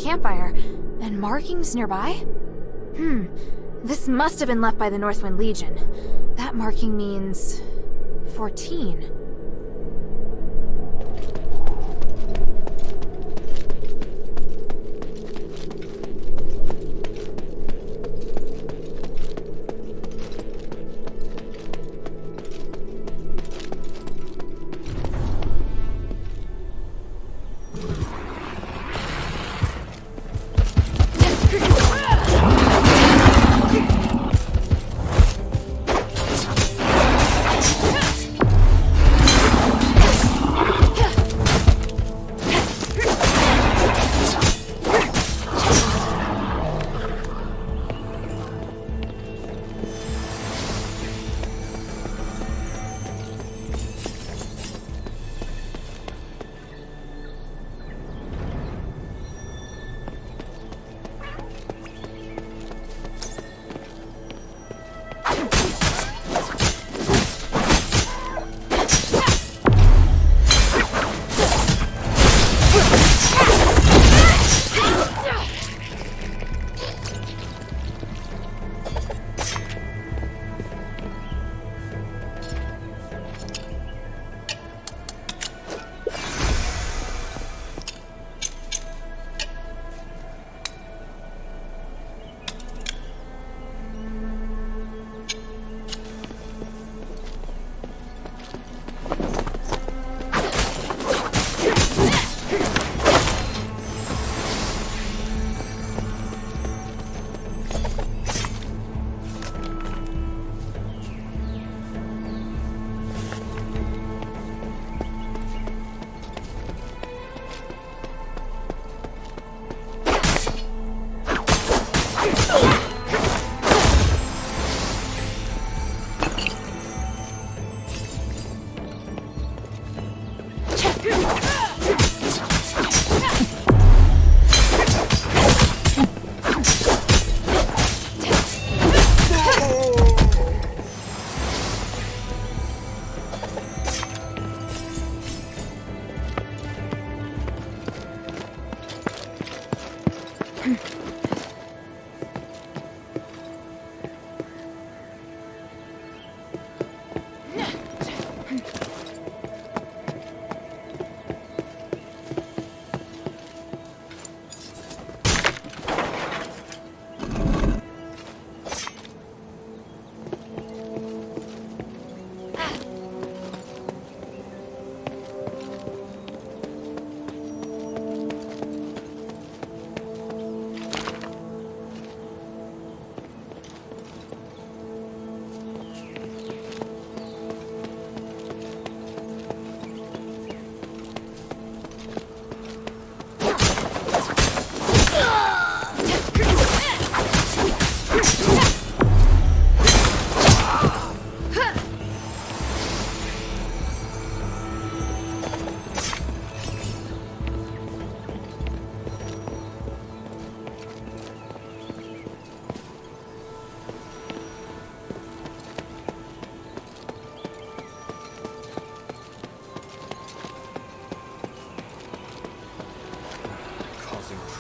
campfire, and markings nearby? This must have been left by the Northwind Legion. That marking means 14.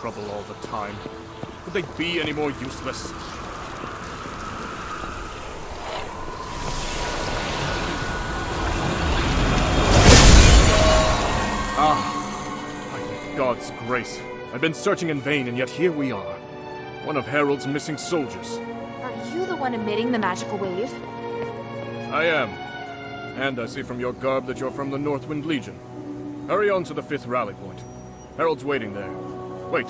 Trouble all the time. Could they be any more useless? By God's grace. I've been searching in vain, and yet here we are. One of Harold's missing soldiers. Are you the one emitting the magical wave? I am. And I see from your garb that you're from the Northwind Legion. Hurry on to the 5th rally point. Harold's waiting there. Wait.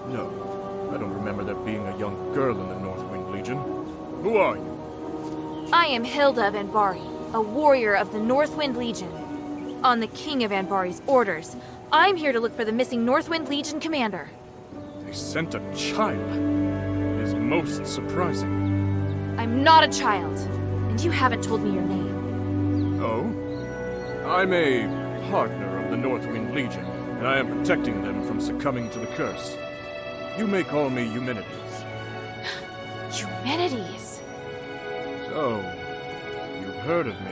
No. I don't remember there being a young girl in the Northwind Legion. Who are you? I am Hilda of Anbari, a warrior of the Northwind Legion. On the King of Anbari's orders, I'm here to look for the missing Northwind Legion commander. They sent a child. It is most surprising. I'm not a child, and you haven't told me your name. Oh? I'm a partner of the Northwind Legion, and I am protecting them from succumbing to the curse. You may call me Eumenides. Eumenides? So, you've heard of me.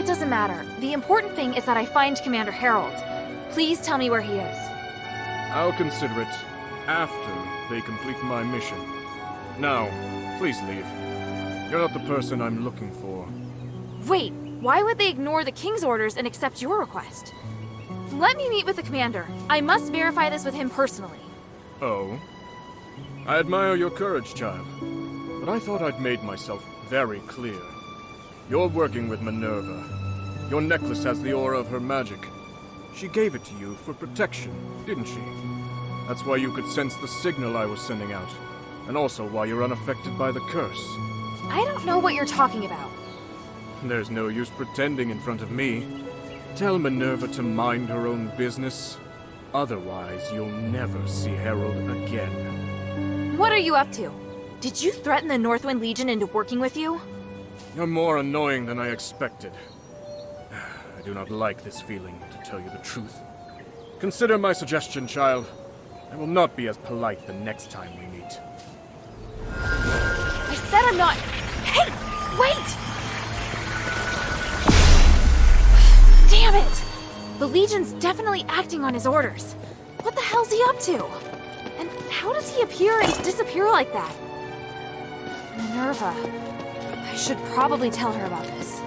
It doesn't matter. The important thing is that I find Commander Harold. Please tell me where he is. I'll consider it after they complete my mission. Now, please leave. You're not the person I'm looking for. Wait, why would they ignore the king's orders and accept your request? Let me meet with the commander. I must verify this with him personally. Oh? I admire your courage, child. But I thought I'd made myself very clear. You're working with Minerva. Your necklace has the aura of her magic. She gave it to you for protection, didn't she? That's why you could sense the signal I was sending out. And also why you're unaffected by the curse. I don't know what you're talking about. There's no use pretending in front of me. Tell Minerva to mind her own business. Otherwise, you'll never see Herald again. What are you up to? Did you threaten the Northwind Legion into working with you? You're more annoying than I expected. I do not like this feeling, to tell you the truth. Consider my suggestion, child. I will not be as polite the next time we meet. I said I'm not... Hey! Wait! Damn it! The Legion's definitely acting on his orders. What the hell's he up to? And how does he appear and disappear like that? Minerva. I should probably tell her about this.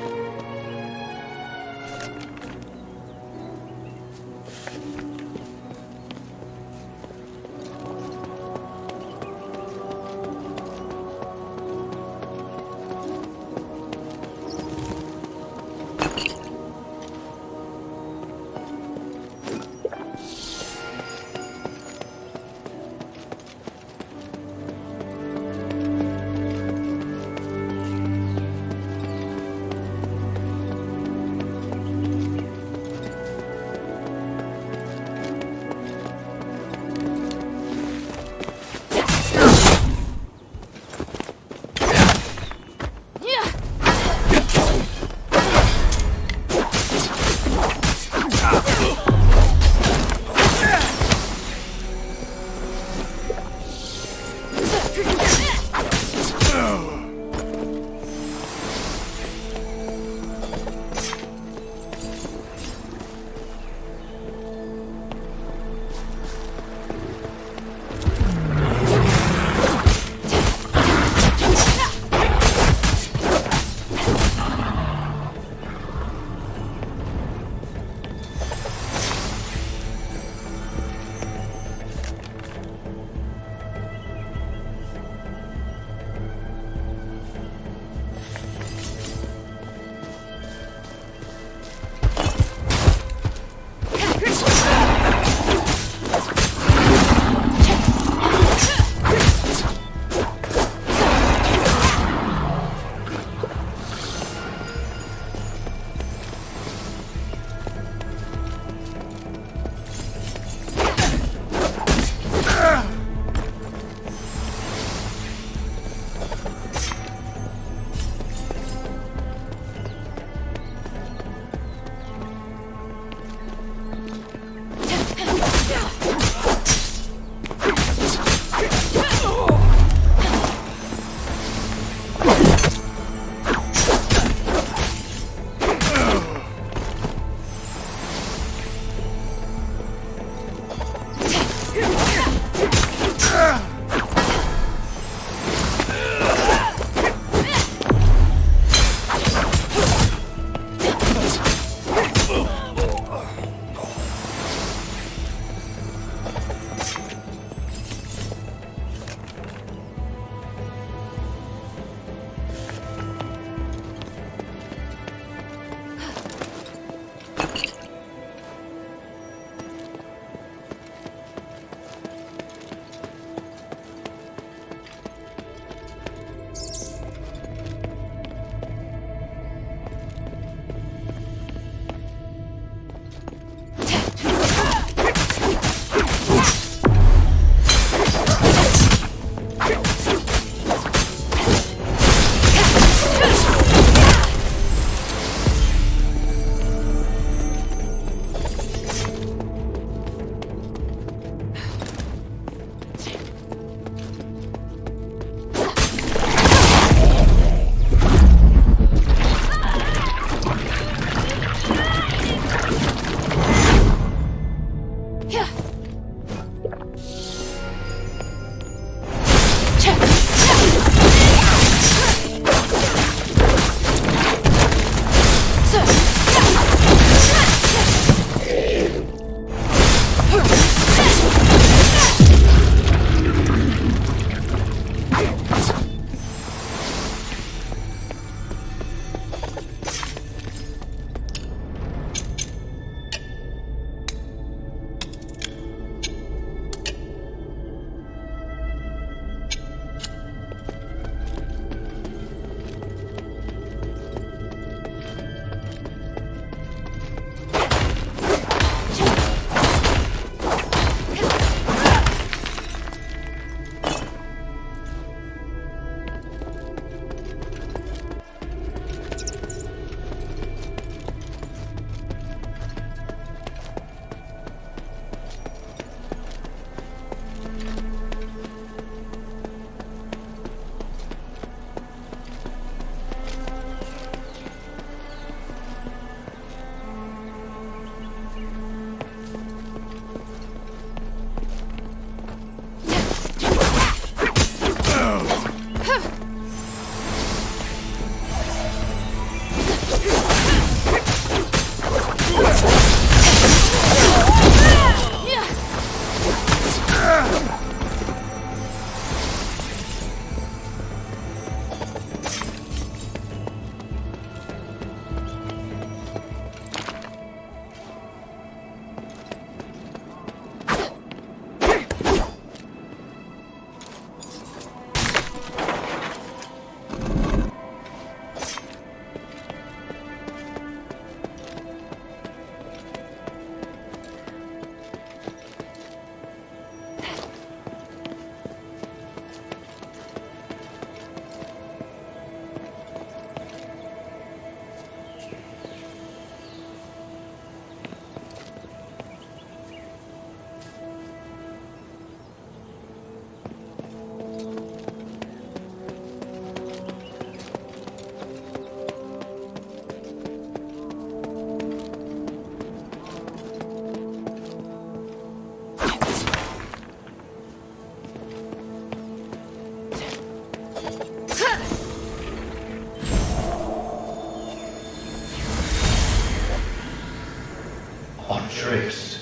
Arges,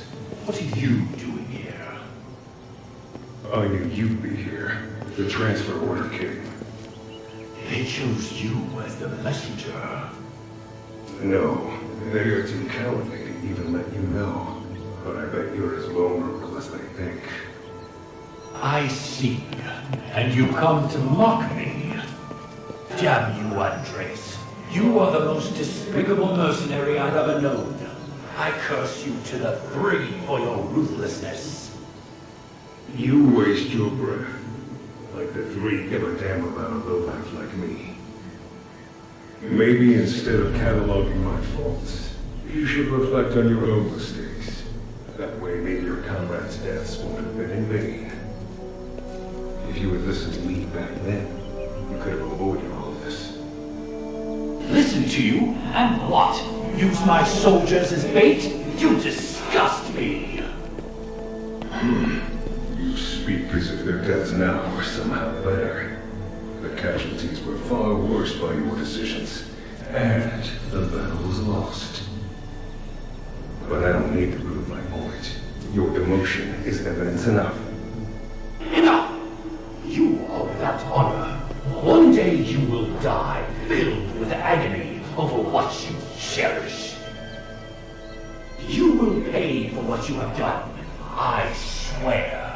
what are you doing here? I knew you'd be here. The transfer order came. They chose you as the messenger. No, they are too cowardly to even let you know. But I bet you're as vulnerable as they think. I see. And you come to mock me. Damn you, Andres. You are the most despicable mercenary I've ever known. I curse you to the three for your ruthlessness. You waste your breath. Like the three give a damn about a lowlife like me. Maybe instead of cataloging my faults, you should reflect on your own mistakes. That way maybe your comrades' deaths won't have been in vain. If you had listened to me back then, you could have avoided all of this. Listen to you? And what? Use my soldiers as bait? You disgust me! You speak as if their deaths now are somehow better. The casualties were far worse by your decisions, and the battle was lost. But I don't need to prove my point. Your demotion is evidence enough. Enough! You are without honor. One day you will die, filled with agony over what you cherish. You will pay for what you have done, I swear.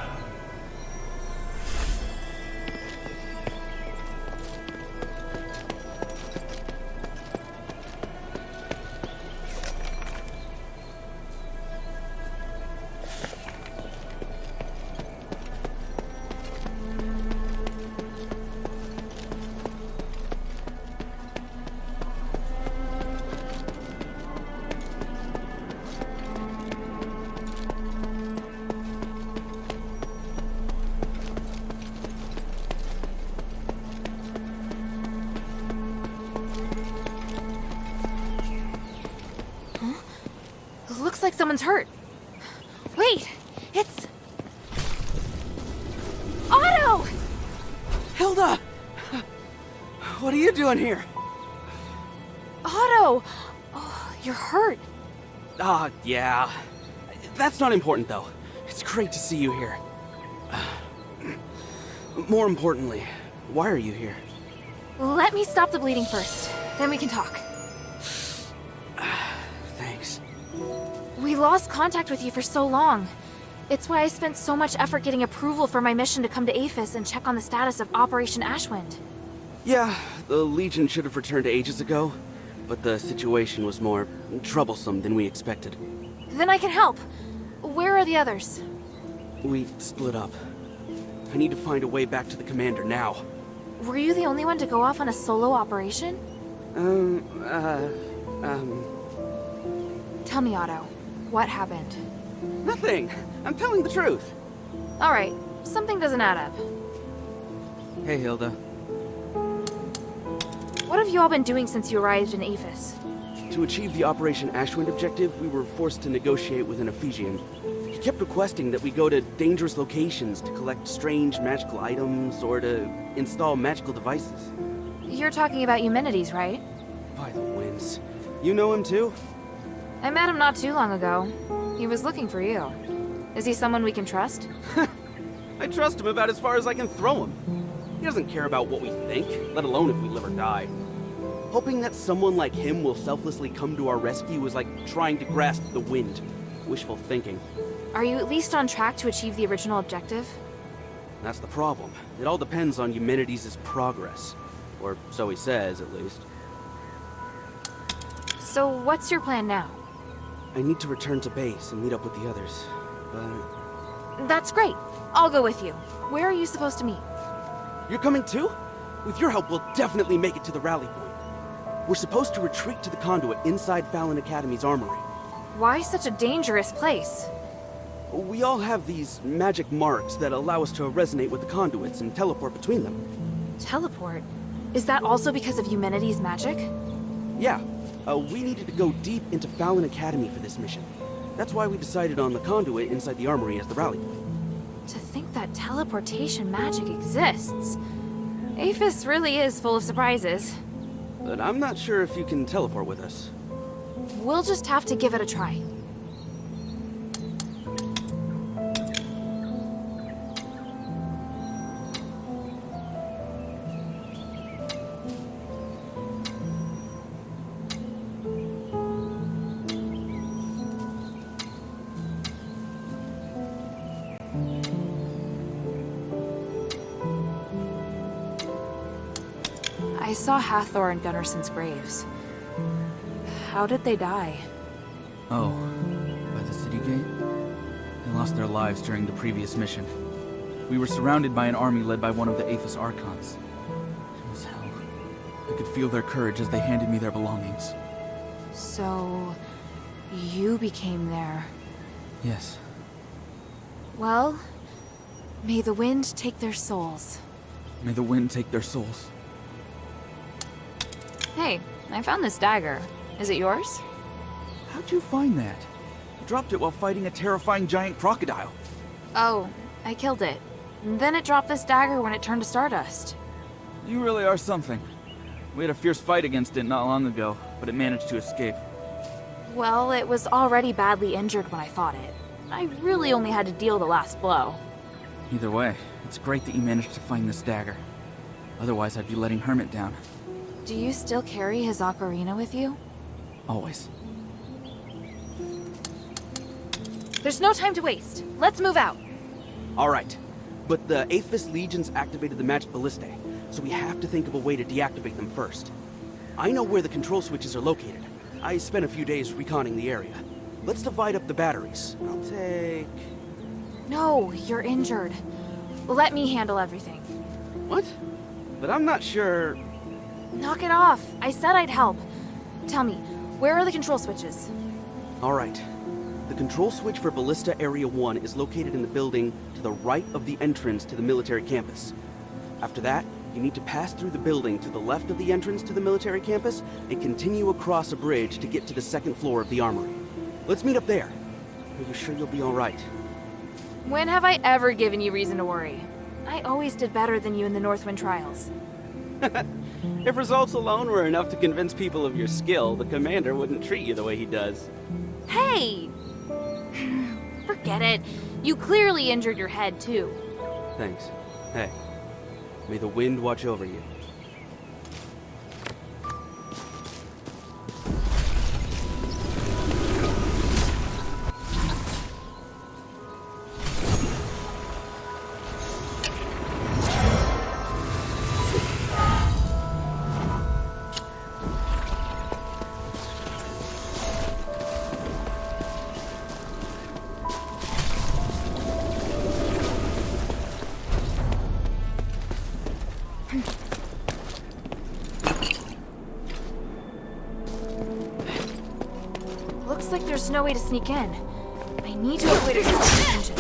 Looks like someone's hurt. Wait, it's... Otto! Hilda! What are you doing here? Otto! Oh, you're hurt. Yeah. That's not important, though. It's great to see you here. More importantly, why are you here? Let me stop the bleeding first, then we can talk. Thanks. We lost contact with you for so long. It's why I spent so much effort getting approval for my mission to come to Aphis and check on the status of Operation Ashwind. Yeah, the Legion should have returned ages ago, but the situation was more troublesome than we expected. Then I can help. Where are the others? We split up. I need to find a way back to the commander now. Were you the only one to go off on a solo operation? Tell me, Otto. What happened? Nothing. I'm telling the truth. Alright, something doesn't add up. Hey, Hilda. What have you all been doing since you arrived in Aphis? To achieve the Operation Ashwind objective, we were forced to negotiate with an Ephesian. He kept requesting that we go to dangerous locations to collect strange magical items or to install magical devices. You're talking about Eumenides, right? By the winds. You know him too? I met him not too long ago. He was looking for you. Is he someone we can trust? I trust him about as far as I can throw him. He doesn't care about what we think, let alone if we live or die. Hoping that someone like him will selflessly come to our rescue is like trying to grasp the wind. Wishful thinking. Are you at least on track to achieve the original objective? That's the problem. It all depends on Eumenides' progress. Or so he says, at least. So what's your plan now? I need to return to base and meet up with the others, but... That's great. I'll go with you. Where are you supposed to meet? You're coming too? With your help, we'll definitely make it to the rally point. We're supposed to retreat to the conduit inside Phalan Academy's armory. Why such a dangerous place? We all have these magic marks that allow us to resonate with the conduits and teleport between them. Teleport? Is that also because of Eumenides' magic? Yeah. We needed to go deep into Phalan Academy for this mission. That's why we decided on the conduit inside the armory as the rally point. To think that teleportation magic exists. Aphis really is full of surprises. But I'm not sure if you can teleport with us. We'll just have to give it a try. I saw Hathor and Gunnarson's graves. How did they die? Oh, by the city gate? They lost their lives during the previous mission. We were surrounded by an army led by one of the Aphis Archons. It was hell. I could feel their courage as they handed me their belongings. So, you became their... Yes. Well, may the wind take their souls. May the wind take their souls. Hey, I found this dagger. Is it yours? How'd you find that? I dropped it while fighting a terrifying giant crocodile. Oh, I killed it. Then it dropped this dagger when it turned to stardust. You really are something. We had a fierce fight against it not long ago, but it managed to escape. Well, it was already badly injured when I fought it. I really only had to deal the last blow. Either way, it's great that you managed to find this dagger. Otherwise, I'd be letting Hermit down. Do you still carry his ocarina with you? Always. There's no time to waste. Let's move out. Alright. But the Aphis legions activated the magic ballistae, so we have to think of a way to deactivate them first. I know where the control switches are located. I spent a few days reconning the area. Let's divide up the batteries. I'll take... No, you're injured. Let me handle everything. What? But I'm not sure... Knock it off. I said I'd help. Tell me, where are the control switches? Alright. The control switch for Ballista Area 1 is located in the building to the right of the entrance to the military campus. After that, you need to pass through the building to the left of the entrance to the military campus and continue across a bridge to get to the second floor of the armory. Let's meet up there. Are you sure you'll be alright? When have I ever given you reason to worry? I always did better than you in the Northwind trials. If results alone were enough to convince people of your skill, the commander wouldn't treat you the way he does. Hey! Forget it. You clearly injured your head, too. Thanks. Hey, may the wind watch over you. Looks like there's no way to sneak in. I need to avoid attention.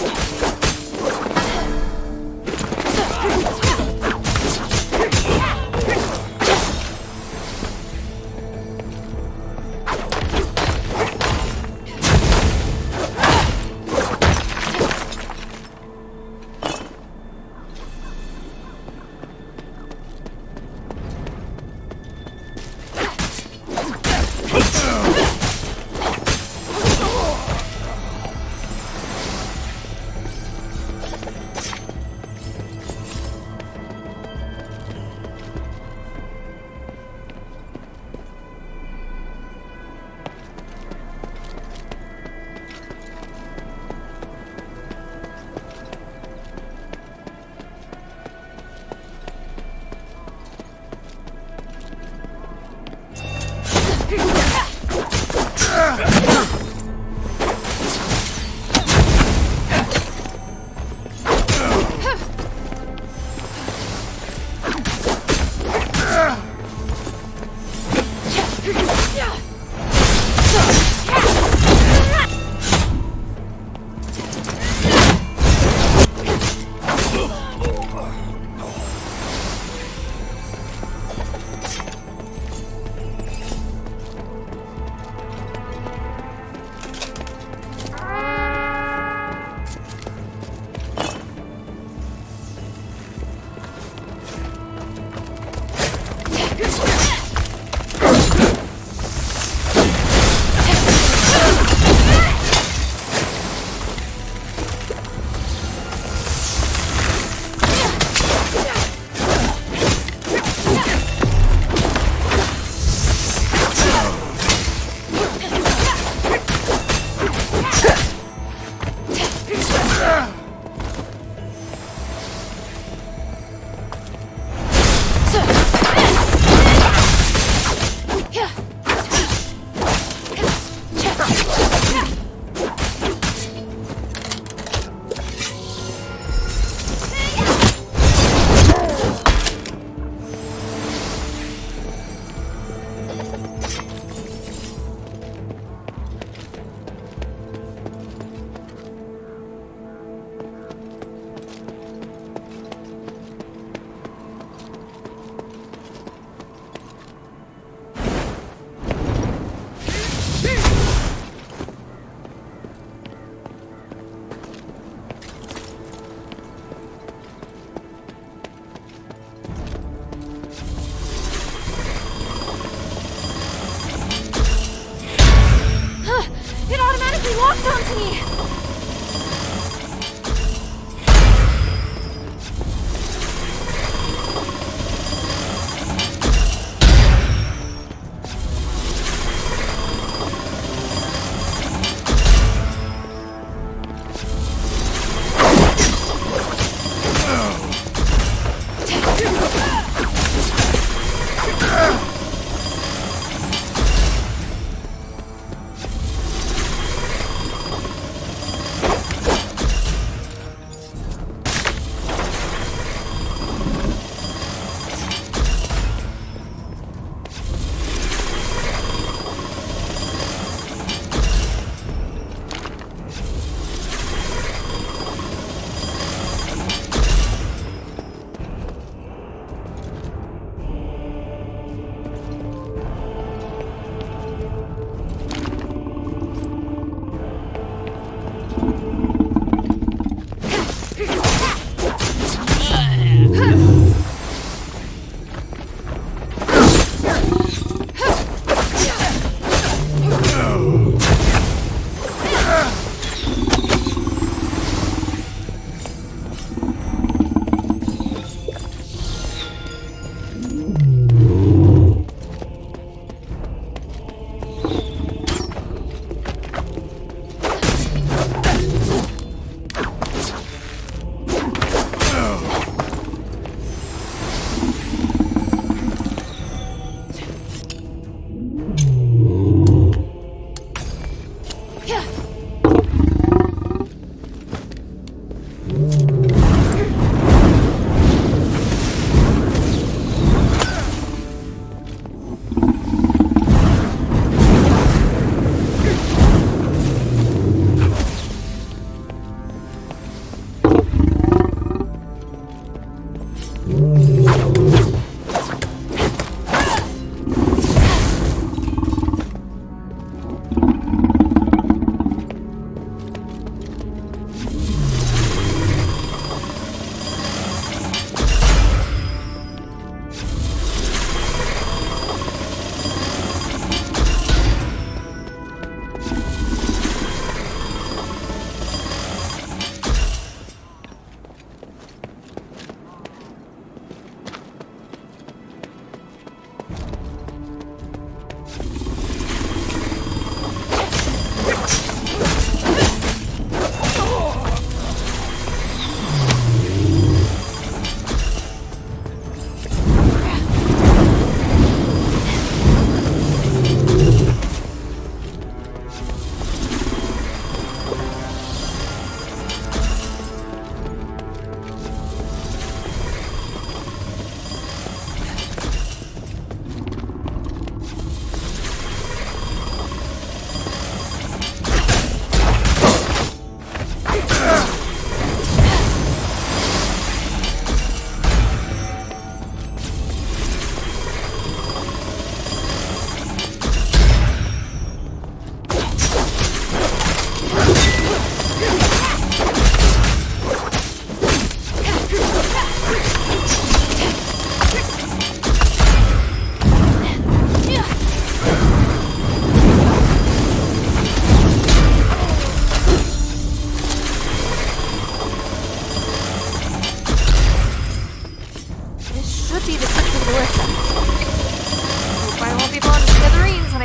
It automatically locks onto me!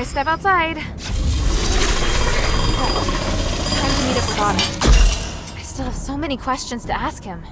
I step outside. Right. Time to meet up with Otto. I still have so many questions to ask him.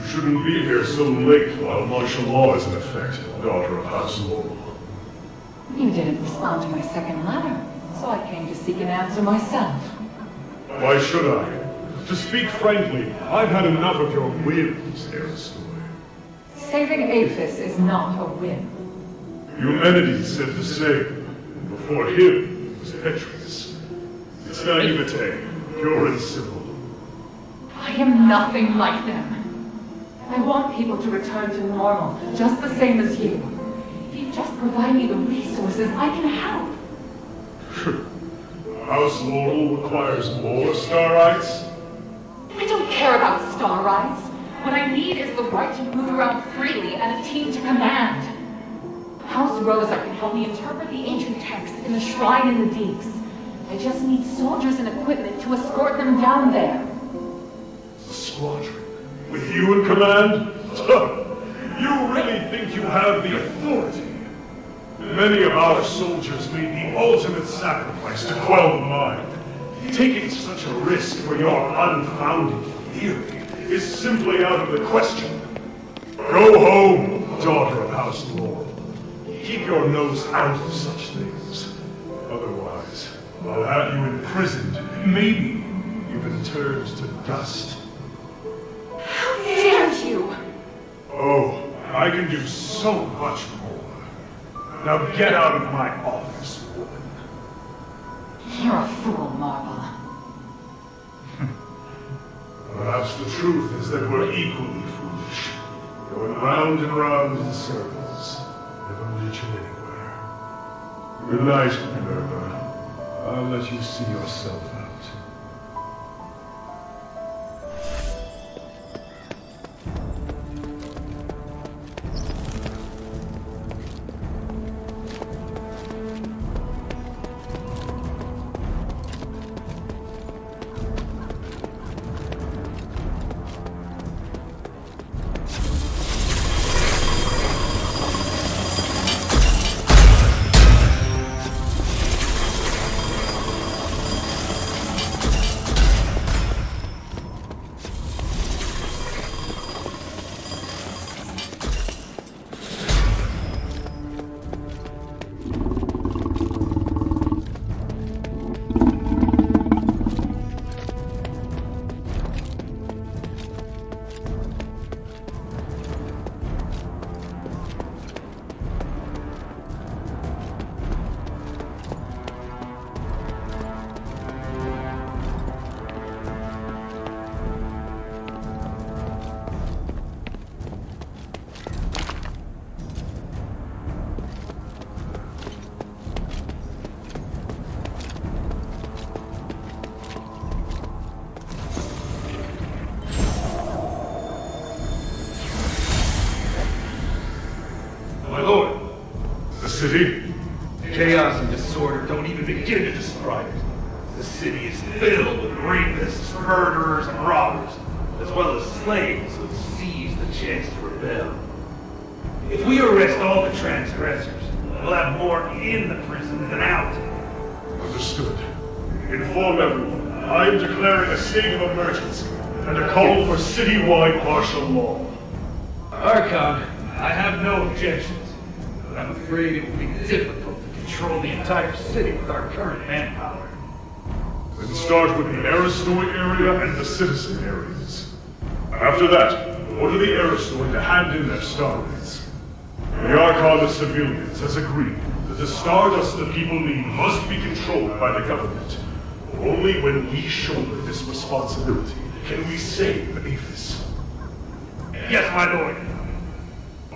Shouldn't be here so late while martial law is in effect, daughter of House Laurel. You didn't respond to my second letter, so I came to seek an answer myself. Why should I? To speak frankly, I've had enough of your whims, Aristotle. Saving Aphis is not a whim. Humanity said the same. Before him was Petrus. It's naivete, pure and simple. I am nothing like them. I want people to return to normal, just the same as you. If you just provide me the resources, I can help. House Laurel requires more Starites? I don't care about star rights. What I need is the right to move around freely and a team to command. House Rosa can help me interpret the ancient text in the shrine in the deeps. I just need soldiers and equipment to escort them down there. A squadron? With you in command? You really think you have the authority? Many of our soldiers made the ultimate sacrifice to quell the mind. Taking such a risk for your unfounded theory is simply out of the question. Go home, daughter of House Laurel. Keep your nose out of such things. Otherwise, I'll have you imprisoned, maybe even turned to dust. How dare you! Oh, I can do so much more. Now get out of my office, woman. You're a fool, Marble. Perhaps the truth is that we're equally foolish. Going round and round in circles, never reaching anywhere. Good night, Minerva. I'll let you see yourself out. city? Chaos and disorder don't even begin to describe it. The city is filled with rapists, murderers, and robbers, as well as slaves who seize the chance to rebel. If we arrest all the transgressors, we'll have more in the prison than out. Understood. Inform everyone. I am declaring a state of emergency and a call for citywide martial law. Archon, I have no objections, but I'm afraid it will be difficult to control the entire city with our current manpower. Then start with the Aristoi area and the citizen areas. After that, order the Aristoi to hand in their Stardust. The Archon of Civilians has agreed that the Stardust the people need must be controlled by the government. Only when we shoulder this responsibility can we save Aethys. Yes, my lord.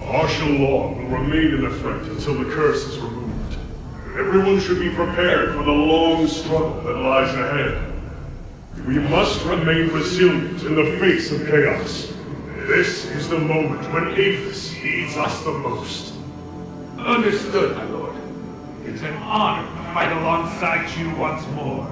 Martial law will remain in effect until the curse is removed. Everyone should be prepared for the long struggle that lies ahead. We must remain resilient in the face of chaos. This is the moment when Aethys needs us the most. Understood, my lord. It's an honor to fight alongside you once more.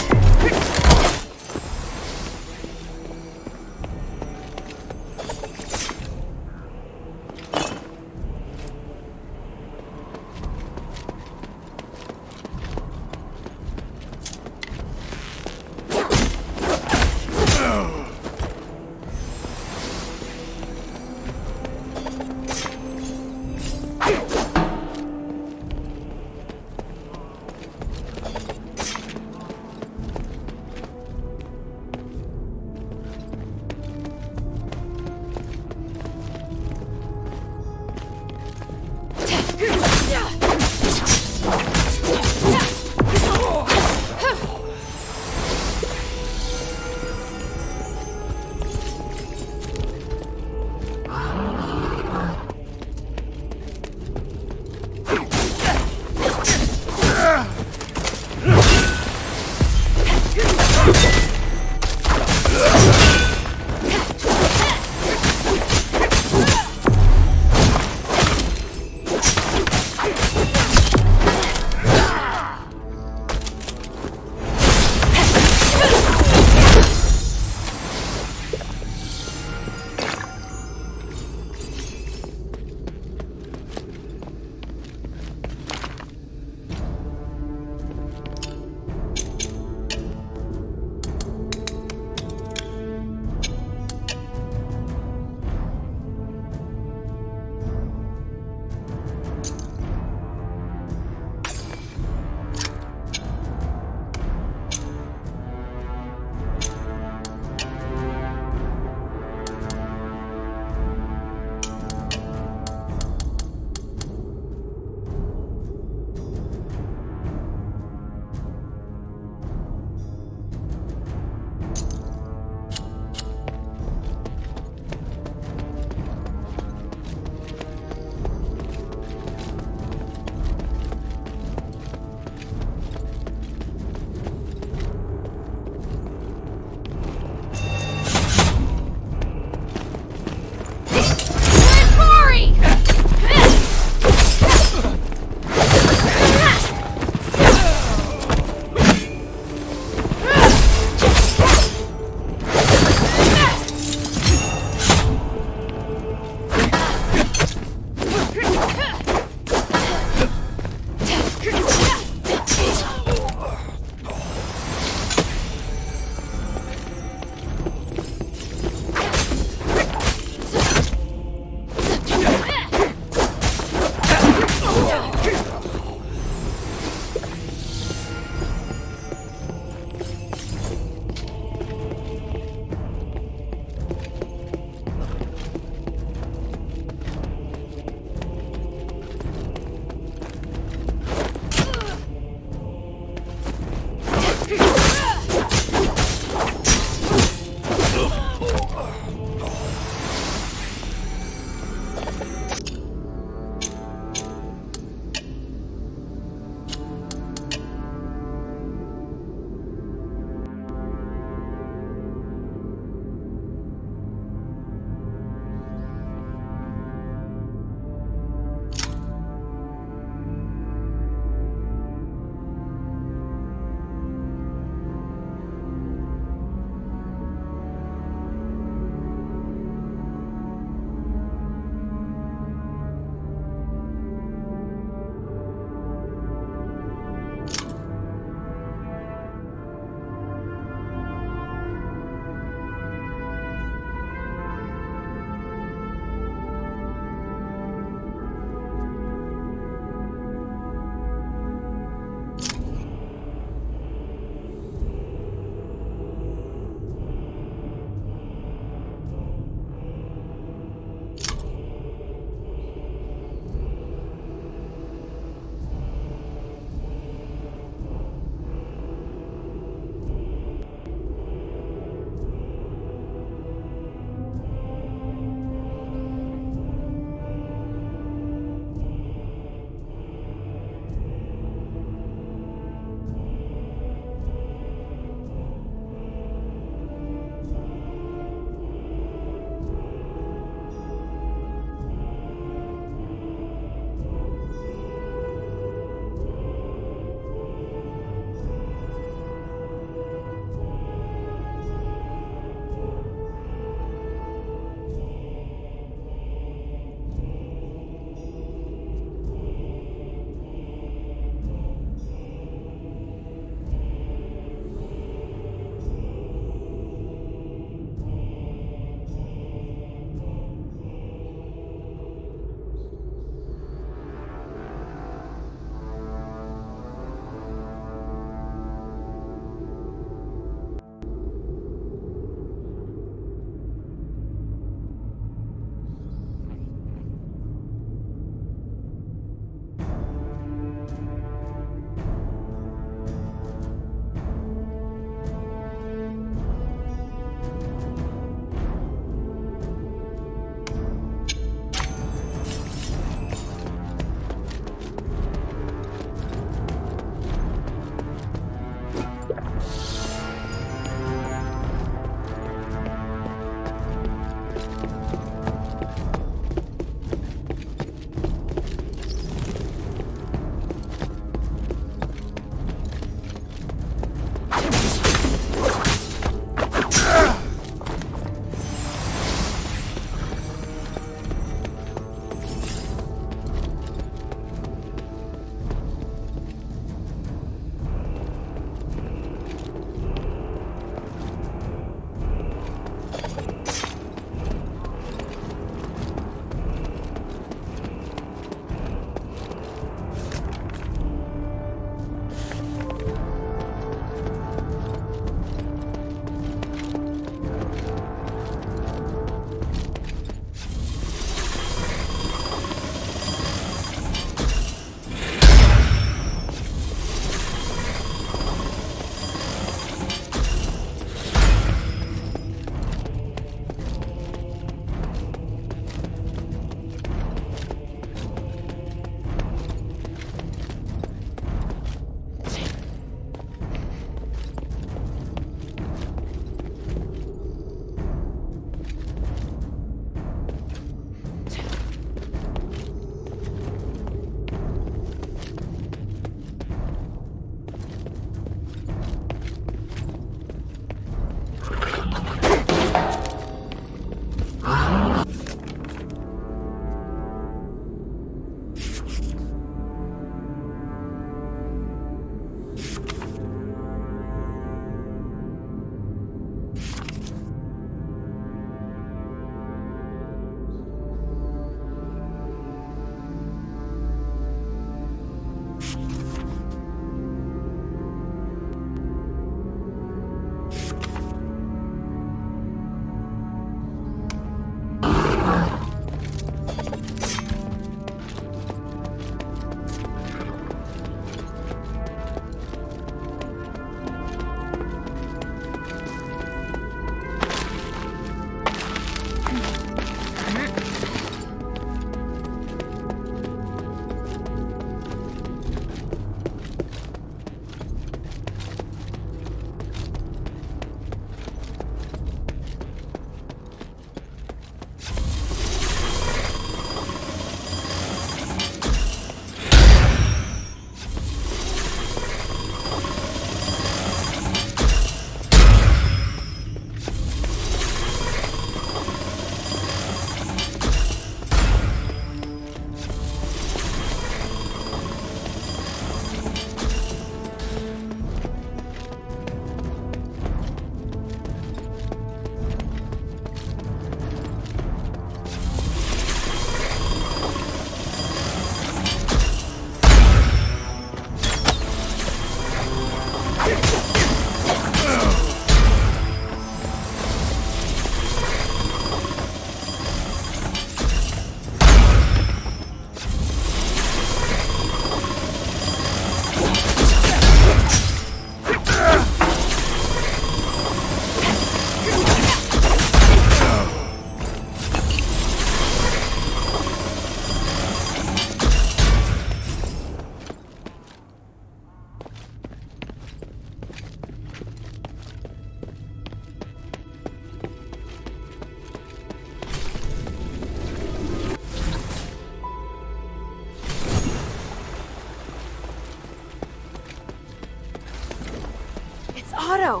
Otto,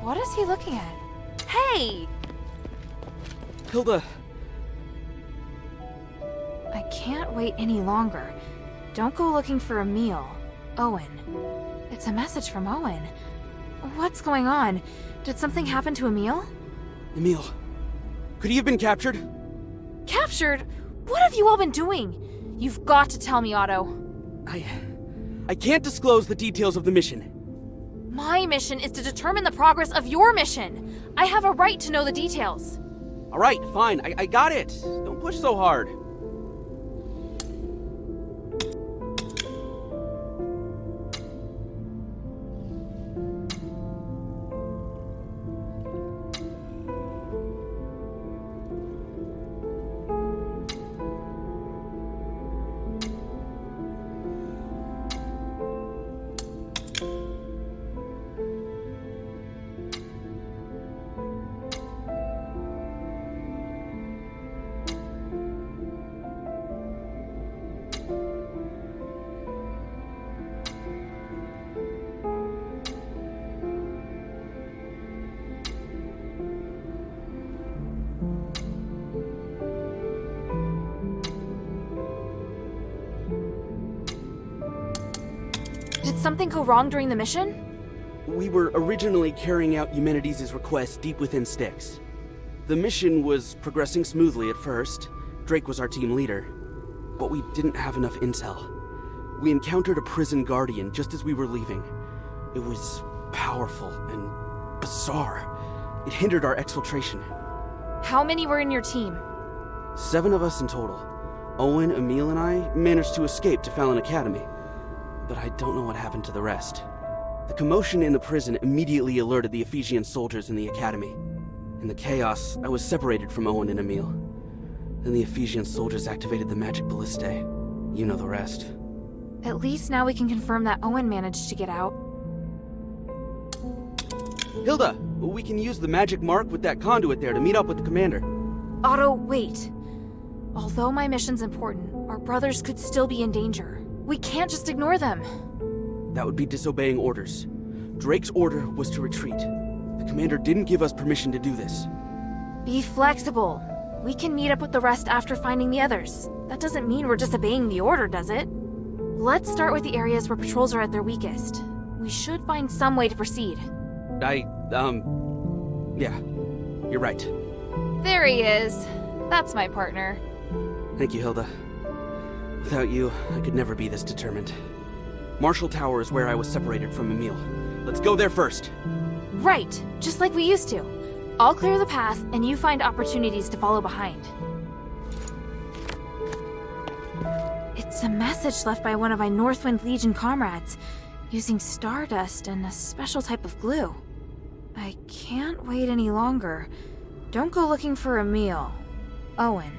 what is he looking at? Hey! Hilda, I can't wait any longer. Don't go looking for Emil. Owen. It's a message from Owen. What's going on? Did something happen to Emil? Emil, could he have been captured? Captured? What have you all been doing? You've got to tell me, Otto. I can't disclose the details of the mission. My mission is to determine the progress of your mission. I have a right to know the details. All right, fine, I got it. Don't push so hard. Did something go wrong during the mission? We were originally carrying out Eumenides' request deep within Styx. The mission was progressing smoothly at first. Drake was our team leader. But we didn't have enough intel. We encountered a prison guardian just as we were leaving. It was powerful and bizarre. It hindered our exfiltration. How many were in your team? 7 of us in total. Owen, Emil, and I managed to escape to Phalan Academy. But I don't know what happened to the rest. The commotion in the prison immediately alerted the Ephesian soldiers in the academy. In the chaos, I was separated from Owen and Emil. Then the Ephesian soldiers activated the magic ballistae. You know the rest. At least now we can confirm that Owen managed to get out. Hilda, we can use the magic mark with that conduit there to meet up with the commander. Otto, wait. Although my mission's important, our brothers could still be in danger. We can't just ignore them. That would be disobeying orders. Drake's order was to retreat. The commander didn't give us permission to do this. Be flexible. We can meet up with the rest after finding the others. That doesn't mean we're disobeying the order, does it? Let's start with the areas where patrols are at their weakest. We should find some way to proceed. Yeah, you're right. There he is. That's my partner. Thank you, Hilda. Without you, I could never be this determined. Marshall Tower is where I was separated from Emil. Let's go there first. Right, just like we used to. I'll clear the path, and you find opportunities to follow behind. It's a message left by one of my Northwind Legion comrades, using stardust and a special type of glue. I can't wait any longer. Don't go looking for Emil. Owen.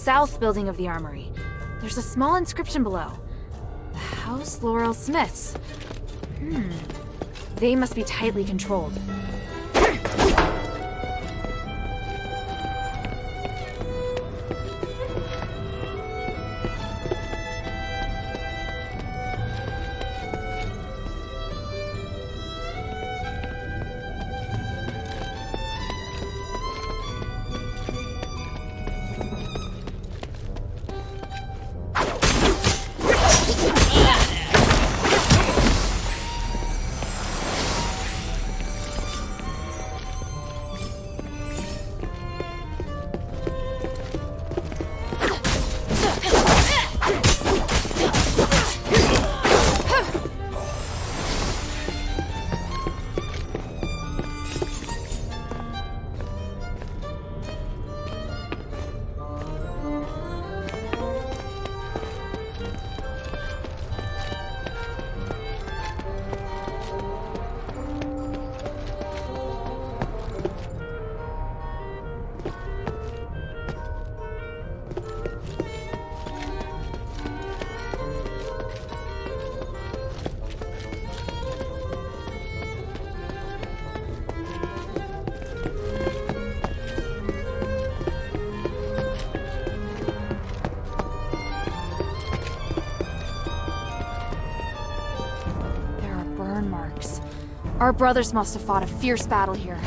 south building of the armory. There's a small inscription below. House Laurel Smiths. They must be tightly controlled. Our brothers must have fought a fierce battle here.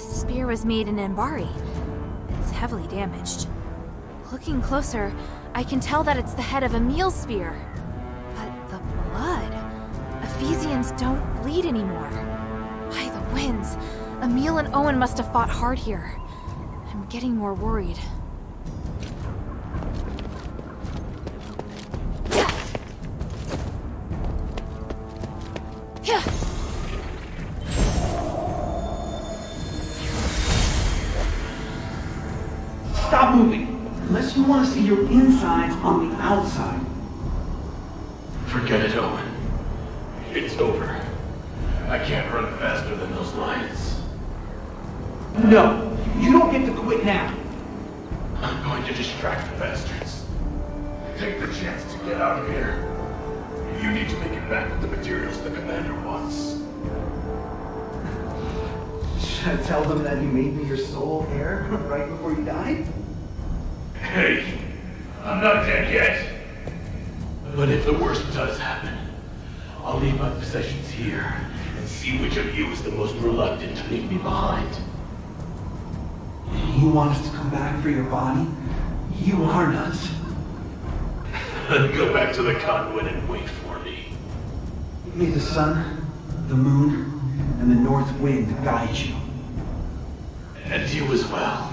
This spear was made in Ambari. It's heavily damaged. Looking closer, I can tell that it's the head of Emil's spear. But the blood... Ephesians don't bleed anymore. By the winds, Emil and Owen must have fought hard here. I'm getting more worried. Stop moving! Unless you want to see your insides on the outside. Forget it, Owen. It's over. I can't run faster than those lions. No, you don't get to quit now. I'm going to distract the bastards. Take the chance to get out of here. You need to make it back with the materials the commander wants. Should I tell them that you made me your sole heir right before you died? Hey, I'm not dead yet. But if the worst does happen, I'll leave my possessions here and see which of you is the most reluctant to leave me behind. You want us to come back for your body? You are nuts. Then go back to the conduit and wait for me. May the sun, the moon, and the north wind guide you. And you as well.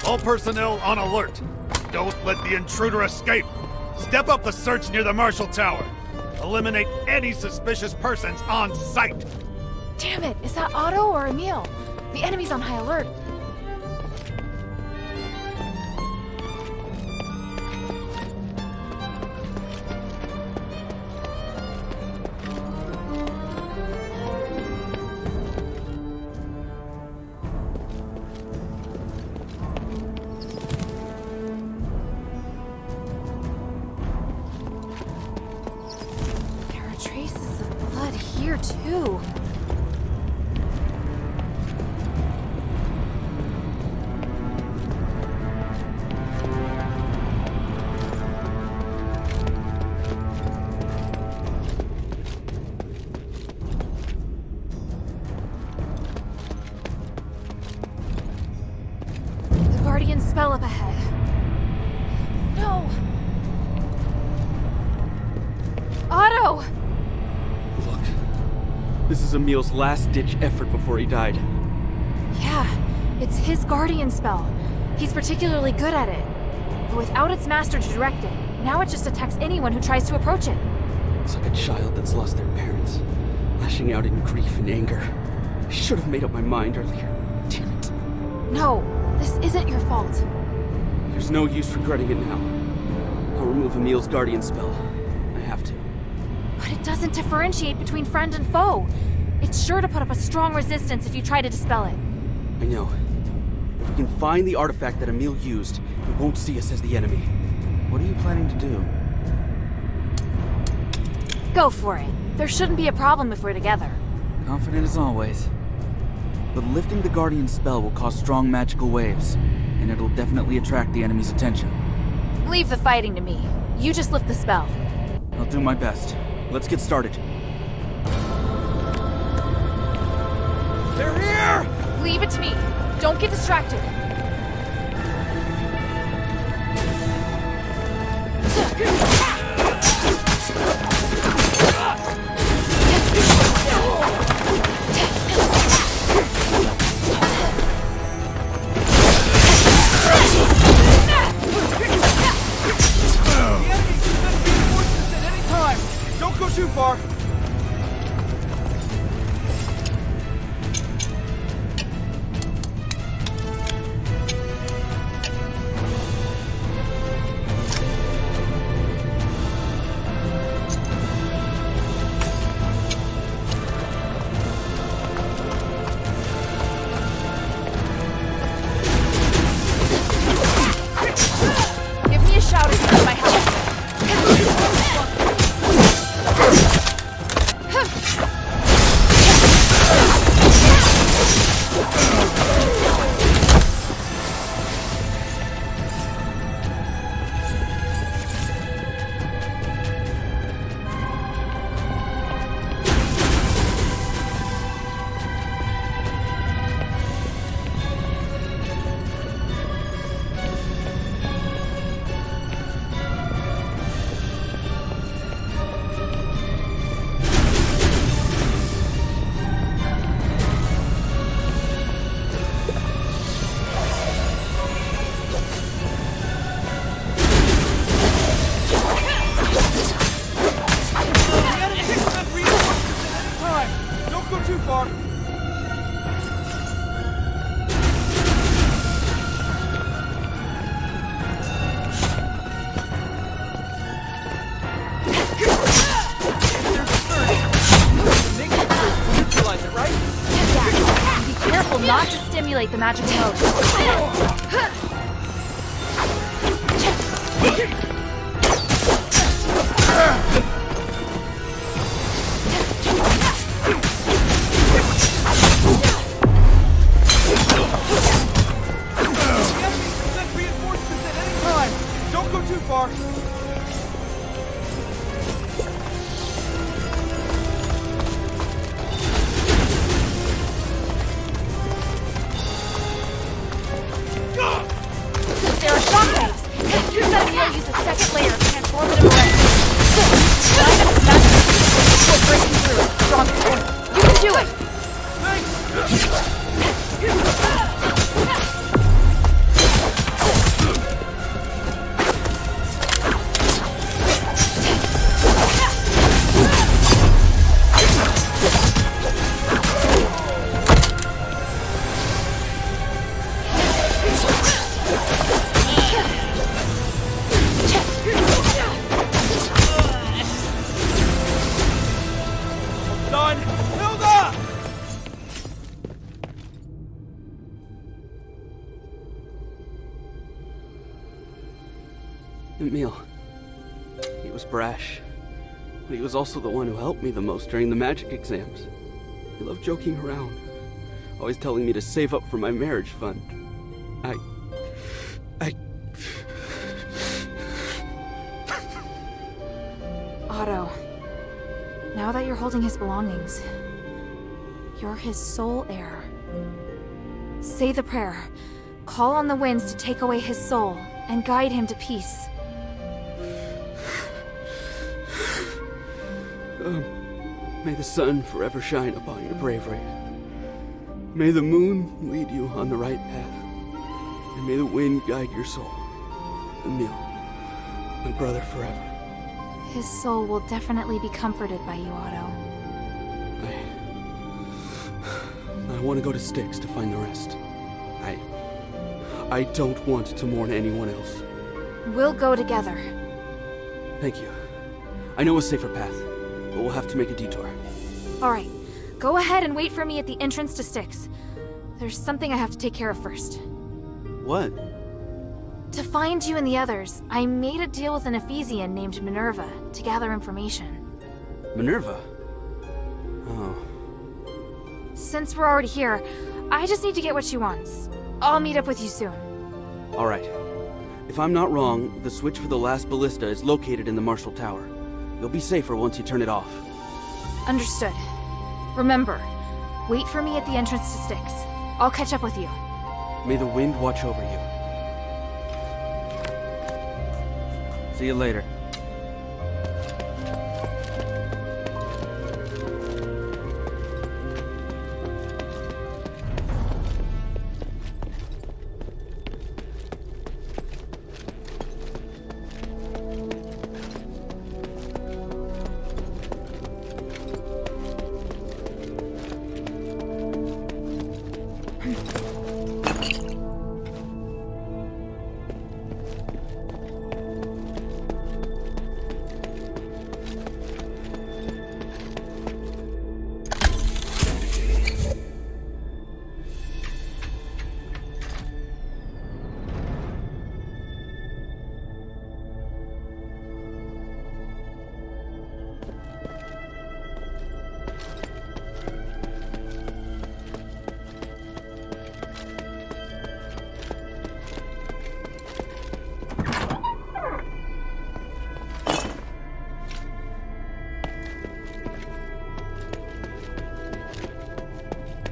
All personnel on alert. Don't let the intruder escape. Step up the search near the Marshal Tower. Eliminate any suspicious persons on sight. Damn it, is that Otto or Emil? The enemy's on high alert. Traces of blood here, too. The Guardian spell up ahead. No! Otto! Look, this is Emil's last-ditch effort before he died. Yeah, it's his Guardian spell. He's particularly good at it. But without its master to direct it, now it just attacks anyone who tries to approach it. It's like a child that's lost their parents, lashing out in grief and anger. I should have made up my mind earlier. Damn it. No, this isn't your fault. There's no use regretting it now. I'll remove Emil's Guardian spell. I have to. But it doesn't differentiate between friend and foe. It's sure to put up a strong resistance if you try to dispel it. I know. If we can find the artifact that Emil used, it won't see us as the enemy. What are you planning to do? Go for it. There shouldn't be a problem if we're together. Confident as always. But lifting the Guardian spell will cause strong magical waves, and it'll definitely attract the enemy's attention. Leave the fighting to me. You just lift the spell. I'll do my best. Let's get started. They're here! Leave it to me. Don't get distracted. Don't go too far! Give me a shout if you need my help. Don't go too far! Neutralize it, right? Yeah. Be careful not to stimulate the magic mode. Send reinforcements at any time! Don't go too far! There are shockwaves. You said Emil used a second layer of transformative array. Line up the magic before breaking through at its strongest point. You can do it! Thanks! Done! Hilda! Emil. He was brash, but he was also the one who helped me the most during the magic exams. He loved joking around, always telling me to save up for my marriage fund. Otto, now that you're holding his belongings, you're his sole heir. Say the prayer. Call on the winds to take away his soul and guide him to peace. May the sun forever shine upon your bravery. May the moon lead you on the right path. And may the wind guide your soul. Emil, my brother forever. His soul will definitely be comforted by you, Otto. I want to go to Styx to find the rest. I don't want to mourn anyone else. We'll go together. Thank you. I know a safer path, but we'll have to make a detour. All right, go ahead and wait for me at the entrance to Styx. There's something I have to take care of first. What? To find you and the others, I made a deal with an Ephesian named Minerva to gather information. Minerva? Oh. Since we're already here, I just need to get what she wants. I'll meet up with you soon. All right. If I'm not wrong, the switch for the last ballista is located in the Marshall Tower. You'll be safer once you turn it off. Understood. Remember, wait for me at the entrance to Styx. I'll catch up with you. May the wind watch over you. See you later.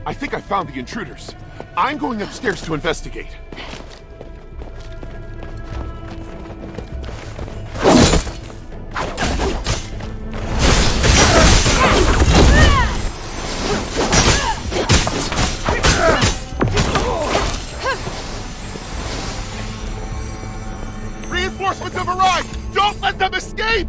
I think I found the intruders. I'm going upstairs to investigate. Reinforcements have arrived! Don't let them escape!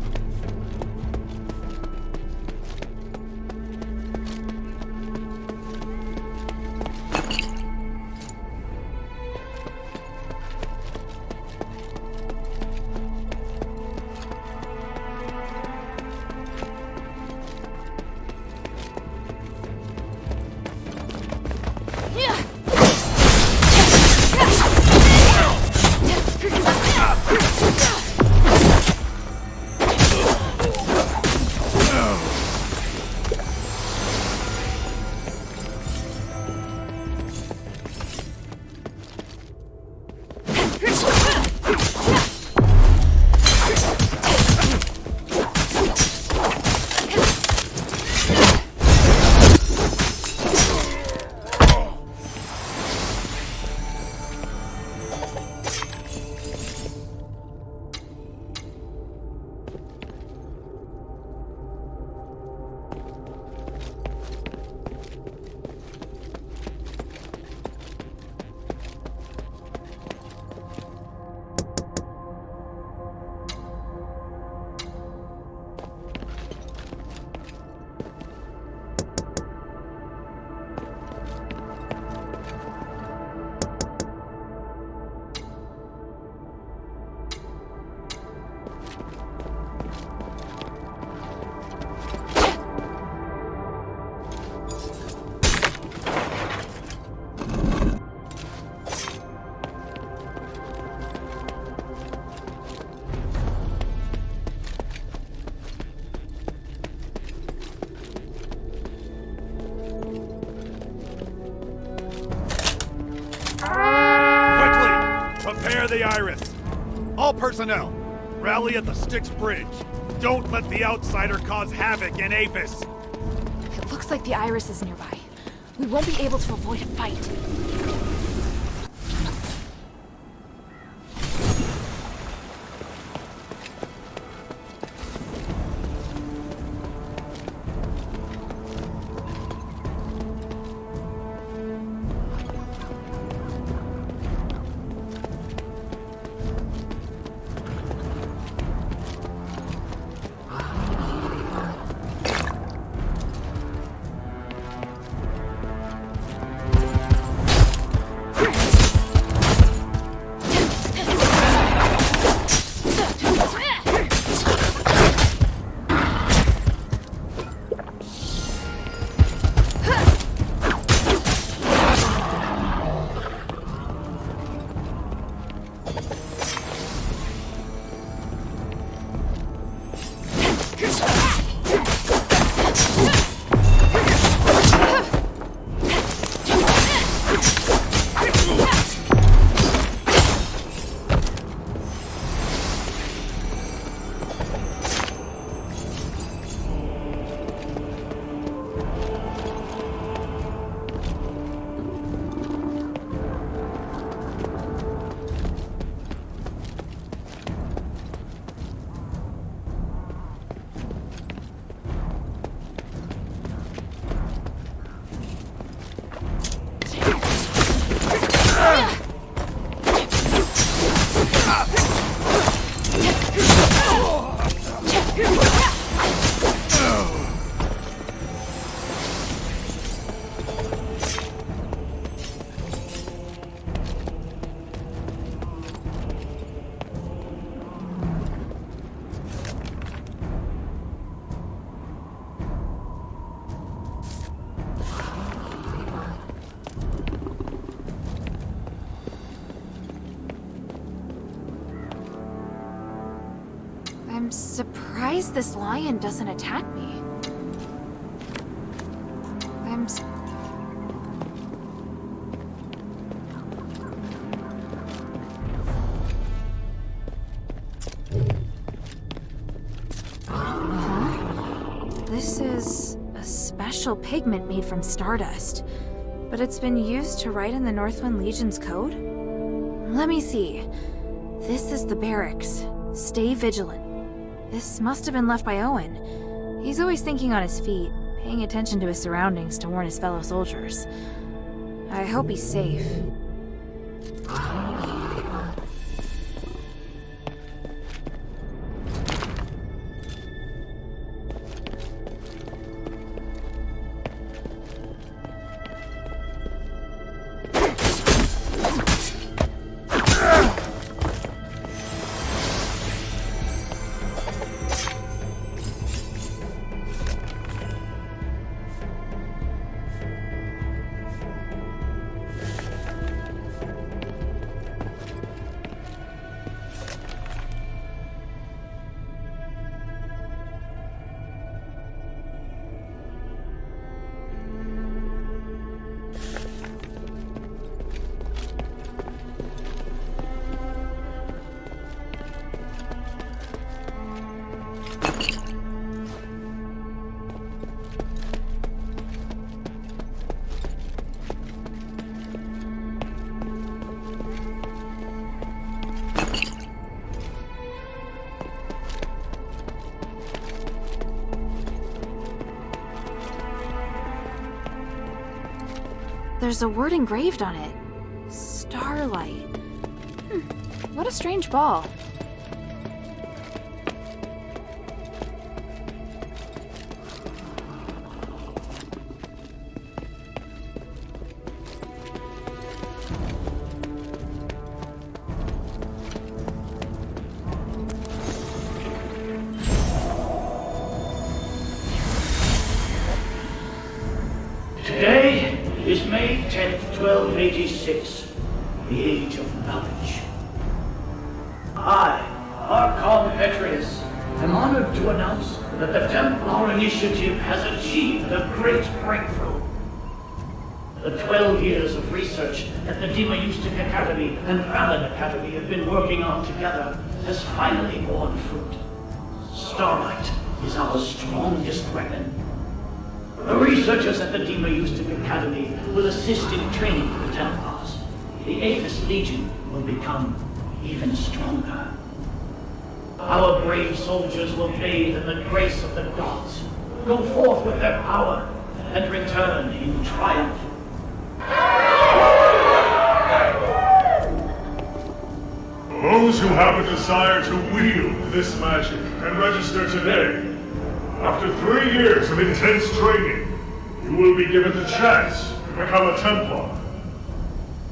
Prepare the Iris. All personnel, rally at the Styx Bridge. Don't let the outsider cause havoc in Aphis. It looks like the Iris is nearby. We won't be able to avoid a fight. I'm surprised this lion doesn't attack me. This is a special pigment made from stardust, but it's been used to write in the Northwind Legion's code? Let me see. This is the barracks. Stay vigilant. This must have been left by Owen. He's always thinking on his feet, paying attention to his surroundings to warn his fellow soldiers. I hope he's safe. There's a word engraved on it. Starlight. What a strange ball. Today is May 10th, 1286, the Age of Knowledge. I, Archon Petrius, am honored to announce that the Templar Initiative has achieved a great breakthrough. The 12 years of research that the Demoeustic Academy and Phalan Academy have been working on together has finally borne fruit. Starlight is our strongest weapon. The researchers at the Demoeustic Academy will assist in training the Templars. The Aphis Legion will become even stronger. Our brave soldiers will bathe in the grace of the gods, go forth with their power, and return in triumph. Those who have a desire to wield this magic can register today. After 3 years of intense training, you will be given the chance to become a Templar.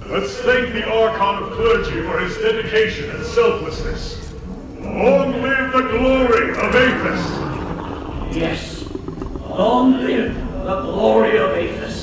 Let's thank the Archon of Clergy for his dedication and selflessness. Long live the glory of Aphis! Yes, long live the glory of Aphis.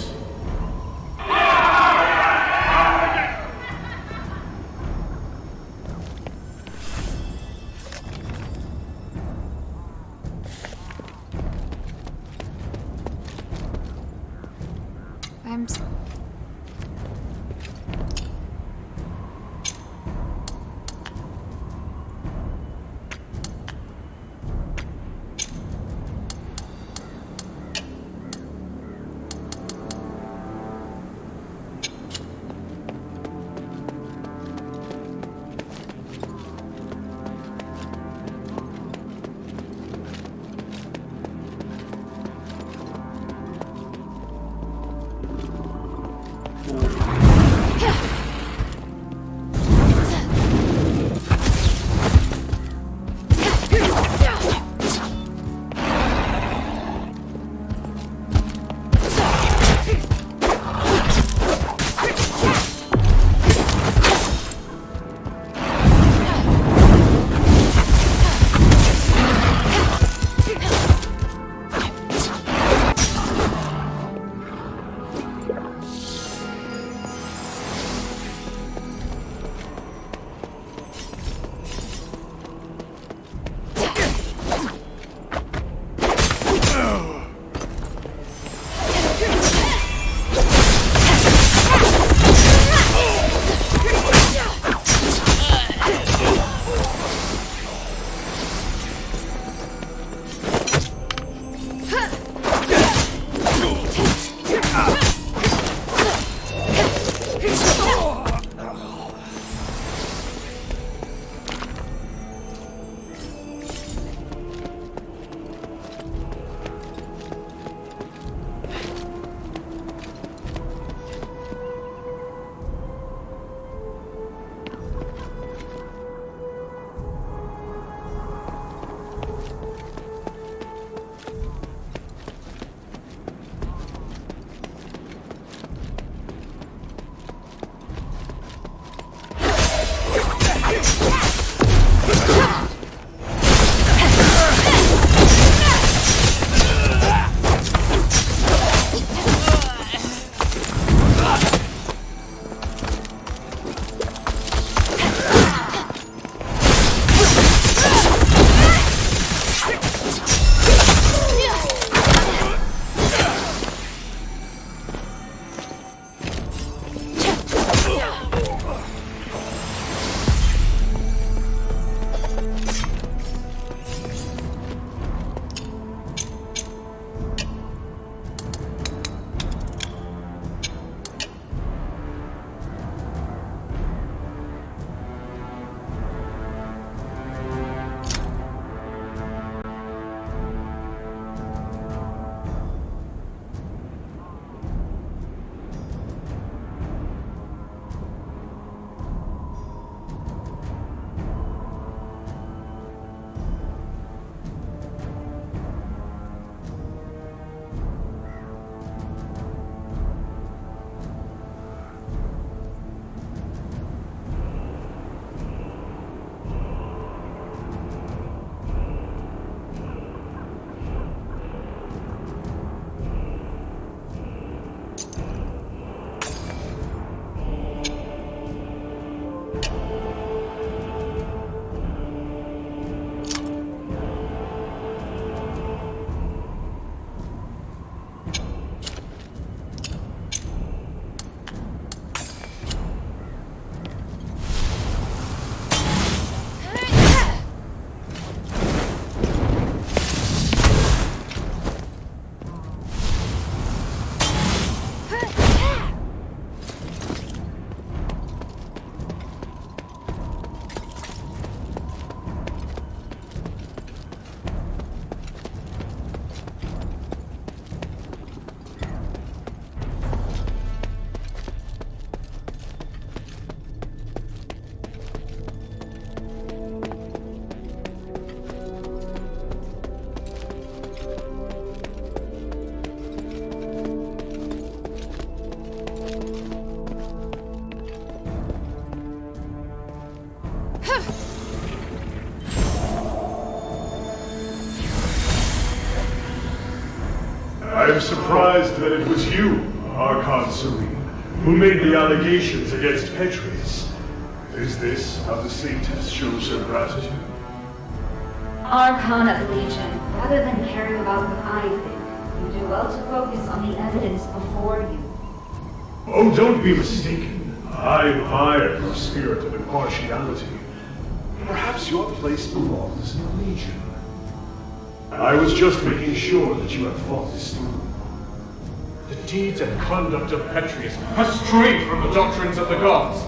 I am surprised that it was you, Archon Serene, who made the allegations against Petres. Is this how the Satanist shows her gratitude? Archon of the Legion, rather than caring about what I think, you do well to focus on the evidence before you. Oh, don't be mistaken. I admire your spirit of impartiality. Perhaps your place belongs in the Legion. I was just making sure that you had thought this through. The deeds and conduct of Petrius are straight from the doctrines of the gods.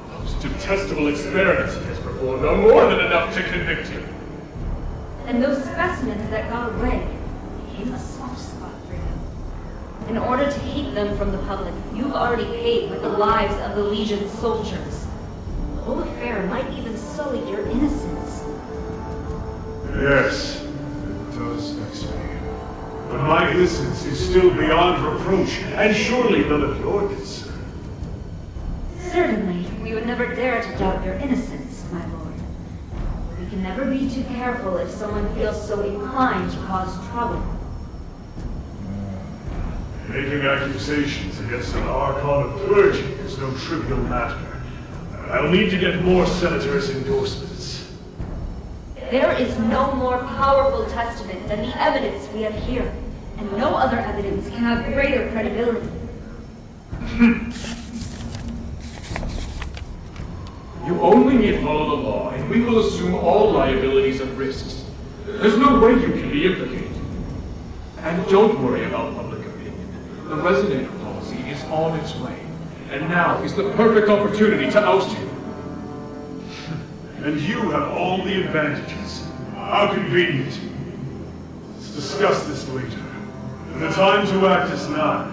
Those detestable experiments he has performed are more than enough to convict him. And those specimens that got away became a soft spot for him. In order to keep them from the public, you've already paid with the lives of the Legion's soldiers. The whole affair might even sully your innocence. Yes, it does vex me. But my innocence is still beyond reproach, and surely none of your concern. Certainly, we would never dare to doubt your innocence, my lord. We can never be too careful if someone feels so inclined to cause trouble. Making accusations against an Archon of clergy is no trivial matter. I'll need to get more senators' endorsements. There is no more powerful testament than the evidence we have here, and no other evidence can have greater credibility. You only need follow the law, and we will assume all liabilities and risks. There's no way you can be implicated. And don't worry about public opinion. The resident policy is on its way, and now is the perfect opportunity to oust you. And you have all the advantages. How convenient. Let's discuss this later. The time to act is now.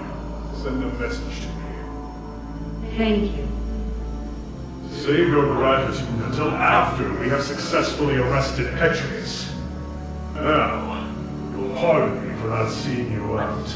Send a message to me. Thank you. Save your gratitude until after we have successfully arrested Petrius. Now, you'll pardon me for not seeing you out.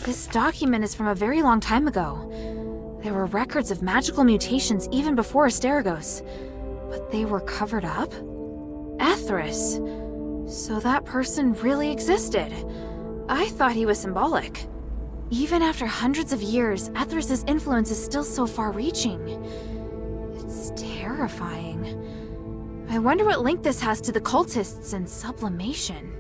This document is from a very long time ago. There were records of magical mutations even before Asterigos, but they were covered up? Ethris. So that person really existed. I thought he was symbolic. Even after hundreds of years, Ethris's influence is still so far-reaching. It's terrifying. I wonder what link this has to the cultists and sublimation.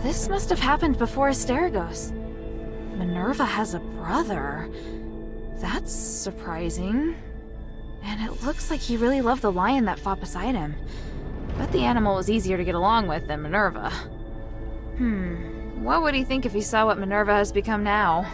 This must have happened before Asterigos. Minerva has a brother. That's surprising. And it looks like he really loved the lion that fought beside him. Bet the animal was easier to get along with than Minerva. What would he think if he saw what Minerva has become now?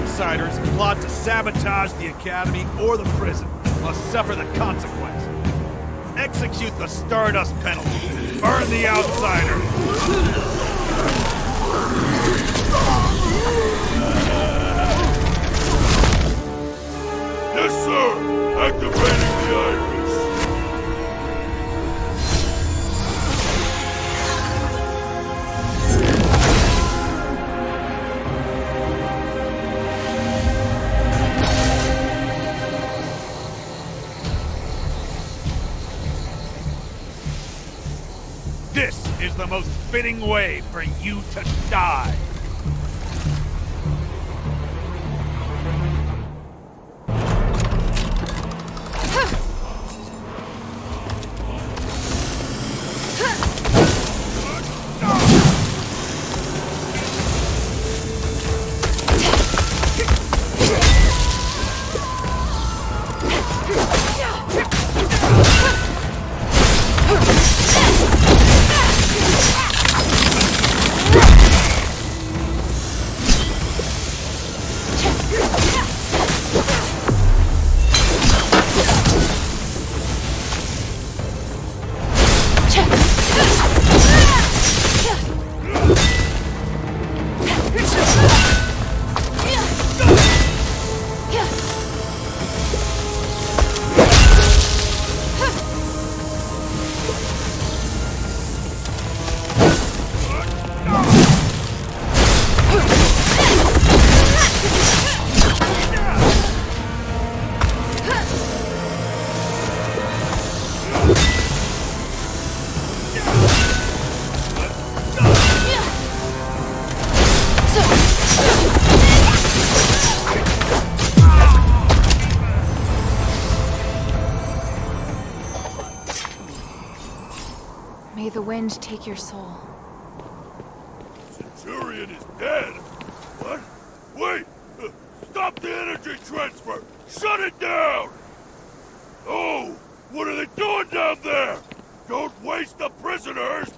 outsiders plot to sabotage the Academy or the prison must suffer the consequence. Execute the Stardust penalty. Burn the outsider. Yes, sir! Activating the Iris! This is the most fitting way for you to die. May the wind take your soul. Centurion is dead! What? Wait! Stop the energy transfer! Shut it down! Oh! What are they doing down there? Don't waste the prisoners!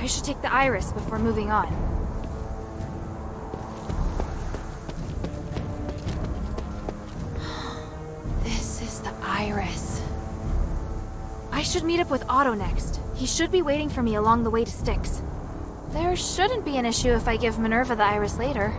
should take the iris before moving on. This is the iris. I should meet up with Otto next. He should be waiting for me along the way to Styx. There shouldn't be an issue if I give Minerva the iris later.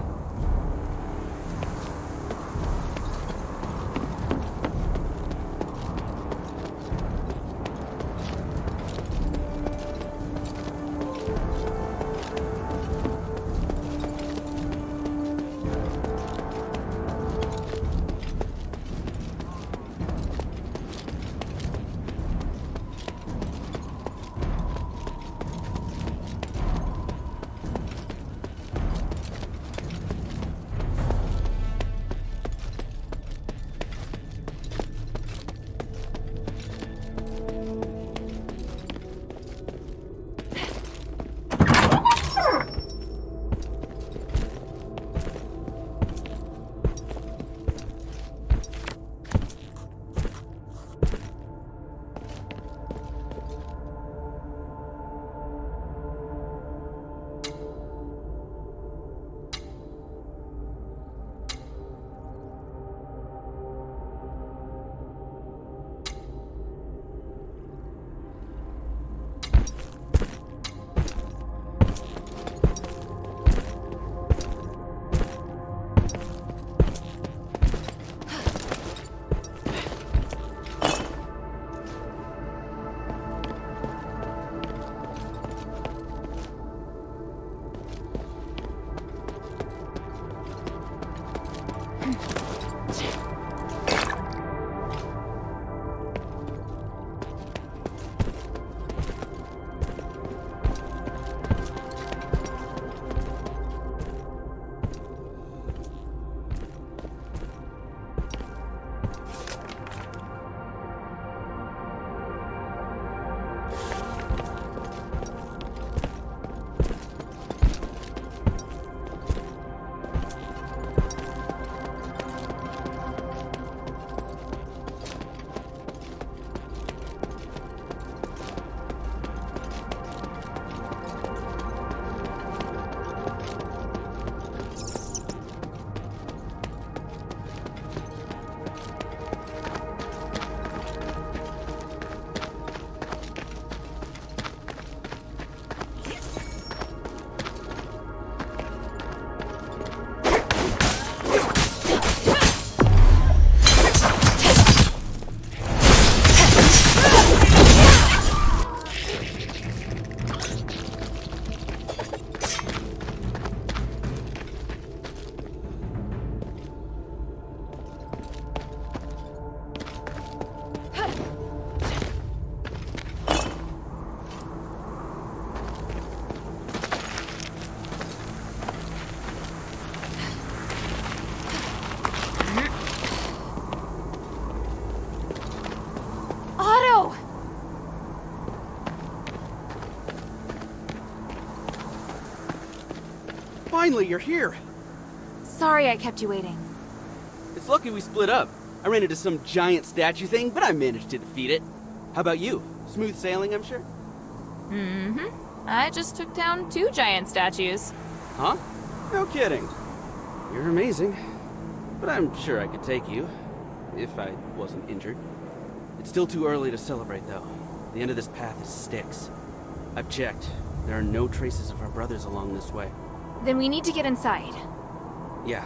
Finally, you're here. Sorry I kept you waiting. It's lucky we split up. I ran into some giant statue thing, but I managed to defeat it. How about you? Smooth sailing, I'm sure? Mm-hmm. I just took down 2 giant statues. Huh? No kidding. You're amazing. But I'm sure I could take you, if I wasn't injured. It's still too early to celebrate, though. The end of this path is Styx. I've checked. There are no traces of our brothers along this way. Then we need to get inside. Yeah.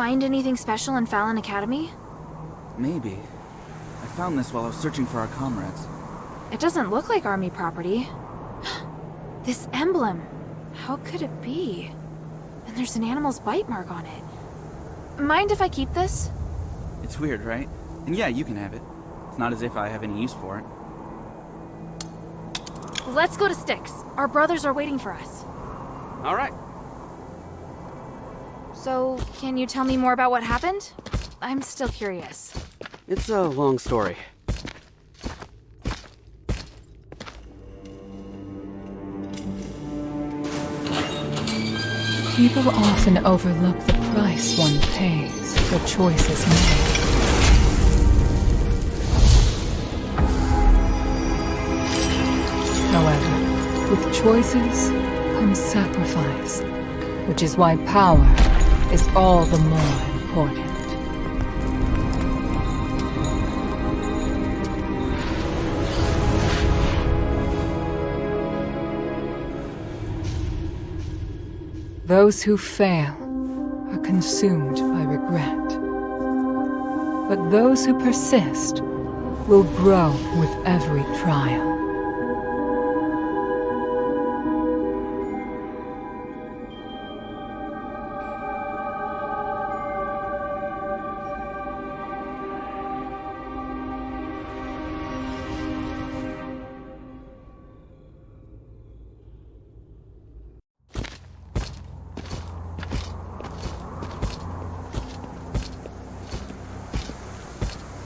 find anything special in Phalan Academy? Maybe. I found this while I was searching for our comrades. It doesn't look like army property. This emblem. How could it be? And there's an animal's bite mark on it. Mind if I keep this? It's weird, right? And yeah, you can have it. It's not as if I have any use for it. Let's go to Styx. Our brothers are waiting for us. All right. So, can you tell me more about what happened? I'm still curious. It's a long story. People often overlook the price one pays for choices made. However, with choices comes sacrifice, which is why power is all the more important. Those who fail are consumed by regret. But those who persist will grow with every trial.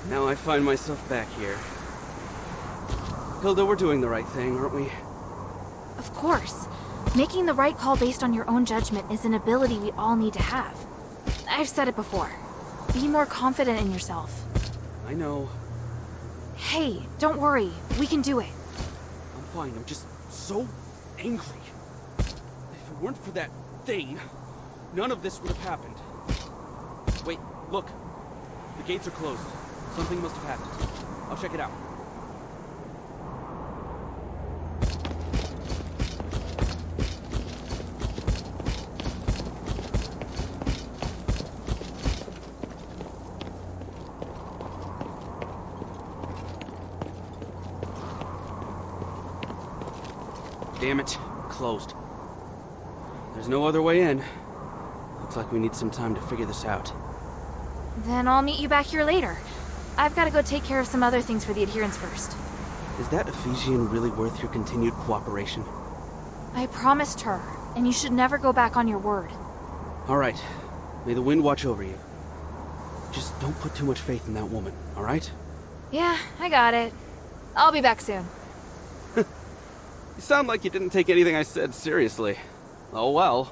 Now I find myself back here. Hilda, we're doing the right thing, aren't we? Of course. Making the right call based on your own judgment is an ability we all need to have. I've said it before. Be more confident in yourself. I know. Hey, don't worry. We can do it. I'm fine. I'm just so angry. If it weren't for that thing, none of this would have happened. Wait, look. The gates are closed. Something must have happened. I'll check it out. Damn it. Closed. There's no other way in. Looks like we need some time to figure this out. Then I'll meet you back here later. I've got to go take care of some other things for the adherents first. Is that Ephesian really worth your continued cooperation? I promised her, and you should never go back on your word. All right. May the wind watch over you. Just don't put too much faith in that woman, all right? Yeah, I got it. I'll be back soon. You sound like you didn't take anything I said seriously. Oh well.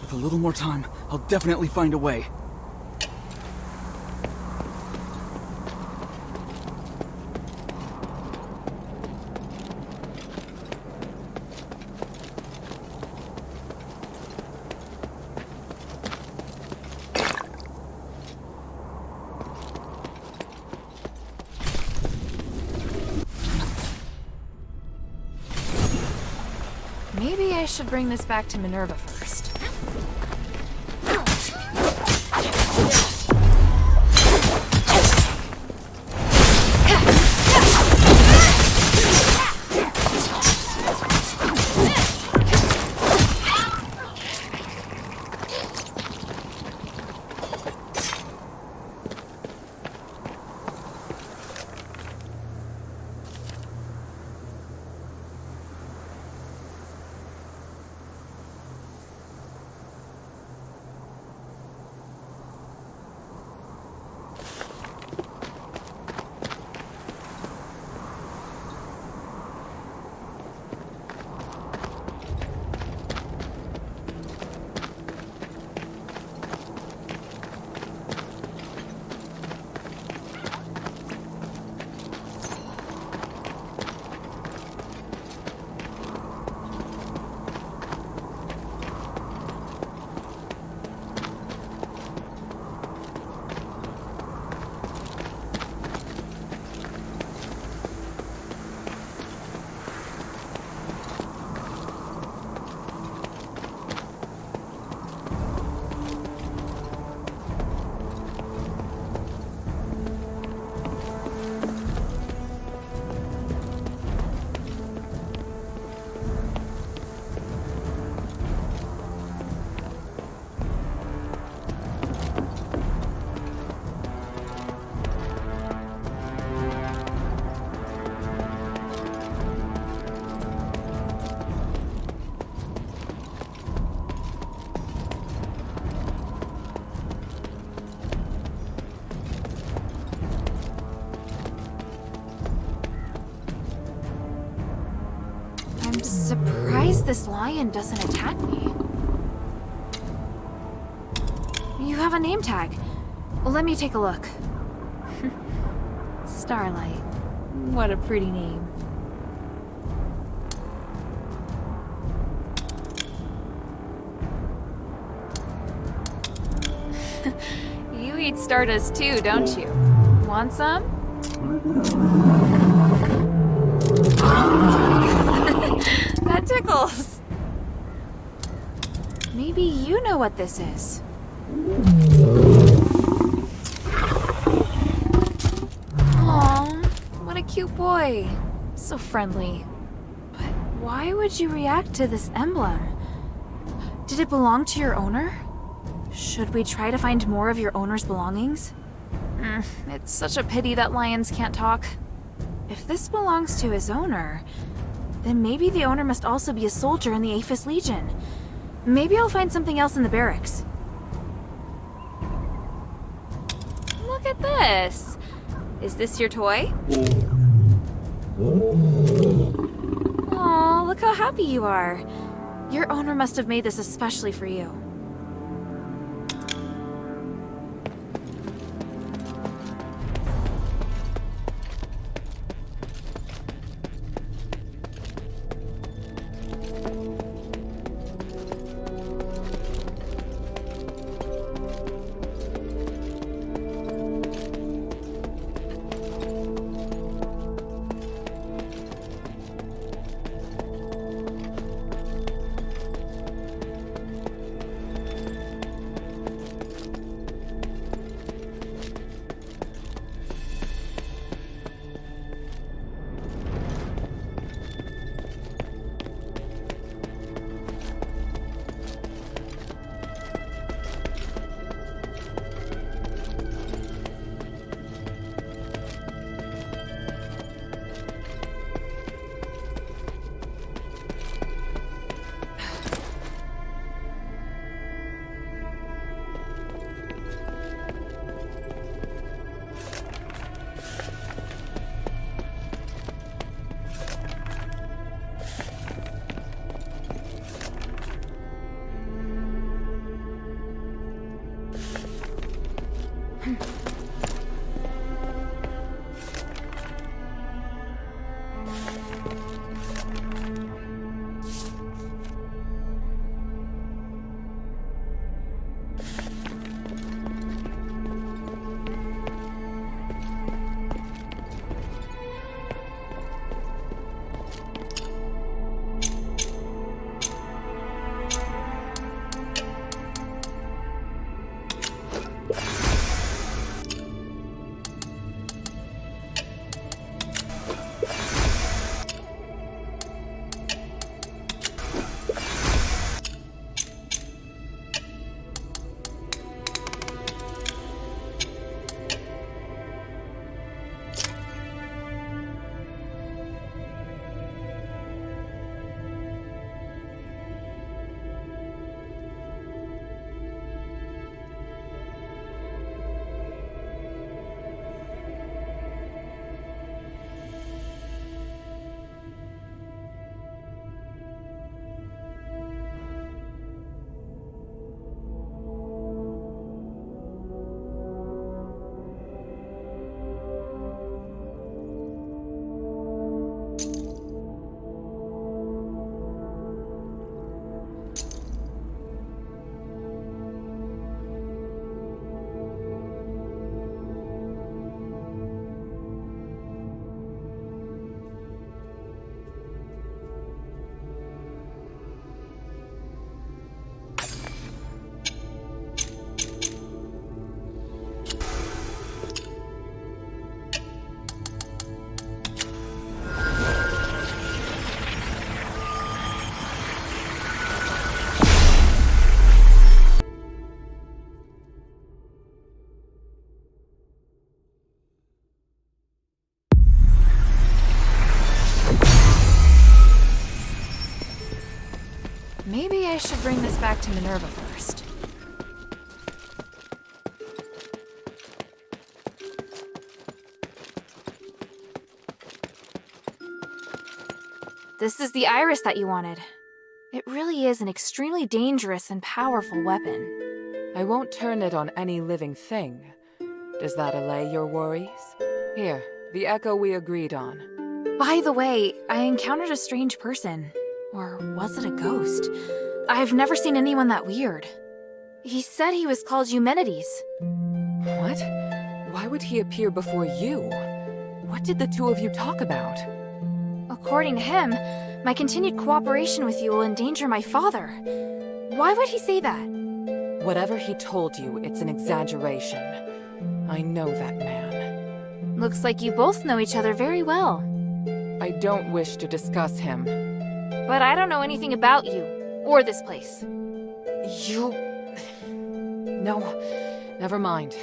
With a little more time, I'll definitely find a way. Maybe I should bring this back to Minerva first. I'm surprised this lion doesn't attack me. You have a name tag. Let me take a look. Starlight. What a pretty name. You eat Stardust too, don't you? Want some? That tickles. Maybe you know what this is. Aww, what a cute boy. So friendly. But why would you react to this emblem? Did it belong to your owner? Should we try to find more of your owner's belongings? It's such a pity that lions can't talk. If this belongs to his owner, then maybe the owner must also be a soldier in the Aphis Legion. Maybe I'll find something else in the barracks. Look at this. Is this your toy? Aw, look how happy you are. Your owner must have made this especially for you. Maybe I should bring this back to Minerva first. this is the iris that you wanted. It really is an extremely dangerous and powerful weapon. I won't turn it on any living thing. Does that allay your worries? Here, the echo we agreed on. By the way, I encountered a strange person. Or was it a ghost? I've never seen anyone that weird. He said he was called Eumenides. What? Why would he appear before you? What did the two of you talk about? According to him, my continued cooperation with you will endanger my father. Why would he say that? Whatever he told you, it's an exaggeration. I know that man. Looks like you both know each other very well. I don't wish to discuss him. But I don't know anything about you, or this place. You... No, never mind.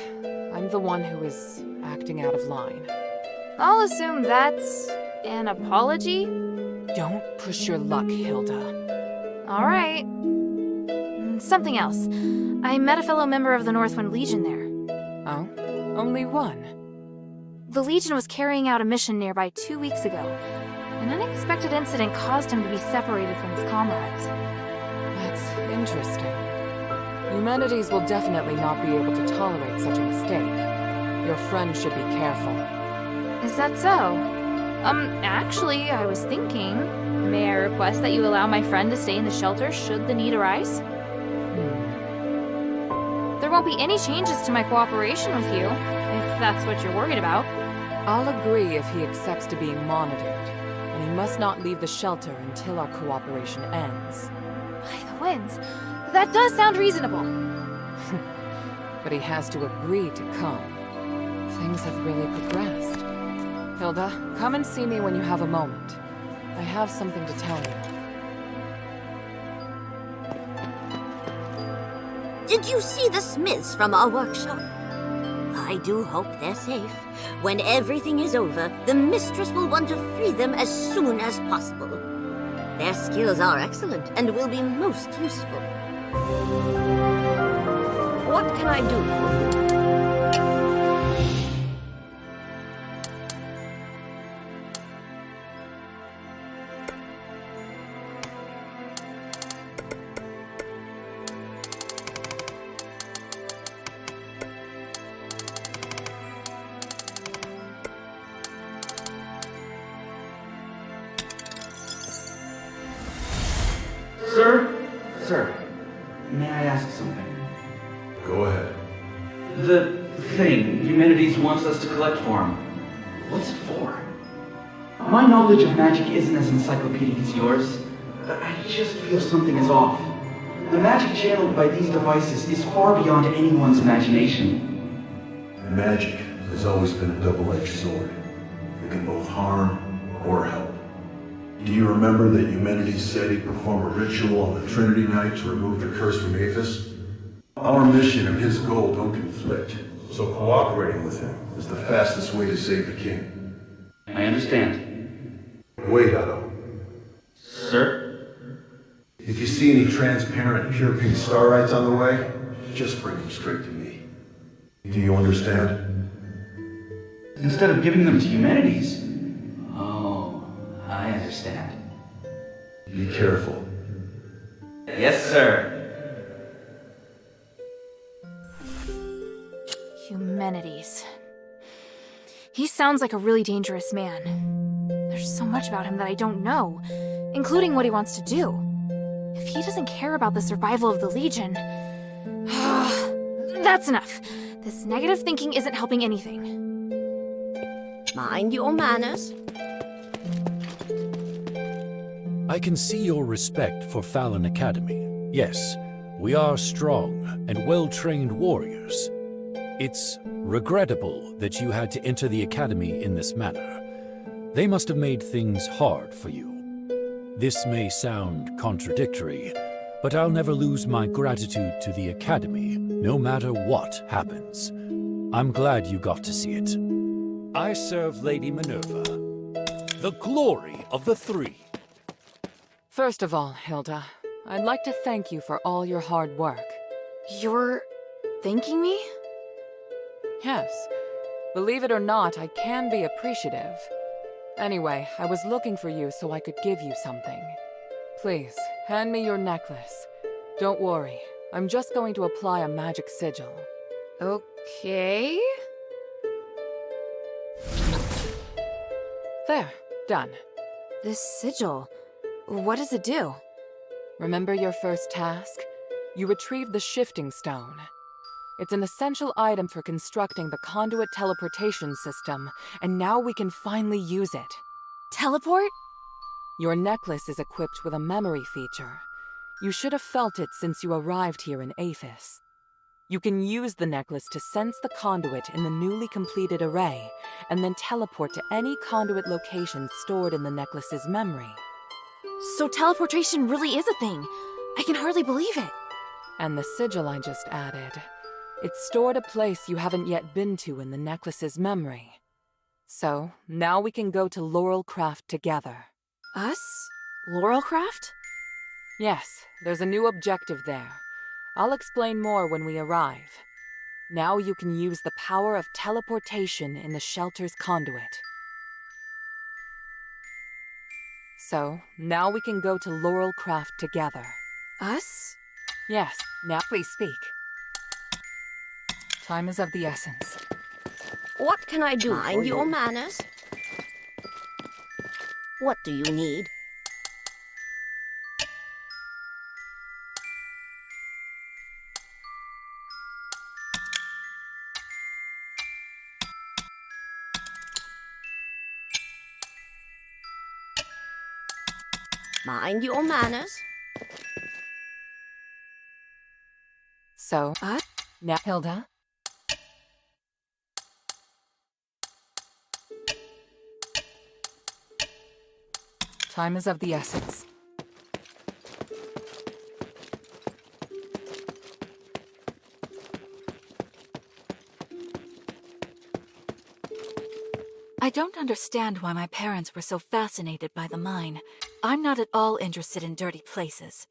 I'm the one who is acting out of line. I'll assume that's an apology? Don't push your luck, Hilda. All right. Something else. I met a fellow member of the Northwind Legion there. Oh? Only one? The Legion was carrying out a mission nearby 2 weeks ago. An unexpected incident caused him to be separated from his comrades. That's interesting. Eumenides will definitely not be able to tolerate such a mistake. Your friend should be careful. Is that so? Actually, I was thinking, may I request that you allow my friend to stay in the shelter should the need arise? There won't be any changes to my cooperation with you, if that's what you're worried about. I'll agree if he accepts to being monitored, and he must not leave the shelter until our cooperation ends. By the winds, that does sound reasonable. But he has to agree to come. Things have really progressed. Hilda, come and see me when you have a moment. I have something to tell you. Did you see the smiths from our workshop? I do hope they're safe. When everything is over, the mistress will want to free them as soon as possible. Their skills are excellent and will be most useful. What can I do for you? Sir, may I ask something? Go ahead. The thing Eumenides wants us to collect for him, what's it for? My knowledge of magic isn't as encyclopedic as yours. I just feel something is off. The magic channeled by these devices is far beyond anyone's imagination. Magic has always been a double-edged sword. It can both harm or help. Do you remember that Eumenides said he'd perform a ritual on the Trinity Night to remove the curse from Athos? Our mission and his goal don't conflict, so cooperating with him is the fastest way to save the king. I understand. Wait, Otto. Sir? If you see any transparent pure pink starlights on the way, just bring them straight to me. Do you understand? Instead of giving them to Eumenides? Oh, I understand. Be careful. Yes, sir. Eumenides. He sounds like a really dangerous man. There's so much about him that I don't know, including what he wants to do. If he doesn't care about the survival of the Legion... That's enough. This negative thinking isn't helping anything. Mind your manners. I can see your respect for Phalan Academy. Yes, we are strong and well-trained warriors. It's regrettable that you had to enter the Academy in this manner. They must have made things hard for you. This may sound contradictory, but I'll never lose my gratitude to the Academy, no matter what happens. I'm glad you got to see it. I serve Lady Minerva, the glory of the Three. First of all, Hilda, I'd like to thank you for all your hard work. You're thanking me? Yes. Believe it or not, I can be appreciative. Anyway, I was looking for you so I could give you something. Please, hand me your necklace. Don't worry, I'm just going to apply a magic sigil. Okay. There, done. This sigil, what does it do? Remember your first task? You retrieved the shifting stone. It's an essential item for constructing the conduit teleportation system, and now we can finally use it. Teleport? Your necklace is equipped with a memory feature. You should have felt it since you arrived here in Aphis. You can use the necklace to sense the conduit in the newly completed array, and then teleport to any conduit location stored in the necklace's memory. So teleportation really is a thing. I can hardly believe it. And the sigil I just added. It's stored a place you haven't yet been to in the necklace's memory. So, now we can go to Laurelcraft together. Us? Laurelcraft? Yes, there's a new objective there. I'll explain more when we arrive. Now you can use the power of teleportation in the shelter's conduit. So, now we can go to Laurelcraft together. Us? Yes, now please speak. Time is of the essence. What can I do for you? Mind your manners. What do you need? Mind your manners. So, now, Hilda? Time is of the essence. I don't understand why my parents were so fascinated by the mine. I'm not at all interested in dirty places.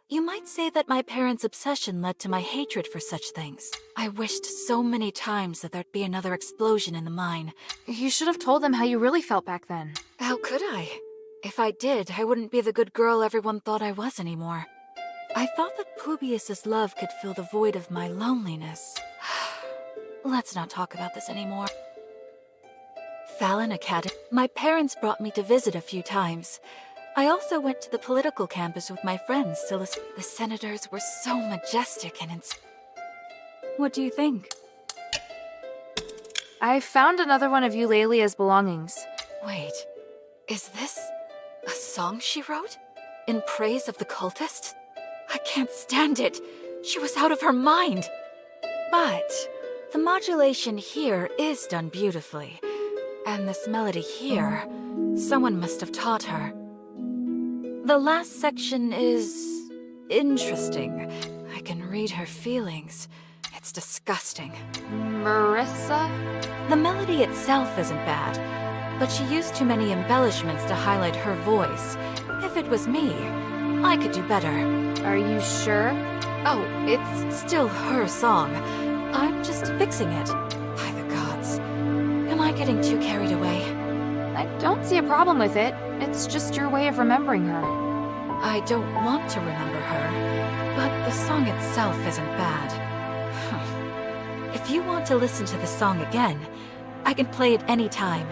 You might say that my parents' obsession led to my hatred for such things. I wished so many times that there'd be another explosion in the mine. You should have told them how you really felt back then. How could I? If I did, I wouldn't be the good girl everyone thought I was anymore. I thought that Publius's love could fill the void of my loneliness. Let's not talk about this anymore. Phalan Academy. My parents brought me to visit a few times. I also went to the political campus with my friends to listen. The senators were so majestic and What do you think? I found another one of Eulalia's belongings. Wait, is this a song she wrote? In praise of the cultists? I can't stand it. She was out of her mind. But the modulation here is done beautifully. And this melody here, someone must have taught her. The last section is interesting. I can read her feelings. It's disgusting. Marissa? The melody itself isn't bad, but she used too many embellishments to highlight her voice. If it was me, I could do better. Are you sure? Oh, it's still her song. I'm just fixing it. By the gods. Am I getting too carried away? I don't see a problem with it. It's just your way of remembering her. I don't want to remember her, but the song itself isn't bad. If you want to listen to the song again, I can play it any time,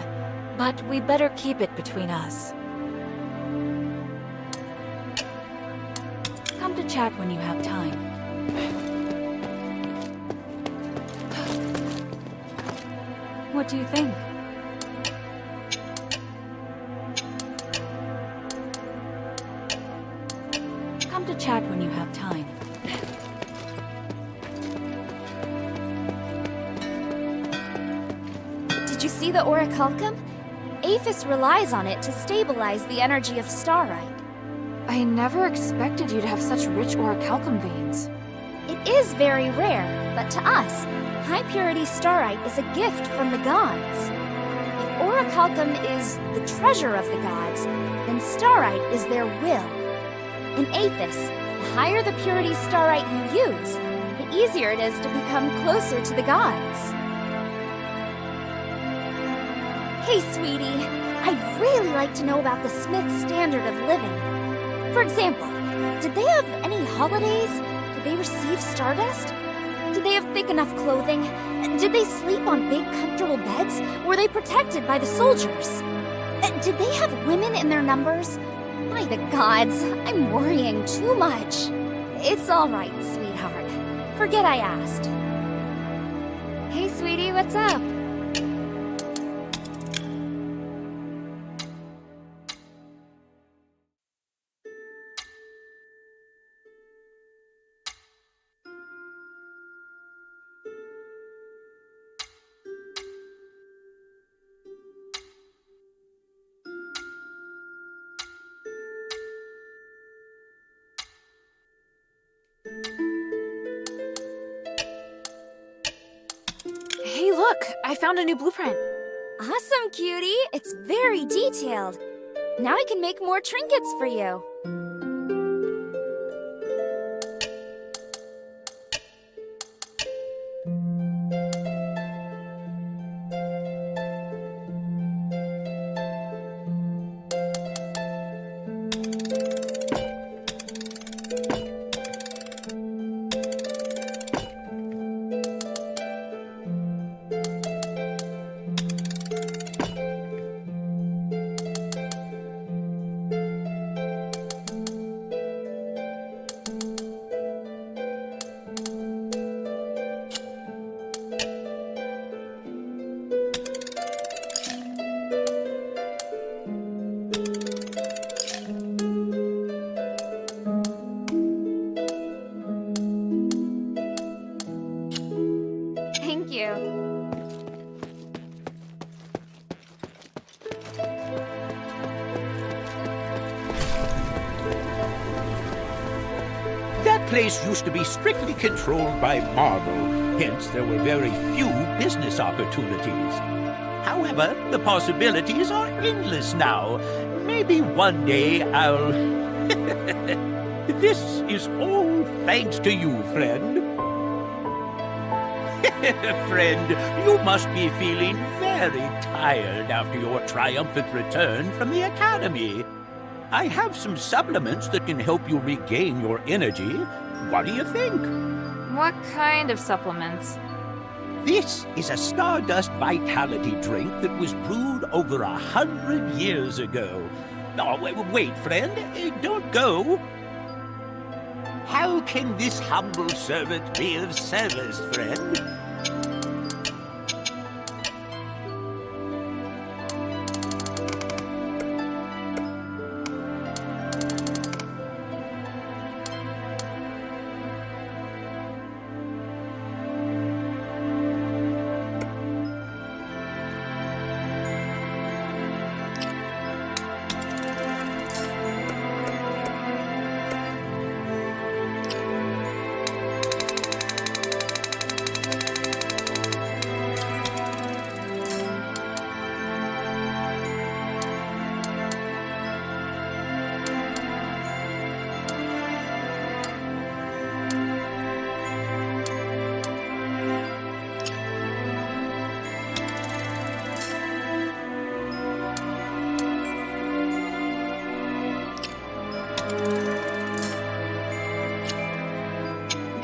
but we better keep it between us. Come to chat when you have time. What do you think? Come to chat when you have time. Did you see the orichalcum? Aphis relies on it to stabilize the energy of starite. I never expected you to have such rich orichalcum veins. It is very rare, but to us, high-purity starite is a gift from the gods. If orichalcum is the treasure of the gods, then starite is their will. In Aphis, the higher the purity starite you use, the easier it is to become closer to the gods. Hey, sweetie. I'd really like to know about the Smiths' standard of living. For example, did they have any holidays? Did they receive stardust? Did they have thick enough clothing? Did they sleep on big, comfortable beds? Were they protected by the soldiers? Did they have women in their numbers? By the gods, I'm worrying too much. It's all right, sweetheart. Forget I asked. Hey, sweetie, what's up? Hey, look! I found a new blueprint. Awesome, cutie. It's very detailed. Now I can make more trinkets for you. Thank you. That place used to be strictly controlled by Marble, hence there were very few business opportunities. However, the possibilities are endless now. Maybe one day I'll... This is all thanks to you, friend. Friend, you must be feeling very tired after your triumphant return from the Academy. I have some supplements that can help you regain your energy. What do you think? What kind of supplements? This is a Stardust Vitality drink that was brewed over 100 years ago. Oh, wait, friend. Don't go. How can this humble servant be of service, friend?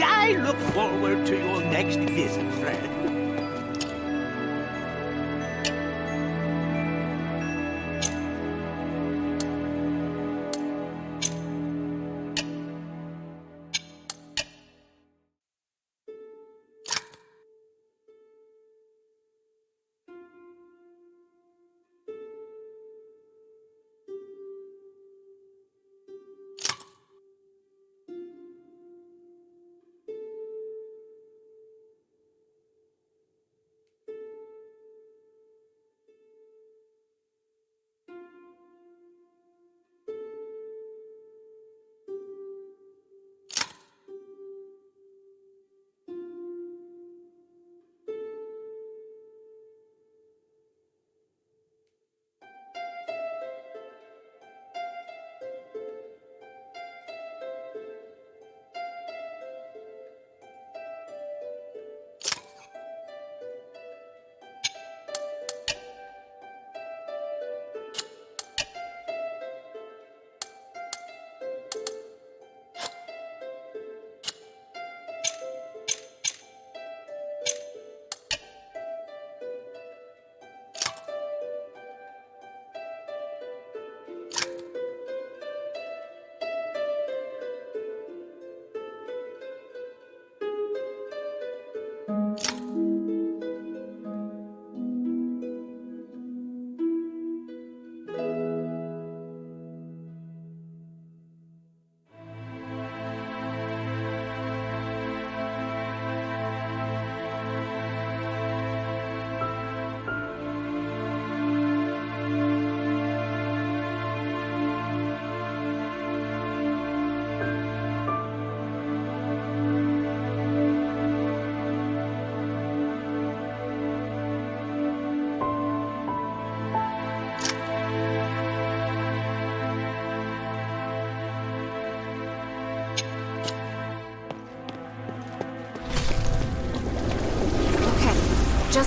I look forward to your next visit, friend.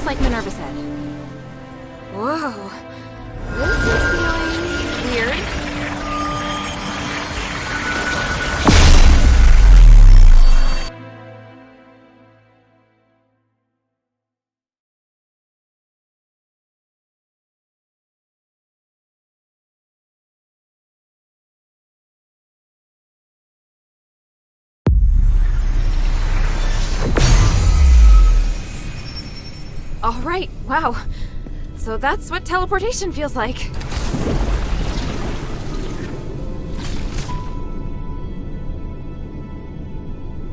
just like Minerva said. Whoa. This is feeling weird. All right, wow. So that's what teleportation feels like.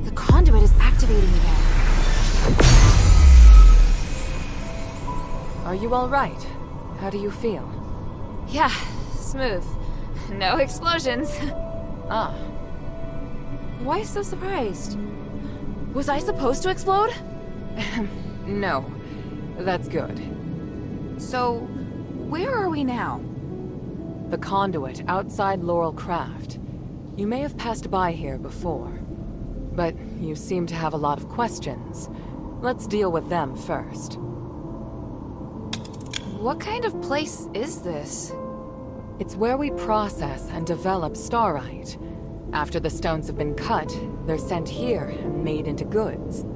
The conduit is activating again. Are you all right? How do you feel? Yeah, smooth. No explosions. Ah. Why so surprised? Was I supposed to explode? No. That's good. So, where are we now? The conduit outside Laurel Craft. You may have passed by here before, but you seem to have a lot of questions. Let's deal with them first. What kind of place is this? It's where we process and develop starite. After the stones have been cut, they're sent here and made into goods.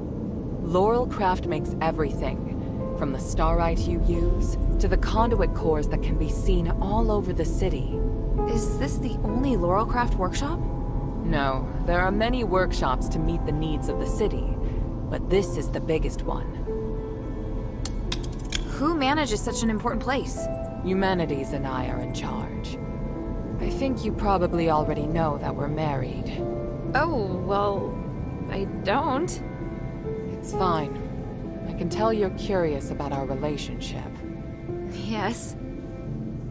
Laurel Craft makes everything, from the starite you use, to the conduit cores that can be seen all over the city. Is this the only Laurelcraft workshop? No, there are many workshops to meet the needs of the city, but this is the biggest one. Who manages such an important place? Humanities and I are in charge. I think you probably already know that we're married. Oh, well, I don't. It's fine. I can tell you're curious about our relationship. Yes.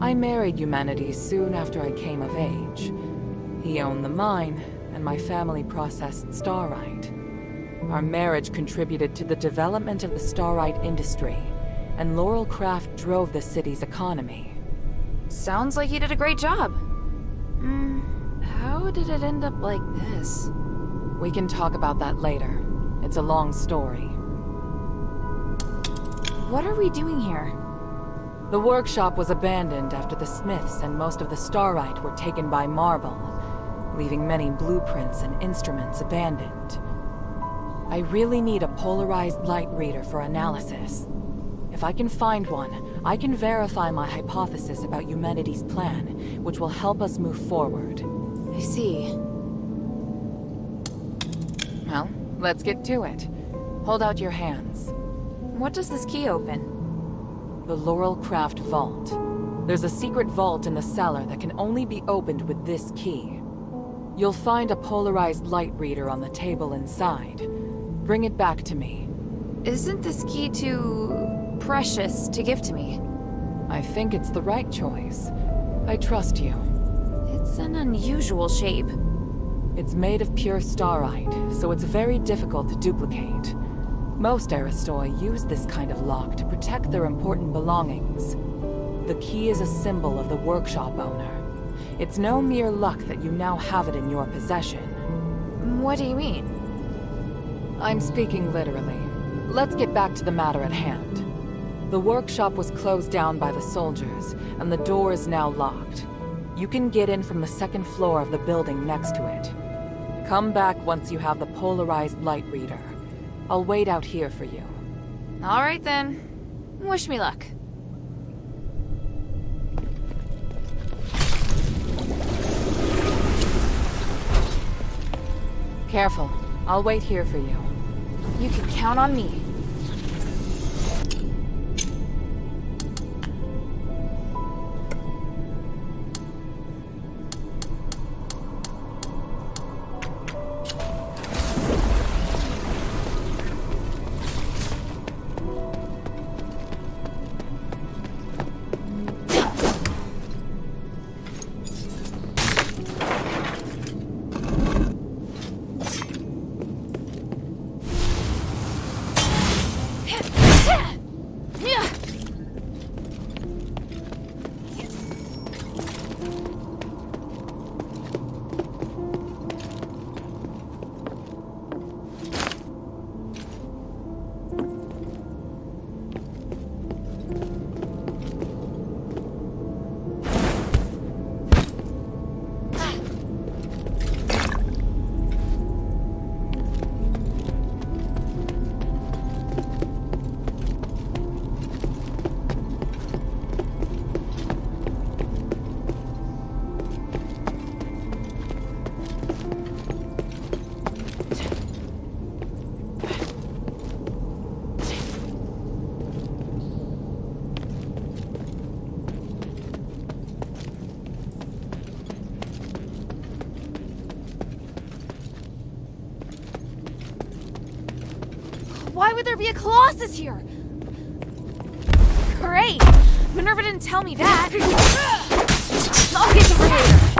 I married Humanities soon after I came of age. He owned the mine, and my family processed starite. Our marriage contributed to the development of the starite industry, and Laurel Craft drove the city's economy. Sounds like you did a great job. How did it end up like this? We can talk about that later. It's a long story. What are we doing here? The workshop was abandoned after the smiths and most of the starite were taken by Marble, leaving many blueprints and instruments abandoned. I really need a polarized light reader for analysis. If I can find one, I can verify my hypothesis about Humanity's plan, which will help us move forward. I see. Well, let's get to it. Hold out your hands. What does this key open? The Laurel Craft Vault. There's a secret vault in the cellar that can only be opened with this key. You'll find a polarized light reader on the table inside. Bring it back to me. Isn't this key too precious to give to me? I think it's the right choice. I trust you. It's an unusual shape. It's made of pure starite, so it's very difficult to duplicate. Most Aristoi use this kind of lock to protect their important belongings. The key is a symbol of the workshop owner. It's no mere luck that you now have it in your possession. What do you mean? I'm speaking literally. Let's get back to the matter at hand. The workshop was closed down by the soldiers, and the door is now locked. You can get in from the second floor of the building next to it. Come back once you have the polarized light reader. I'll wait out here for you. All right then. Wish me luck. Careful. I'll wait here for you. You can count on me. Why would there be a Colossus here? Great! Minerva didn't tell me that. I'll get to her later.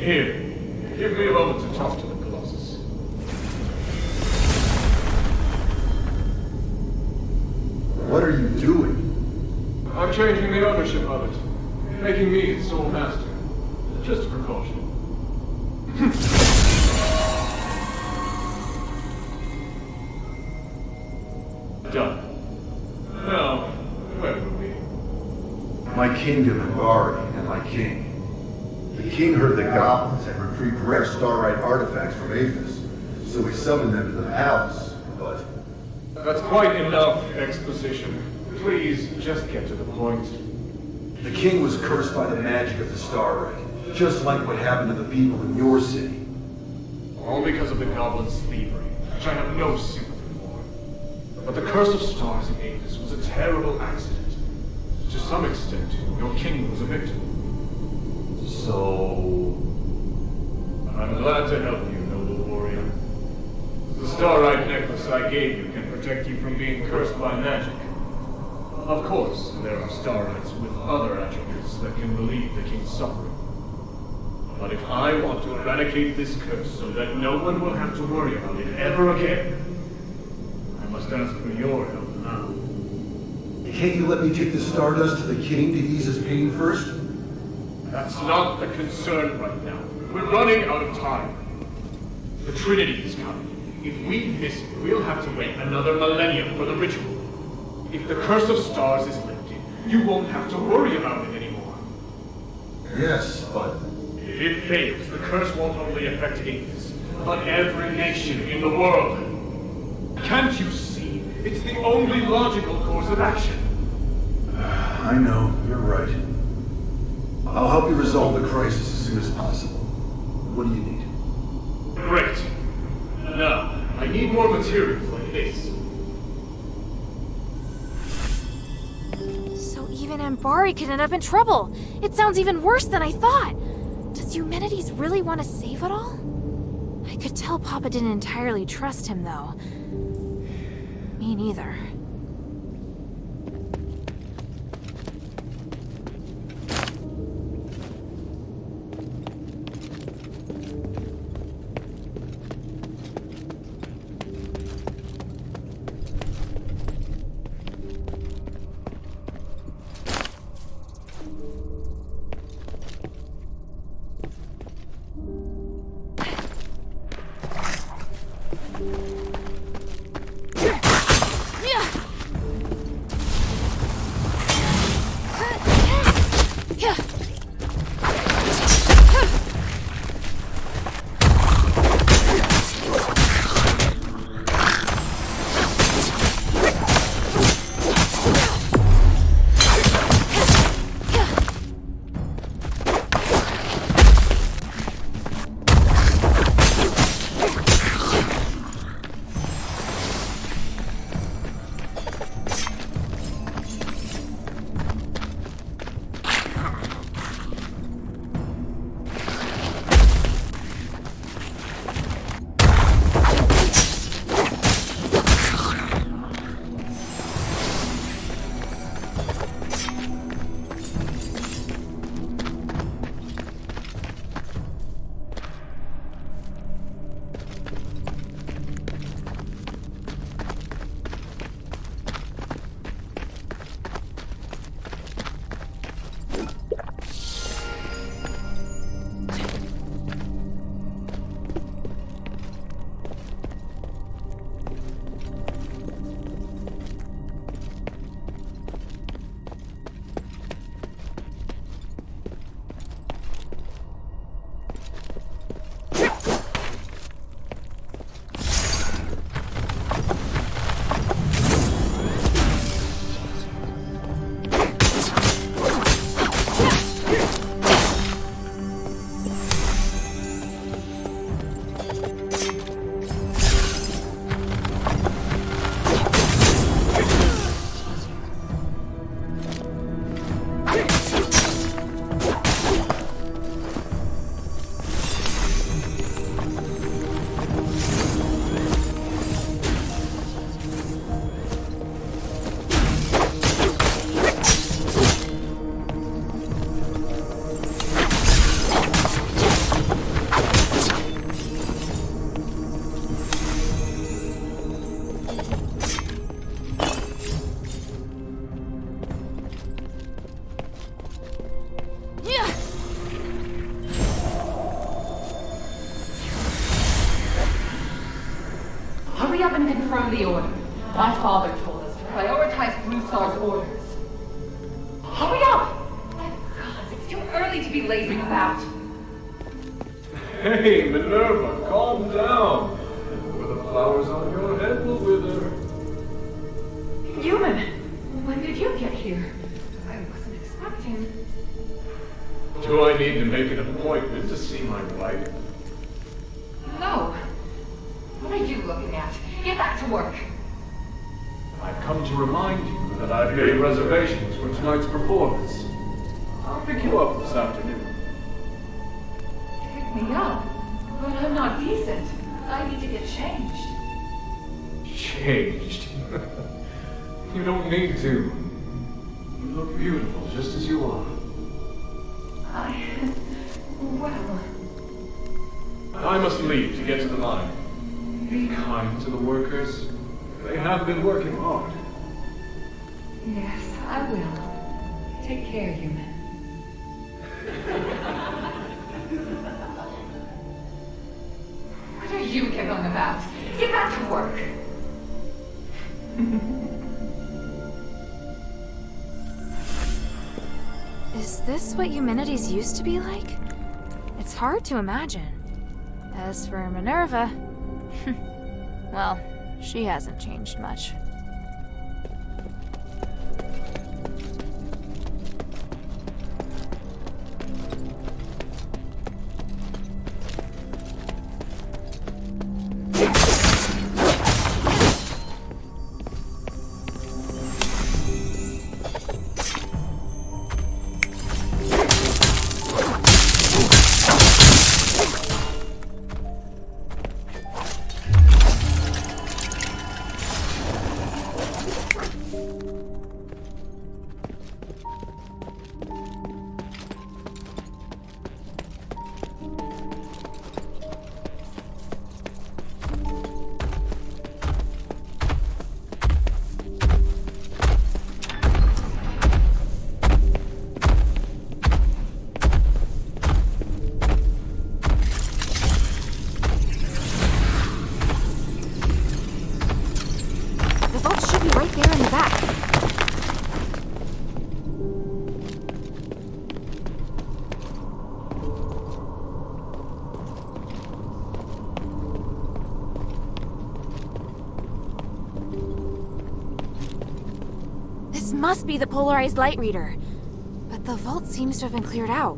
Here, give me a moment to talk to the Colossus. What are you doing? I'm changing the ownership of it, making me its sole master. Just a precaution. Done. Now, where were we? My kingdom and Bari, and my king. The king heard the goblins had retrieved rare starlight artifacts from Aphis, so he summoned them to the palace, but... That's quite enough exposition. Please, just get to the point. The king was cursed by the magic of the starlight, just like what happened to the people in your city. All because of the goblins' thievery, which I have no sympathy for. But the curse of stars in Aphis was a terrible accident. To some extent, your king was a victim. So... I'm glad to help you, noble warrior. The starlight necklace I gave you can protect you from being cursed by magic. Of course, there are starlights with other attributes that can relieve the king's suffering. But if I want to eradicate this curse so that no one will have to worry about it ever again, I must ask for your help now. Can't you let me take the stardust to the king to ease his pain first? That's not the concern right now. We're running out of time. The Trinity is coming. If we miss it, we'll have to wait another millennium for the ritual. If the curse of stars is lifted, you won't have to worry about it anymore. Yes, but... If it fails, the curse won't only affect Aphis, but every nation in the world. Can't you see? It's the only logical course of action. I know, you're right. I'll help you resolve the crisis as soon as possible. What do you need? Great. Now, I need more materials like this. So even Ambari could end up in trouble. It sounds even worse than I thought. Does Eumenides really want to save it all? I could tell Papa didn't entirely trust him, though. Me neither. of the Order. My father told us to prioritize Brusar's orders. Hurry up! My God, it's too early to be lazing about. Hey, Minerva, calm down. Or the flowers on your head will wither. Human, when did you get here? I wasn't expecting. Do I need to make an appointment to see my wife? No. What are you looking at? Get back to work. I've come to remind you that I've made reservations for tonight's performance. I'll pick you up this afternoon. Pick me up? But I'm not decent. I need to get changed. Changed? You don't need to. You look beautiful just as you are. Well... I must leave to get to the mine. Be kind to the workers. They have been working hard. Yes, I will. Take care, human. What are you giggling about? Get back to work. Is this what humanities used to be like? It's hard to imagine. As for Minerva, well, she hasn't changed much. Must be the polarized light reader. But the vault seems to have been cleared out.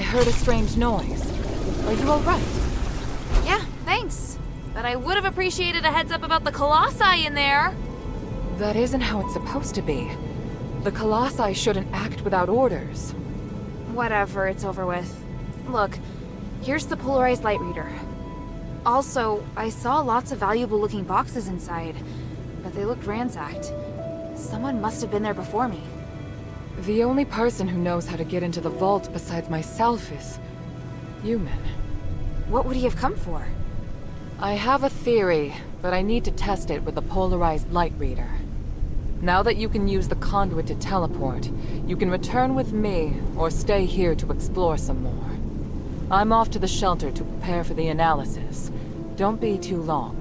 heard a strange noise. Are you alright? Yeah, thanks. But I would have appreciated a heads up about the Colossi in there. That isn't how it's supposed to be. The Colossi shouldn't act without orders. Whatever, it's over with. Look, here's the polarized light reader. Also, I saw lots of valuable looking boxes inside, but they looked ransacked. Someone must have been there before me. The only person who knows how to get into the vault besides myself is human. What would he have come for? I have a theory, but I need to test it with the polarized light reader. Now that you can use the conduit to teleport, you can return with me or stay here to explore some more. I'm off to the shelter to prepare for the analysis. Don't be too long.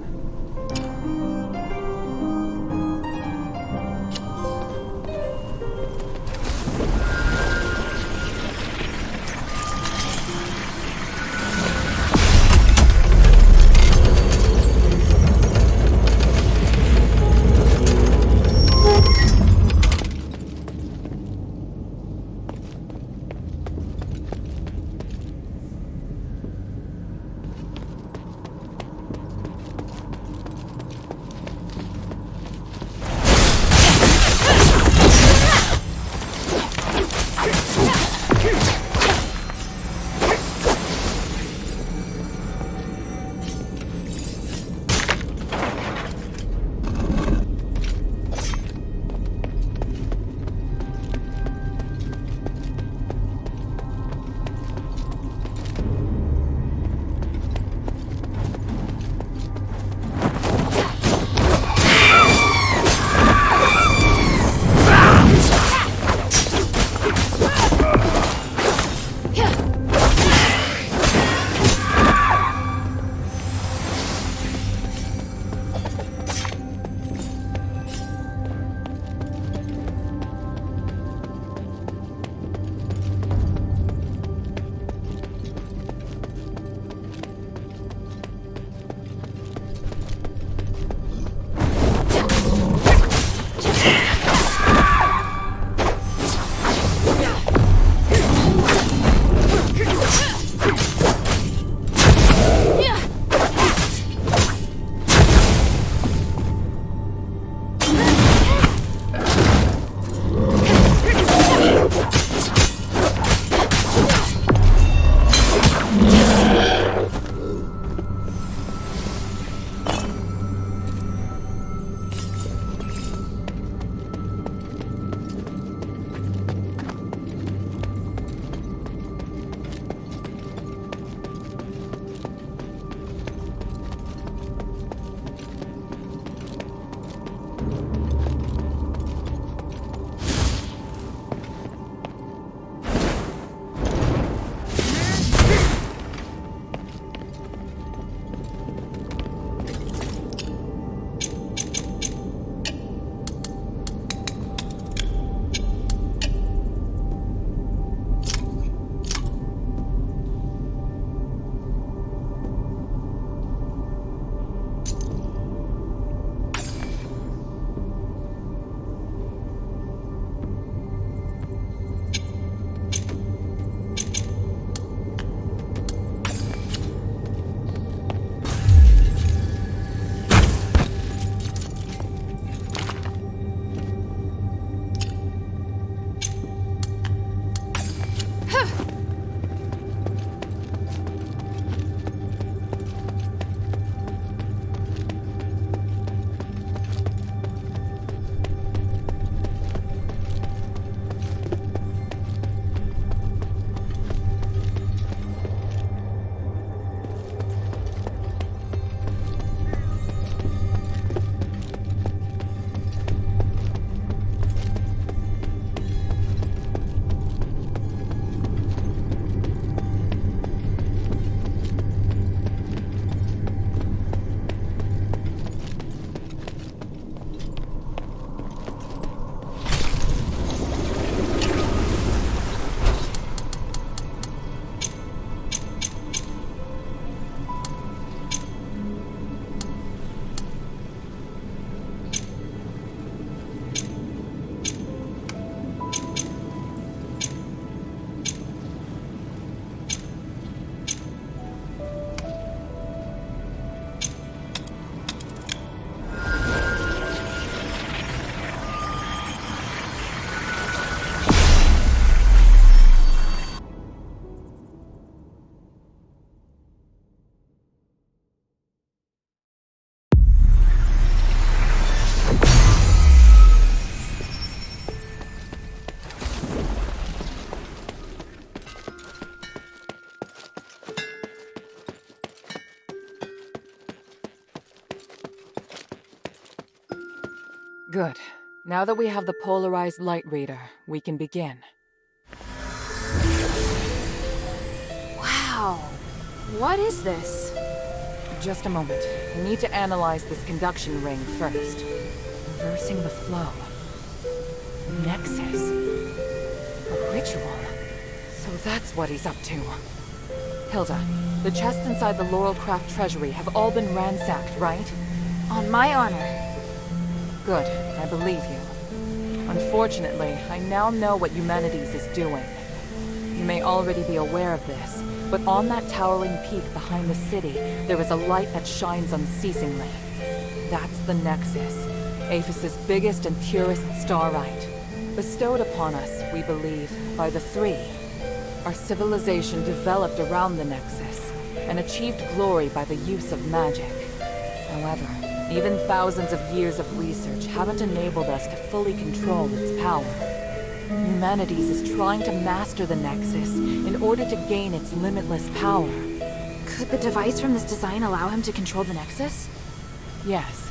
Good. Now that we have the polarized light reader, we can begin. Wow. What is this? Just a moment. We need to analyze this conduction ring first. Reversing the flow. Nexus. A ritual. So that's what he's up to. Hilda, the chests inside the Laurelcraft treasury have all been ransacked, right? On my honor. Good. I believe you. Unfortunately, I now know what Eumenides is doing. You may already be aware of this, but on that towering peak behind the city, there is a light that shines unceasingly. That's the Nexus, Aphis' biggest and purest starlight. Bestowed upon us, we believe, by the Three. Our civilization developed around the Nexus, and achieved glory by the use of magic. However, even thousands of years of research haven't enabled us to fully control its power. Eumenides is trying to master the Nexus in order to gain its limitless power. Could the device from this design allow him to control the Nexus? Yes.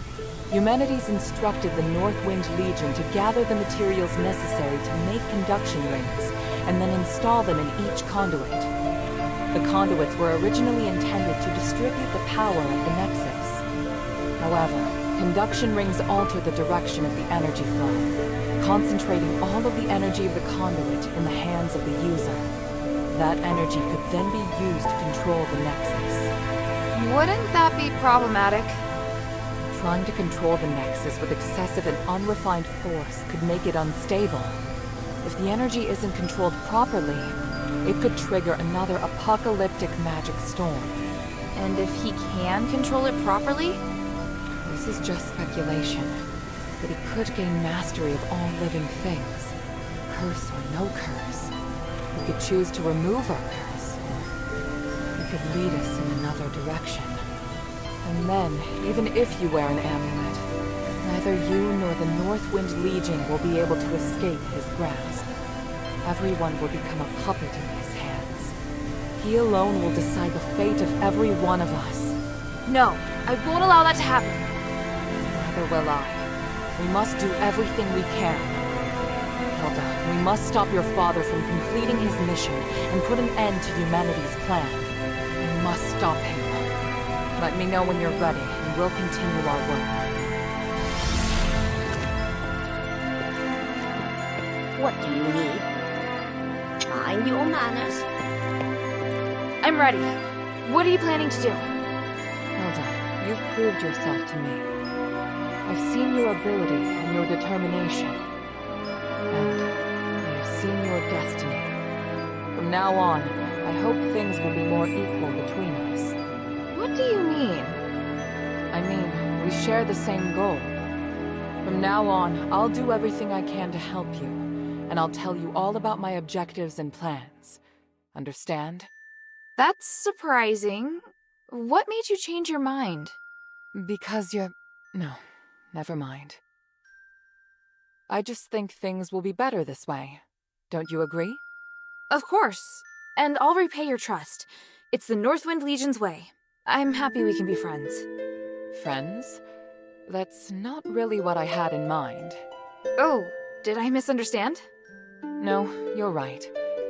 Eumenides instructed the Northwind Legion to gather the materials necessary to make conduction rings, and then install them in each conduit. The conduits were originally intended to distribute the power of the Nexus. However, conduction rings alter the direction of the energy flow, concentrating all of the energy of the conduit in the hands of the user. That energy could then be used to control the Nexus. Wouldn't that be problematic? Trying to control the Nexus with excessive and unrefined force could make it unstable. If the energy isn't controlled properly, it could trigger another apocalyptic magic storm. And if he can control it properly? This is just speculation, but he could gain mastery of all living things. Curse or no curse. He could choose to remove our curse, or he could lead us in another direction. And then, even if you wear an amulet, neither you nor the Northwind Legion will be able to escape his grasp. Everyone will become a puppet in his hands. He alone will decide the fate of every one of us. No, I won't allow that to happen. Neither will I. We must do everything we can. Hilda, we must stop your father from completing his mission and put an end to Eumenides' plan. We must stop him. Let me know when you're ready, and we'll continue our work. What do you need? Mind your manners. I'm ready. What are you planning to do? Hilda, you've proved yourself to me. I've seen your ability and your determination. And I have seen your destiny. From now on, I hope things will be more equal between us. What do you mean? I mean, we share the same goal. From now on, I'll do everything I can to help you, and I'll tell you all about my objectives and plans. Understand? That's surprising. What made you change your mind? Because you're... No, never mind. I just think things will be better this way. Don't you agree? Of course. And I'll repay your trust. It's the Northwind Legion's way. I'm happy we can be friends. Friends? That's not really what I had in mind. Oh, did I misunderstand? No, you're right.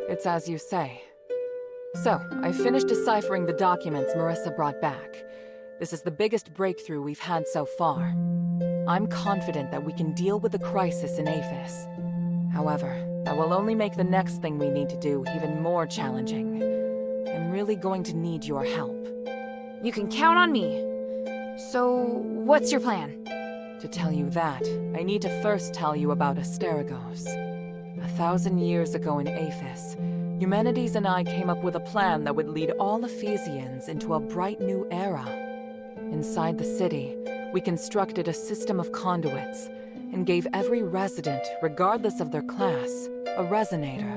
It's as you say. So, I finished deciphering the documents Marissa brought back. This is the biggest breakthrough we've had so far. I'm confident that we can deal with the crisis in Aphis. However, that will only make the next thing we need to do even more challenging. I'm really going to need your help. You can count on me. So, what's your plan? To tell you that, I need to first tell you about Asterigos. 1,000 years ago in Aphis, Eumenides and I came up with a plan that would lead all Ephesians into a bright new era. Inside the city, we constructed a system of conduits and gave every resident, regardless of their class, a resonator.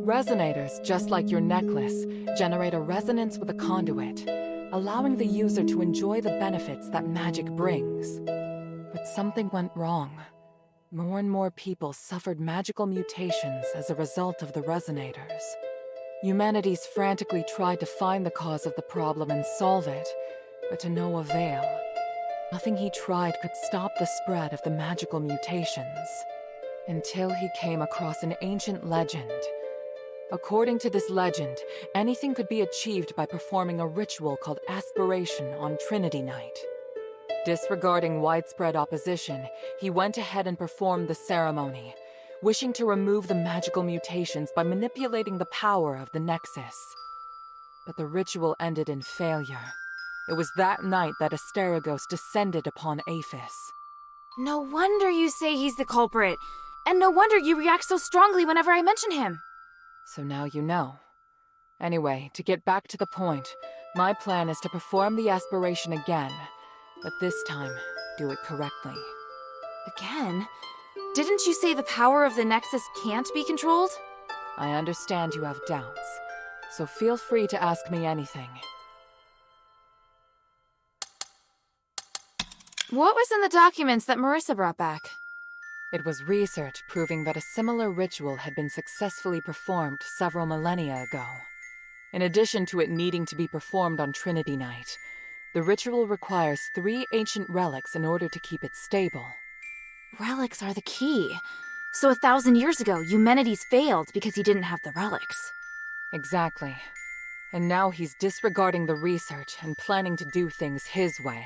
Resonators, just like your necklace, generate a resonance with a conduit, allowing the user to enjoy the benefits that magic brings. But something went wrong. More and more people suffered magical mutations as a result of the resonators. Eumenides frantically tried to find the cause of the problem and solve it, but to no avail. Nothing he tried could stop the spread of the magical mutations, until he came across an ancient legend. According to this legend, anything could be achieved by performing a ritual called aspiration on Trinity Night. Disregarding widespread opposition, he went ahead and performed the ceremony, wishing to remove the magical mutations by manipulating the power of the Nexus. But the ritual ended in failure. It was that night that Asterigos descended upon Aphis. No wonder you say he's the culprit, and no wonder you react so strongly whenever I mention him. So now you know. Anyway, to get back to the point, my plan is to perform the aspiration again, but this time, do it correctly. Again? Didn't you say the power of the Nexus can't be controlled? I understand you have doubts, so feel free to ask me anything. What was in the documents that Marissa brought back? It was research proving that a similar ritual had been successfully performed several millennia ago. In addition to it needing to be performed on Trinity Night, the ritual requires 3 ancient relics in order to keep it stable. Relics are the key. So 1,000 years ago, Eumenides failed because he didn't have the relics. Exactly. And now he's disregarding the research and planning to do things his way.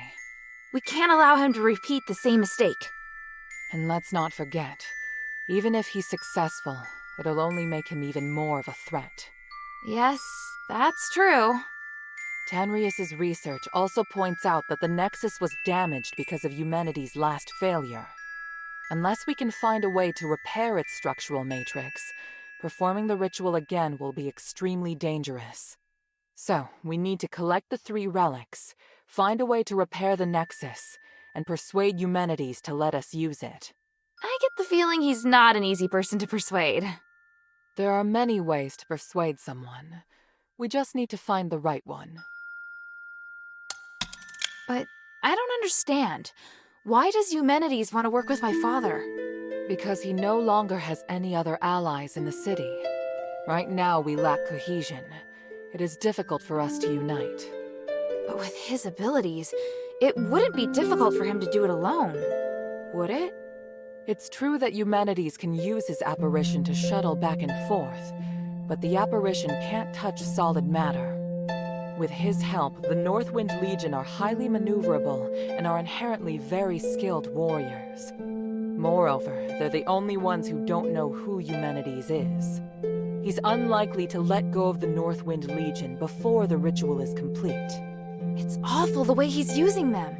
We can't allow him to repeat the same mistake. And let's not forget, even if he's successful, it'll only make him even more of a threat. Yes, that's true. Tanrius's research also points out that the Nexus was damaged because of Eumenides' last failure. Unless we can find a way to repair its structural matrix, performing the ritual again will be extremely dangerous. So, we need to collect the 3 relics, find a way to repair the Nexus, and persuade Eumenides to let us use it. I get the feeling he's not an easy person to persuade. There are many ways to persuade someone. We just need to find the right one. But I don't understand. Why does Eumenides want to work with my father? Because he no longer has any other allies in the city. Right now, we lack cohesion. It is difficult for us to unite. But with his abilities, it wouldn't be difficult for him to do it alone, would it? It's true that Eumenides can use his apparition to shuttle back and forth, but the apparition can't touch solid matter. With his help, the Northwind Legion are highly maneuverable and are inherently very skilled warriors. Moreover, they're the only ones who don't know who Eumenides is. He's unlikely to let go of the Northwind Legion before the ritual is complete. It's awful the way he's using them.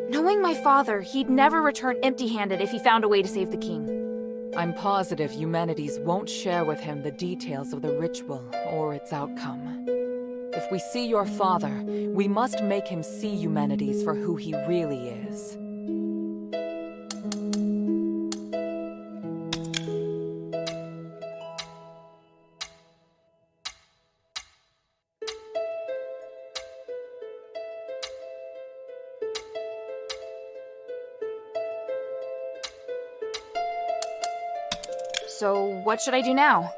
Knowing my father, he'd never return empty-handed if he found a way to save the king. I'm positive Eumenides won't share with him the details of the ritual or its outcome. If we see your father, we must make him see Eumenides for who he really is. So, what should I do now?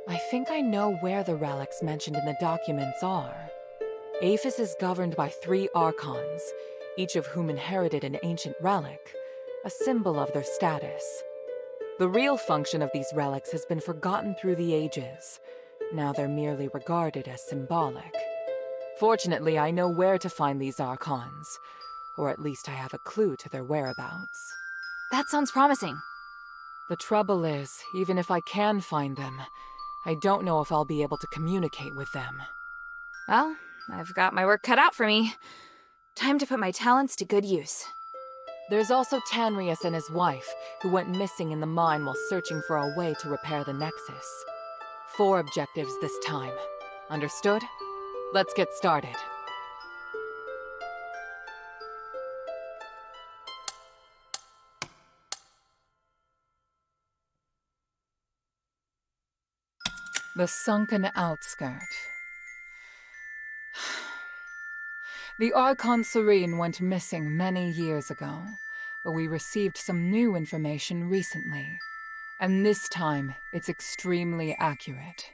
I think I know where the relics mentioned in the documents are. Aphis is governed by 3 archons, each of whom inherited an ancient relic, a symbol of their status. The real function of these relics has been forgotten through the ages. Now they're merely regarded as symbolic. Fortunately, I know where to find these archons, or at least I have a clue to their whereabouts. That sounds promising. The trouble is, even if I can find them, I don't know if I'll be able to communicate with them. Well, I've got my work cut out for me. Time to put my talents to good use. There's also Tanrius and his wife, who went missing in the mine while searching for a way to repair the Nexus. 4 objectives this time. Understood? Let's get started. The Sunken Outskirts. The Archon Serene went missing many years ago, but we received some new information recently. And this time, it's extremely accurate.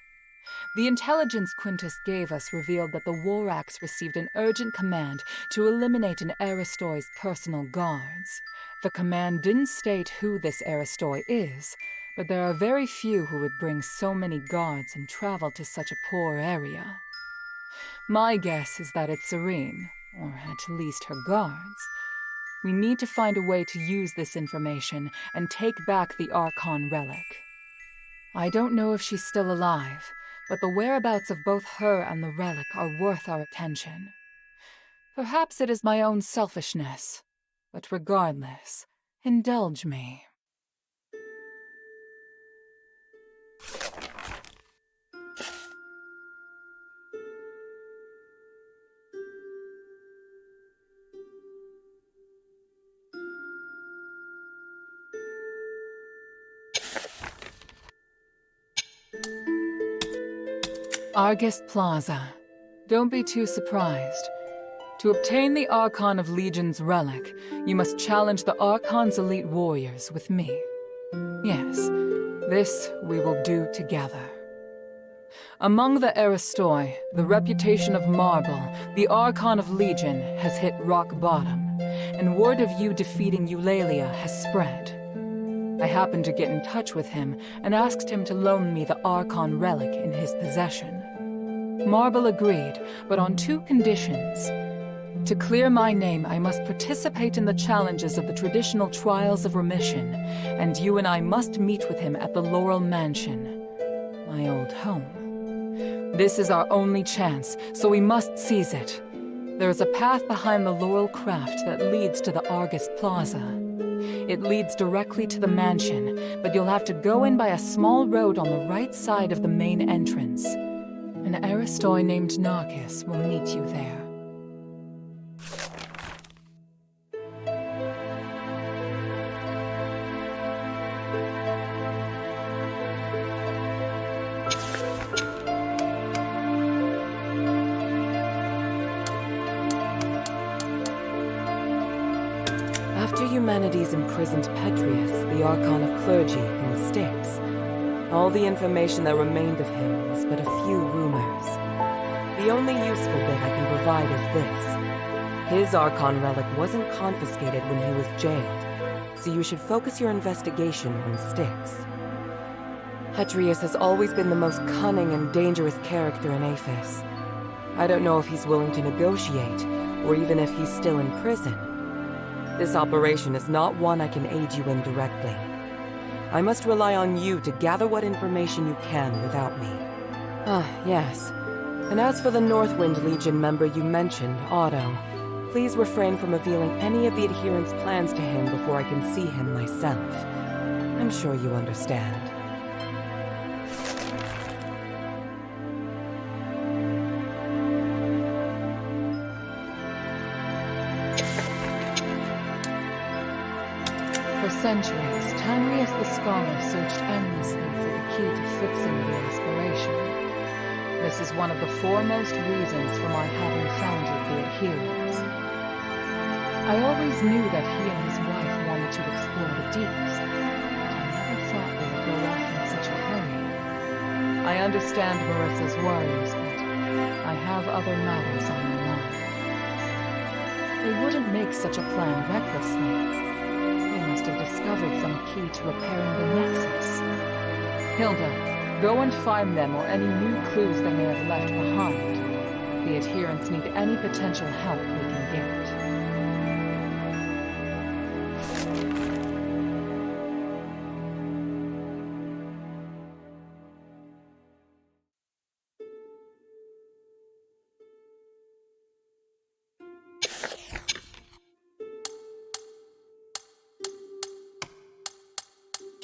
The intelligence Quintus gave us revealed that the Warax received an urgent command to eliminate an Aristoi's personal guards. The command didn't state who this Aristoi is, but there are very few who would bring so many guards and travel to such a poor area. My guess is that it's Serene, or at least her guards. We need to find a way to use this information and take back the Archon relic. I don't know if she's still alive, but the whereabouts of both her and the relic are worth our attention. Perhaps it is my own selfishness, but regardless, indulge me. Arges Plaza. Don't be too surprised. To obtain the Archon of Legion's relic, you must challenge the Archon's elite warriors with me. Yes, this we will do together. Among the Aristoi, the reputation of Marble, the Archon of Legion, has hit rock bottom, and word of you defeating Eulalia has spread. I happened to get in touch with him and asked him to loan me the Archon relic in his possession. Marble agreed, but on 2 conditions. To clear my name, I must participate in the challenges of the traditional Trials of Remission, and you and I must meet with him at the Laurel Mansion, my old home. This is our only chance, so we must seize it. There is a path behind the Laurel Craft that leads to the Arges Plaza. It leads directly to the mansion, but you'll have to go in by a small road on the right side of the main entrance. An Aristoi named Narcus will meet you there. After humanity's imprisoned Petrius, the Archon of Clergy, in Styx, all the information that remained of him was but a few rumors. The only useful bit I can provide is this. His Archon relic wasn't confiscated when he was jailed, so you should focus your investigation on Styx. Petrius has always been the most cunning and dangerous character in Aphis. I don't know if he's willing to negotiate, or even if he's still in prison. This operation is not one I can aid you in directly. I must rely on you to gather what information you can without me. Ah, yes. And as for the Northwind Legion member you mentioned, Otto, please refrain from revealing any of the adherents' plans to him before I can see him myself. I'm sure you understand. For centuries, Tangrius the Scholar searched endlessly for the key to fixing the aspiration. This is one of the foremost reasons for my having founded the Adherents. I always knew that he and his wife wanted to explore the deeps, but I never thought they would go off in such a hurry. I understand Marissa's worries, but I have other matters on my mind. They wouldn't make such a plan recklessly. Must have discovered some key to repairing the Nexus. Hilda, go and find them or any new clues they may have left behind. The adherents need any potential help we can get.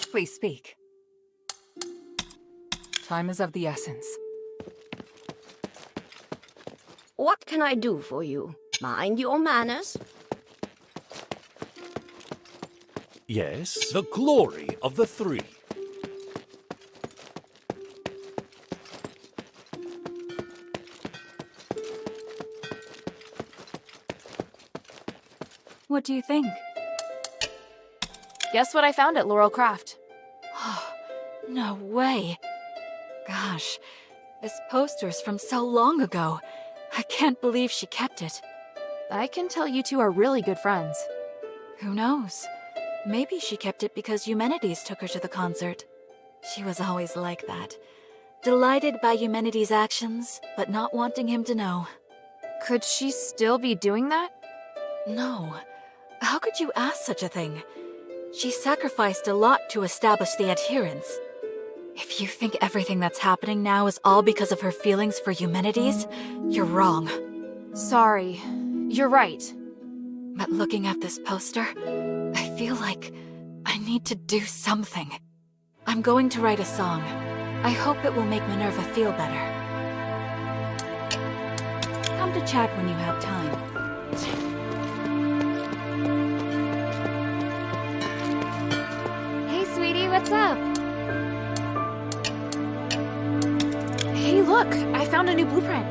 Please speak. Time is of the essence. What can I do for you? Mind your manners. Yes, the glory of the 3. What do you think? Guess what I found at Laurel Craft? No way. Gosh, This poster's from so long ago. I can't believe she kept it. I can tell you two are really good friends. Who knows? Maybe she kept it because Eumenides took her to the concert. She was always like that. Delighted by Eumenides' actions, but not wanting him to know. Could she still be doing that? No. How could you ask such a thing? She sacrificed a lot to establish the adherence. If you think everything that's happening now is all because of her feelings for Eumenides, you're wrong. Sorry. You're right. But looking at this poster, I feel like I need to do something. I'm going to write a song. I hope it will make Minerva feel better. Come to chat when you have time. Hey, sweetie, what's up? Hey, look! I found a new blueprint.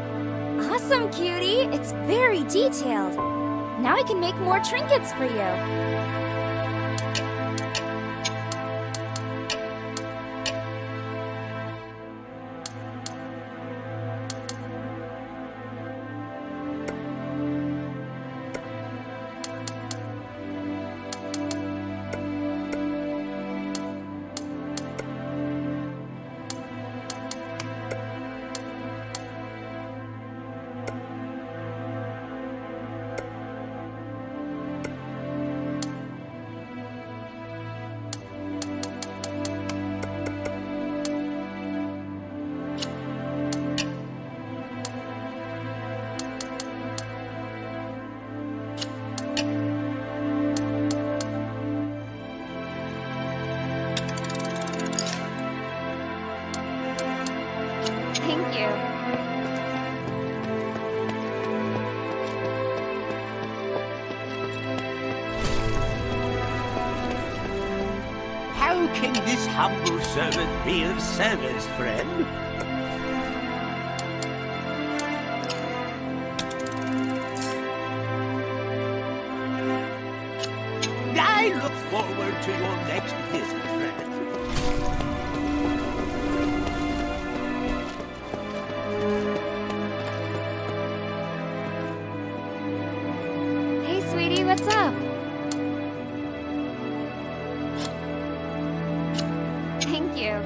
Awesome, cutie! It's very detailed. Now I can make more trinkets for you. Thank you. How can this humble servant be of service, friend? I look forward to your next visit, friend. Hey, sweetie, what's up? Thank you.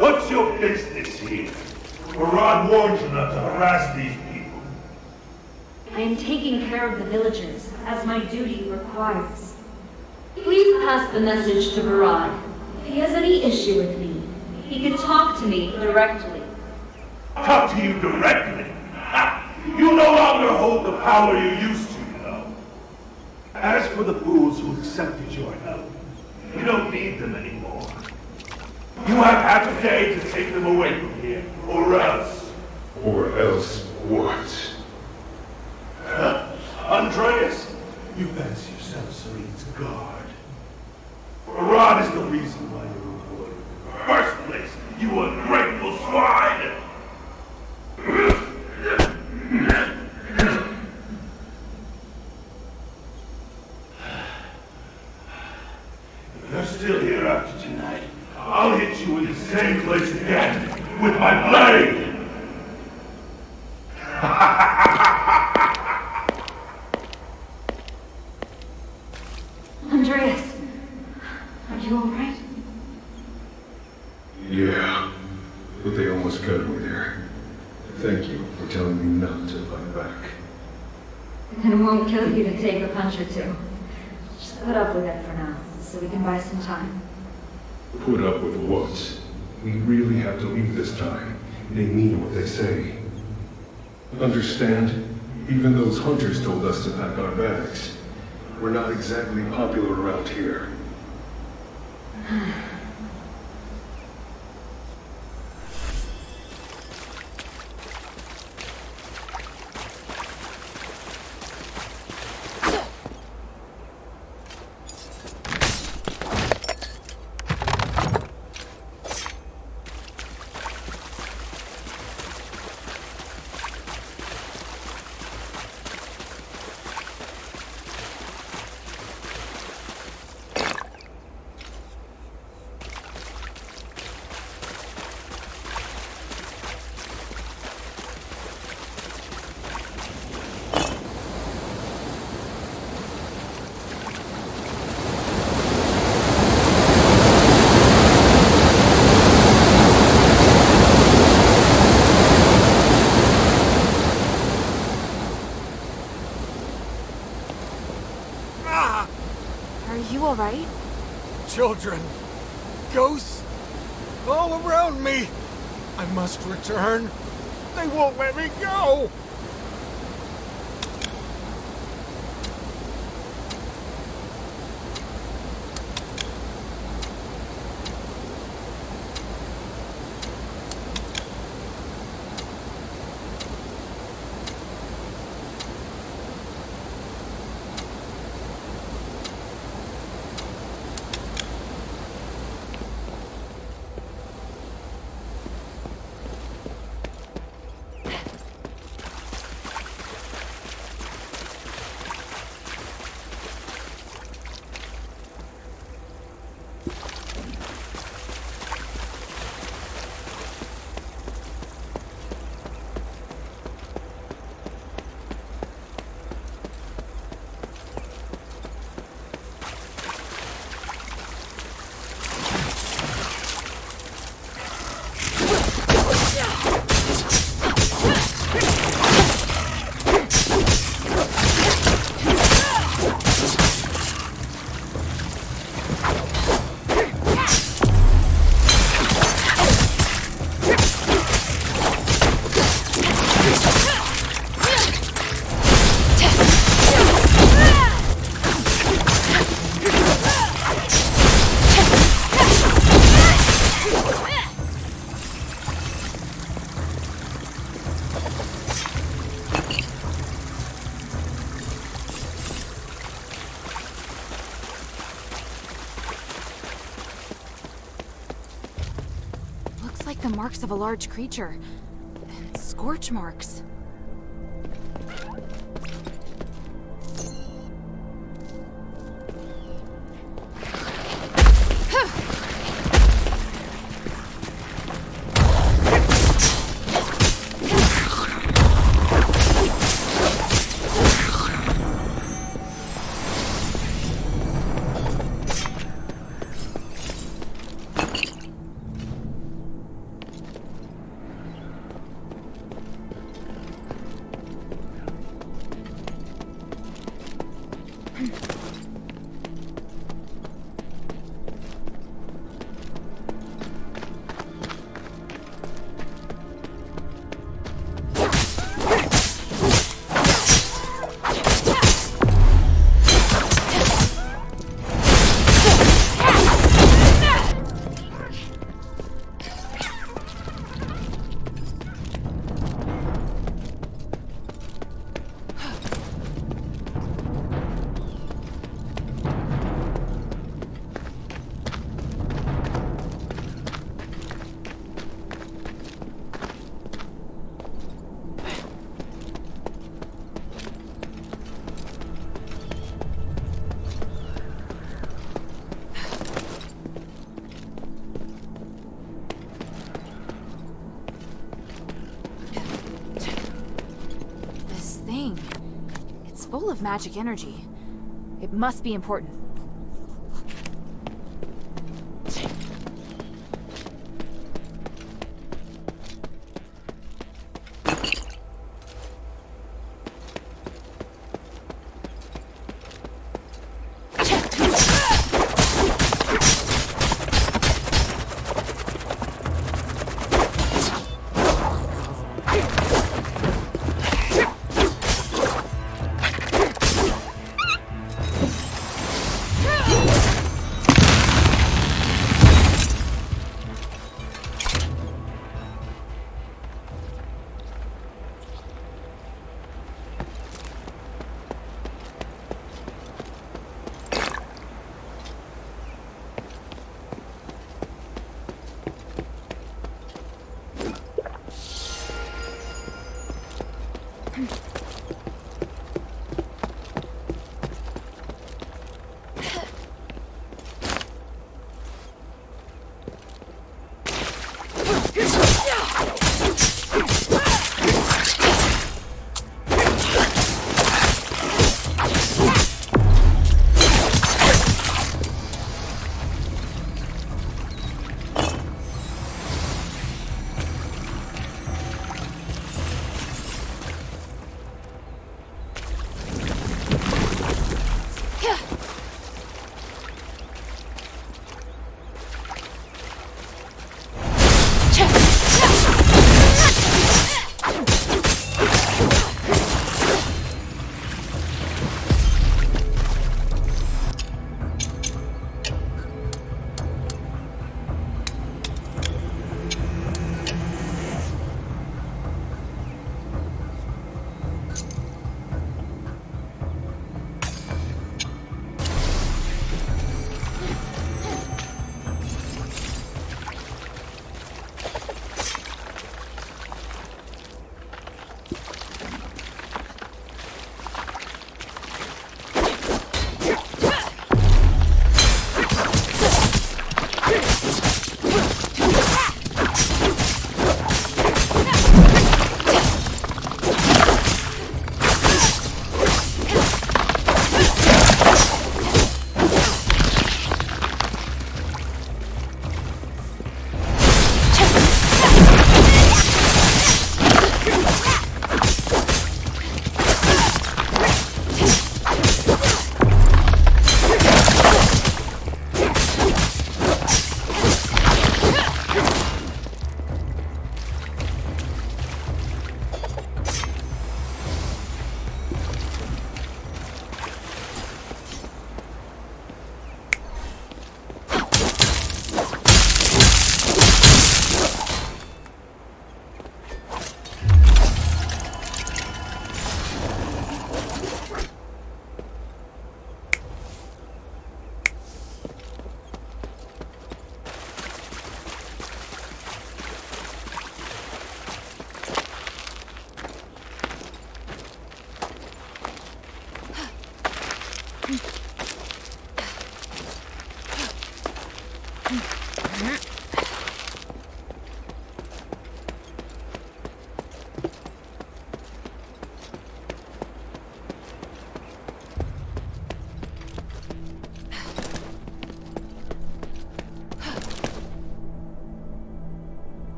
What's your business here? Farad warned you not to harass these people. I am taking care of the villagers, as my duty requires. Please pass the message to Farad. If he has any issue with me, he can talk to me directly. Talk to you directly? Ha! You no longer hold the power you used to, you know. As for the fools who accepted your help, you don't need them anymore. You have half a day to take them away from here, or else. Or else what? Andreas, you fancy yourself Serene's guard. Farad is the reason why you're employed. In the first place, you ungrateful swine! If you're still here after tonight, I'll hit you in the same place again, with my blade! Andreas, are you alright? Yeah, but they almost got me there. Thank you for telling me not to fight back. And it won't kill you to take a punch or two. Just put up with it for now, so we can buy some time. Put up with what? We really have to leave this time. They mean what they say. Understand? Even those hunters told us to pack our bags. We're not exactly popular around here. Alright? Children. Ghosts. All around me. I must return. They won't let me go. like the marks of a large creature. Scorch marks. Full of magic energy. It must be important.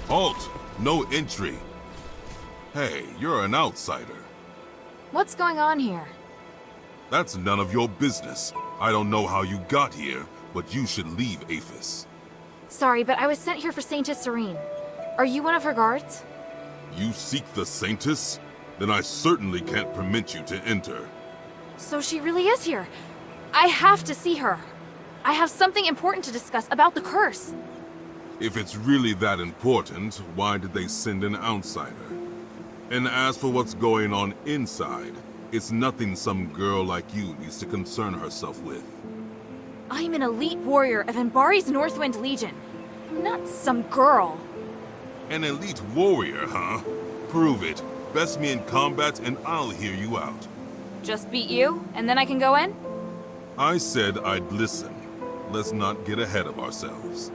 Halt! No entry. Hey, you're an outsider. What's going on here? That's none of your business. I don't know how you got here, but you should leave Aphis. Sorry, but I was sent here for Saintess Serene. Are you one of her guards? You seek the Saintess? Then I certainly can't permit you to enter. So she really is here. I have to see her. I have something important to discuss about the curse. If it's really that important, why did they send an outsider? And as for what's going on inside, it's nothing some girl like you needs to concern herself with. I'm an elite warrior of Ambari's Northwind Legion. I'm not some girl. An elite warrior, huh? Prove it. Best me in combat and I'll hear you out. Just beat you, and then I can go in? I said I'd listen. Let's not get ahead of ourselves.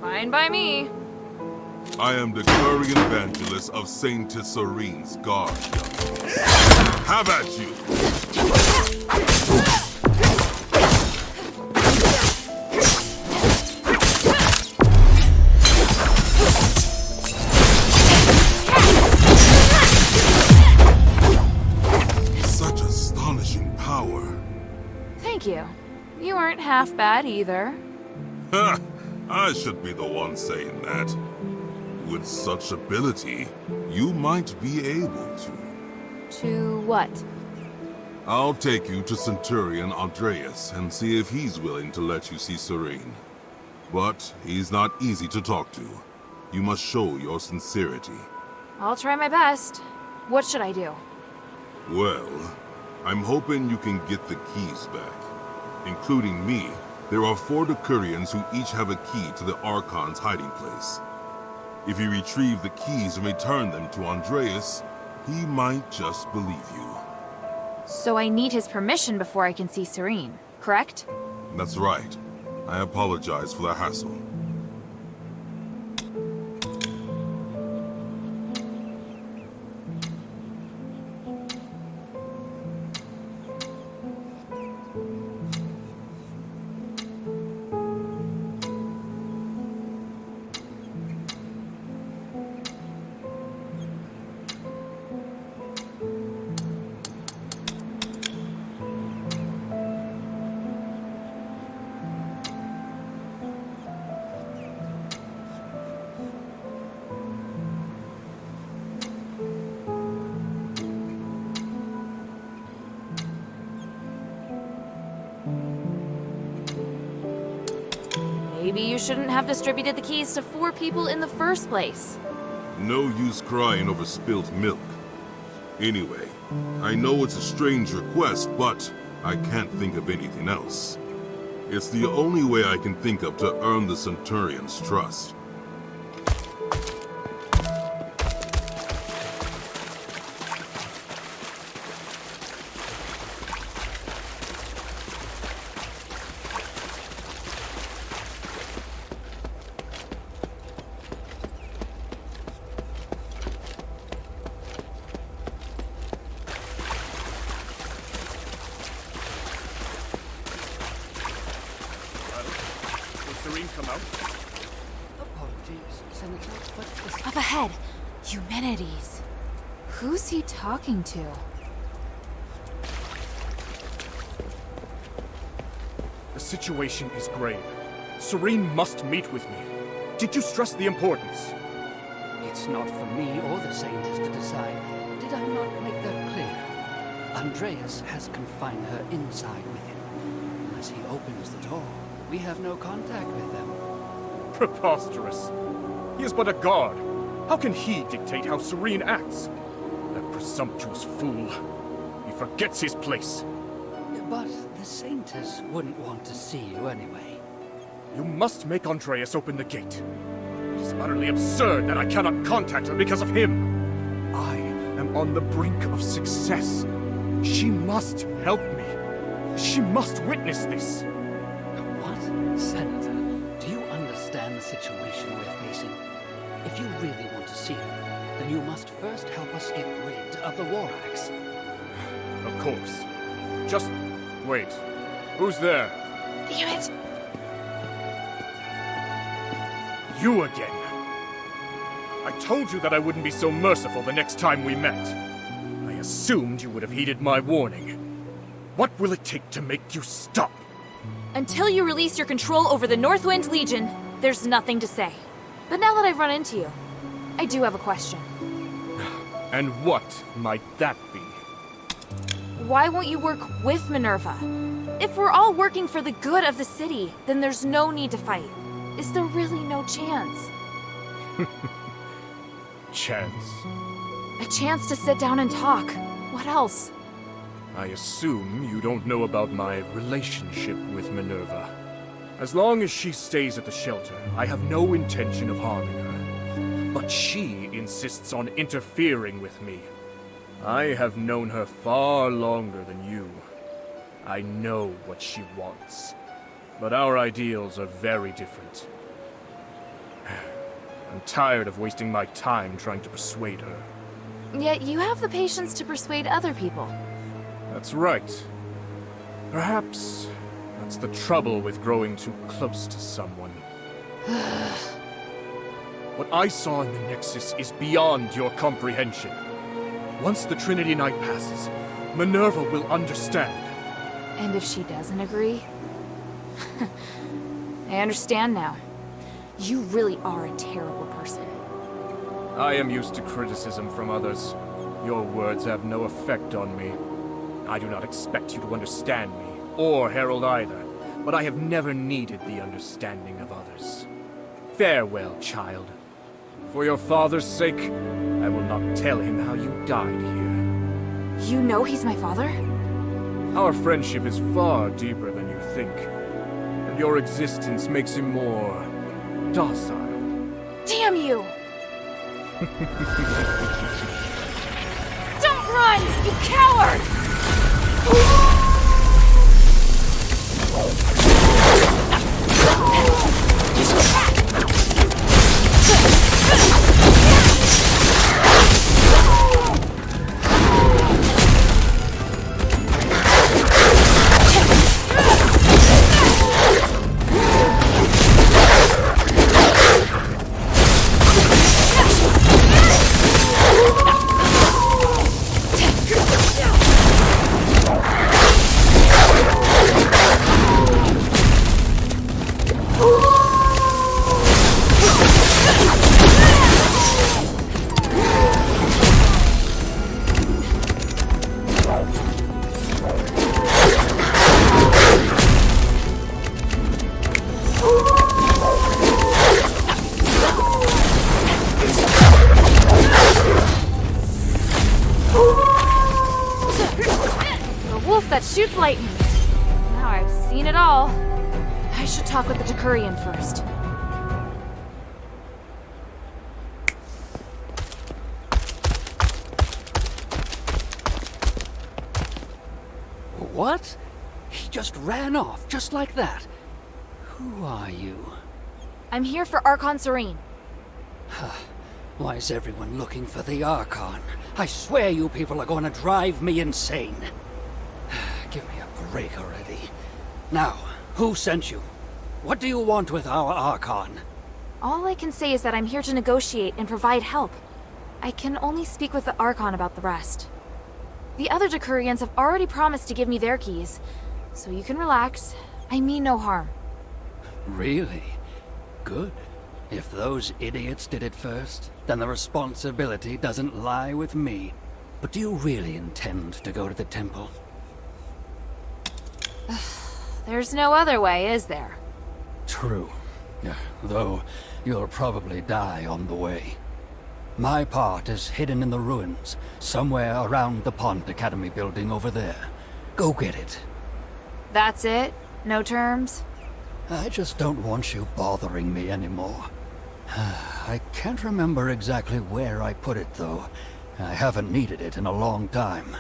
Fine by me. I am the Curry Evangelist of Saintess Serene's Guard. Have at you! Such astonishing power. Thank you. You weren't half bad either. Ha! I should be the one saying that. With such ability, you might be able to. To what? I'll take you to Centurion Andreas and see if he's willing to let you see Serene. But he's not easy to talk to. You must show your sincerity. I'll try my best. What should I do? Well, I'm hoping you can get the keys back. Including me, there are 4 Decurions who each have a key to the Archon's hiding place. If you retrieve the keys and return them to Andreas, he might just believe you. So I need his permission before I can see Serene, correct? That's right. I apologize for the hassle. Maybe you shouldn't have distributed the keys to 4 people in the first place. No use crying over spilt milk. Anyway, I know it's a strange request, but I can't think of anything else. It's the only way I can think of to earn the Centurion's trust. Come out. Apologies, Senator, but this... Up ahead! Eumenides. Who's he talking to? The situation is grave. Serene must meet with me. Did you stress the importance? It's not for me or the Saints to decide. Did I not make that clear? Andreas has confined her inside with him. Unless he opens the door, we have no contact with them. Preposterous. He is but a guard. How can he dictate how Serene acts? That presumptuous fool. He forgets his place. But the Saintess wouldn't want to see you anyway. You must make Andreas open the gate. It is utterly absurd that I cannot contact her because of him. I am on the brink of success. She must help me. She must witness this. What? Senator, do you understand the situation we're facing? If you really want to see her, then you must first help us get rid of the War Axe. Of course. Just wait. Who's there? Damn it! You again. I told you that I wouldn't be so merciful the next time we met. I assumed you would have heeded my warning. What will it take to make you stop? Until you release your control over the Northwind Legion, there's nothing to say. But now that I've run into you, I do have a question. And what might that be? Why won't you work with Minerva? If we're all working for the good of the city, then there's no need to fight. Is there really no chance? Chance? A chance to sit down and talk. What else? I assume you don't know about my relationship with Minerva. As long as she stays at the shelter, I have no intention of harming her. But she insists on interfering with me. I have known her far longer than you. I know what she wants. But our ideals are very different. I'm tired of wasting my time trying to persuade her. Yet you have the patience to persuade other people. That's right. Perhaps that's the trouble with growing too close to someone. What I saw in the Nexus is beyond your comprehension. Once the Trinity Night passes, Minerva will understand. And if she doesn't agree? I understand now. You really are a terrible person. I am used to criticism from others. Your words have no effect on me. I do not expect you to understand me, or Harold either, but I have never needed the understanding of others. Farewell, child. For your father's sake, I will not tell him how you died here. You know he's my father? Our friendship is far deeper than you think, and your existence makes him more docile. Damn you! Don't run, you coward! Shoots lightning. Now I've seen it all. I should talk with the Decurion first. What? He just ran off, just like that. Who are you? I'm here for Archon Serene. Why is everyone looking for the Archon? I swear you people are going to drive me insane. Give me a break already. Now, who sent you? What do you want with our Archon? All I can say is that I'm here to negotiate and provide help. I can only speak with the Archon about the rest. The other Decurions have already promised to give me their keys, so you can relax. I mean no harm. Really? Good. If those idiots did it first, then the responsibility doesn't lie with me. But do you really intend to go to the temple? There's no other way, is there? True. Though you'll probably die on the way. My part is hidden in the ruins, somewhere around the Pond Academy building over there. Go get it. That's it? No terms? I just don't want you bothering me anymore. I can't remember exactly where I put it, though. I haven't needed it in a long time.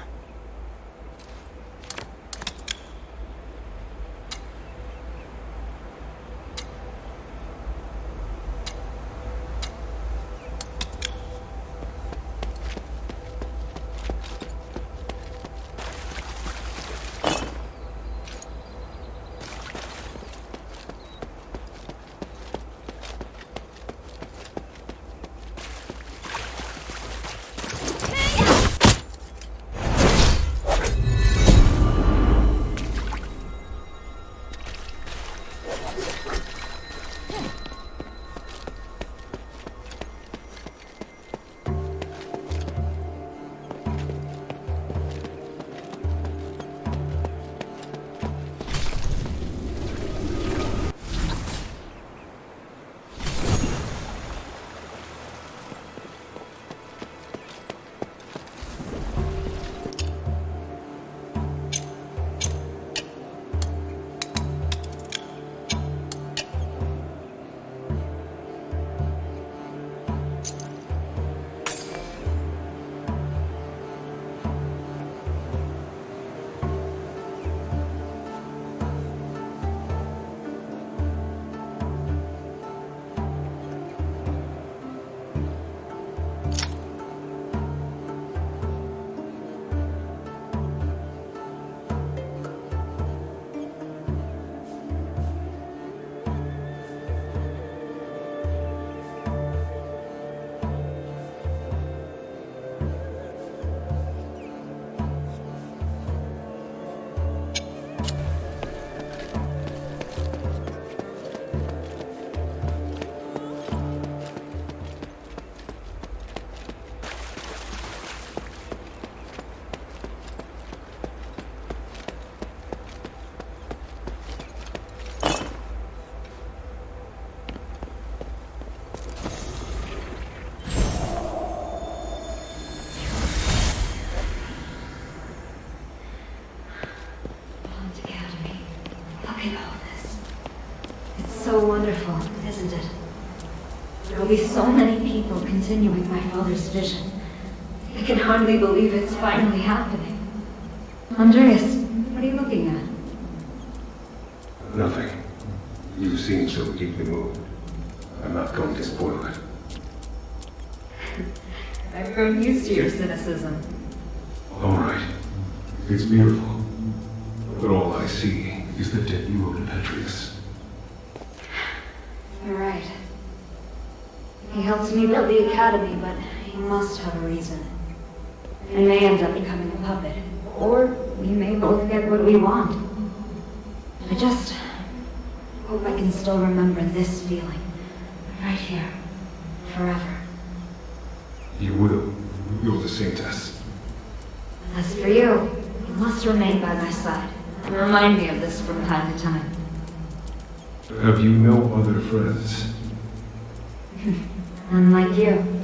There will be so many people continuing my father's vision. I can hardly believe it's finally happening. Andreas, what are you looking at? Nothing. You seem so deeply moved. I'm not going to spoil it. I've grown used to your cynicism. All right. It's beautiful. But all I see is the debt you owe to Petrius. You're right. He helped me build the Academy, but he must have a reason. I may end up becoming a puppet, or we may both get what we want. I just hope I can still remember this feeling. Right here. Forever. You will. You're the saintess. As for you, you must remain by my side. And remind me of this from time to time. Have you no other friends? Unlike you.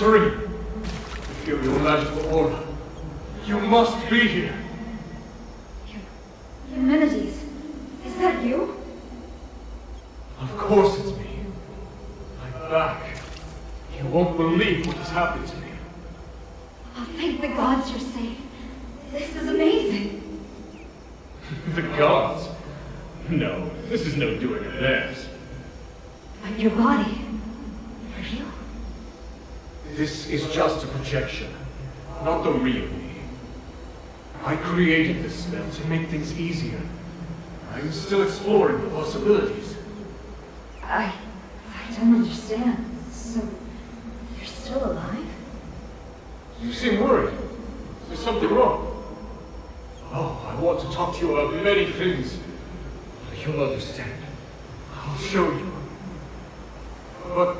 Serene, I feel your magical aura. You must be here. Eumenides, is that you? Of course it's me. I'm back. You won't believe what has happened to me. Oh, thank the gods you're safe. This is amazing. The gods? No, this is no doing of theirs. But your body, are you? This is just a projection, not the real me. I created this spell to make things easier. I'm still exploring the possibilities. I don't understand. So, you're still alive? You seem worried. Is something wrong? Oh, I want to talk to you about many things. You'll understand. I'll show you. But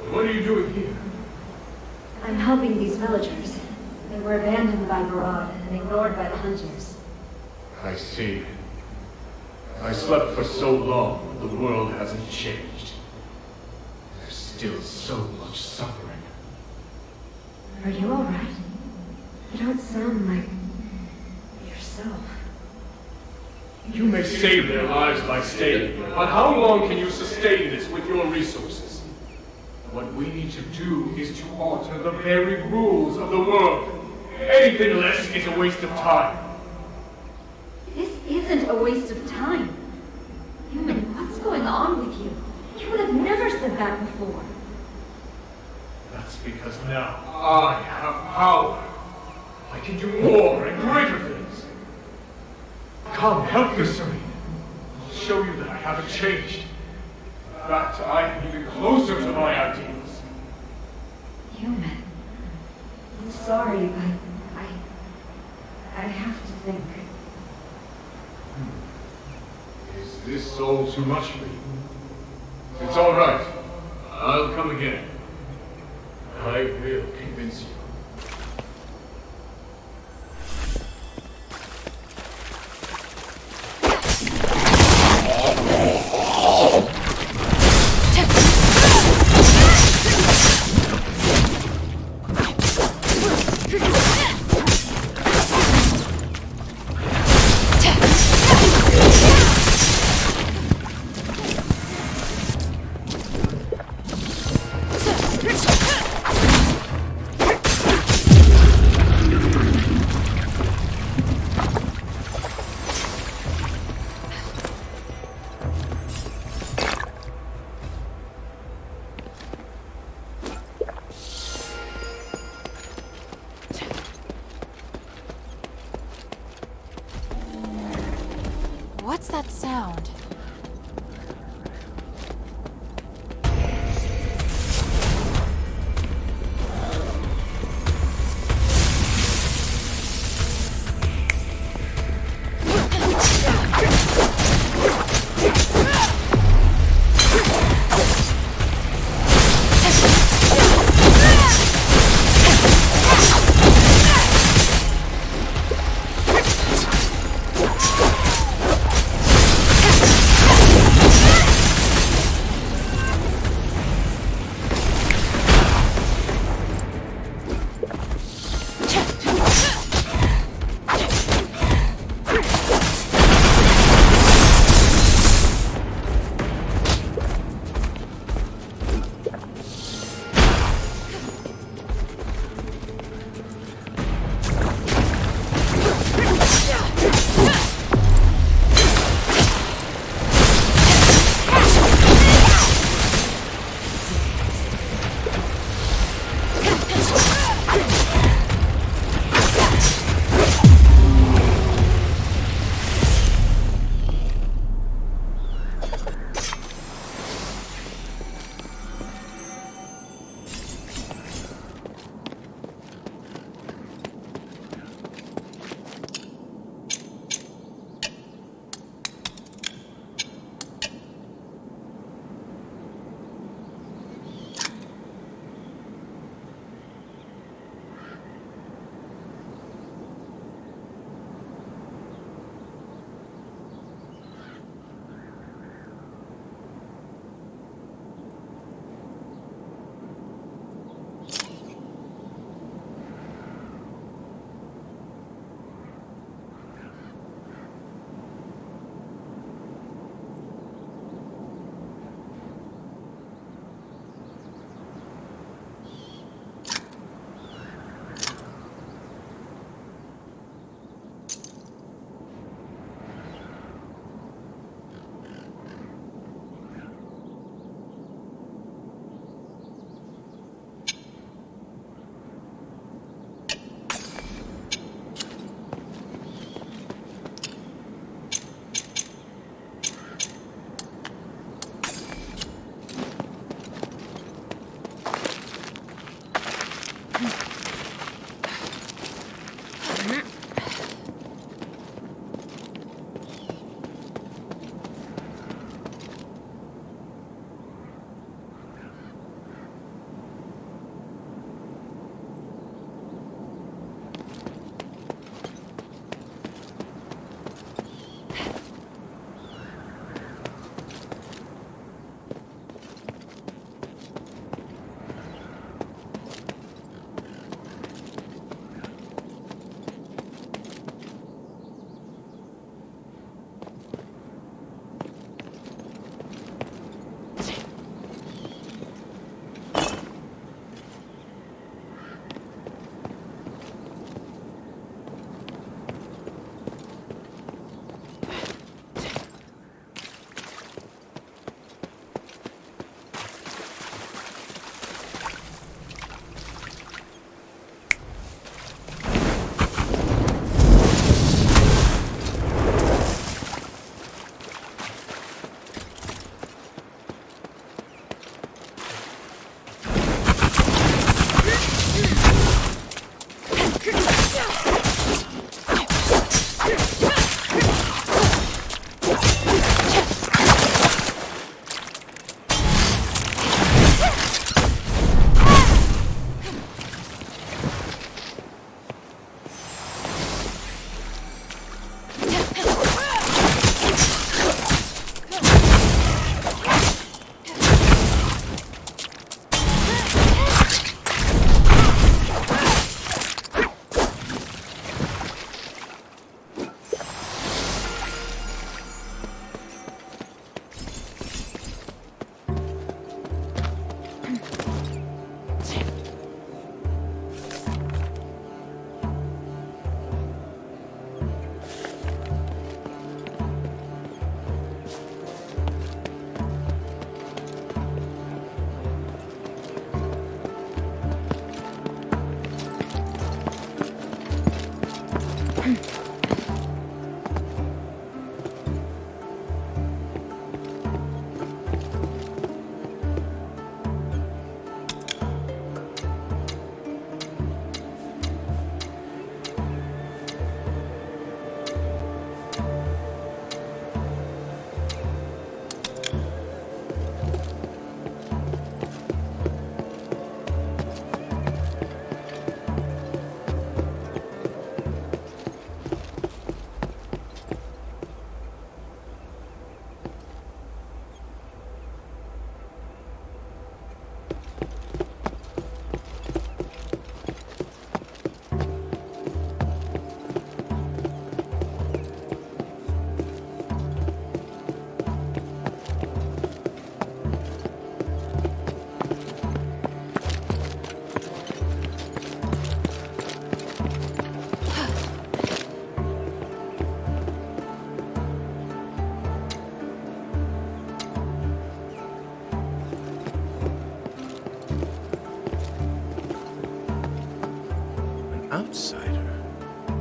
what are you doing here? I'm helping these villagers. They were abandoned by Barad and ignored by the hunters. I see. I slept for so long, the world hasn't changed. There's still so much suffering. Are you alright? You don't sound like yourself. You may save their lives by staying, but how long can you sustain this with your resources? What we need to do is to alter the very rules of the world. Anything less is a waste of time. This isn't a waste of time. Human, what's going on with you? You would have never said that before. That's because now I have power. I can do more and greater things. Come, help me, Serene. I'll show you that I haven't changed. In fact, I am even closer to my ideals. Human, I'm sorry, but I have to think. Is this all too much for you? It's all right. I'll come again. I will convince you. What's that sound?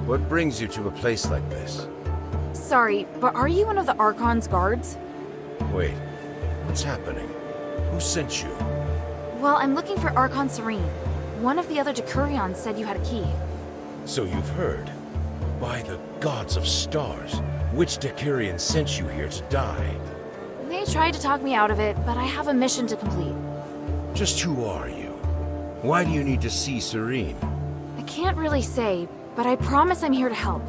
What brings you to a place like this? Sorry, but are you one of the Archon's guards? Wait, what's happening? Who sent you? Well, I'm looking for Archon Serene. One of the other Decurions said you had a key. So you've heard. By the gods of stars, which Decurion sent you here to die? They tried to talk me out of it, but I have a mission to complete. Just who are you? Why do you need to see Serene? I can't really say, but I promise I'm here to help.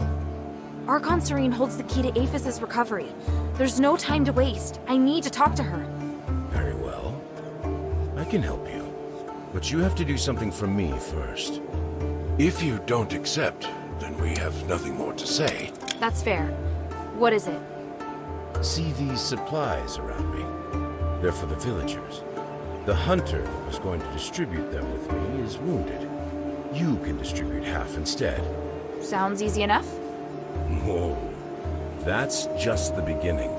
Archon Serene holds the key to Aphis's recovery. There's no time to waste. I need to talk to her. Very well. I can help you. But you have to do something for me first. If you don't accept, then we have nothing more to say. That's fair. What is it? See these supplies around me? They're for the villagers. The hunter that was going to distribute them with me is wounded. You can distribute half instead. Sounds easy enough. Whoa. That's just the beginning.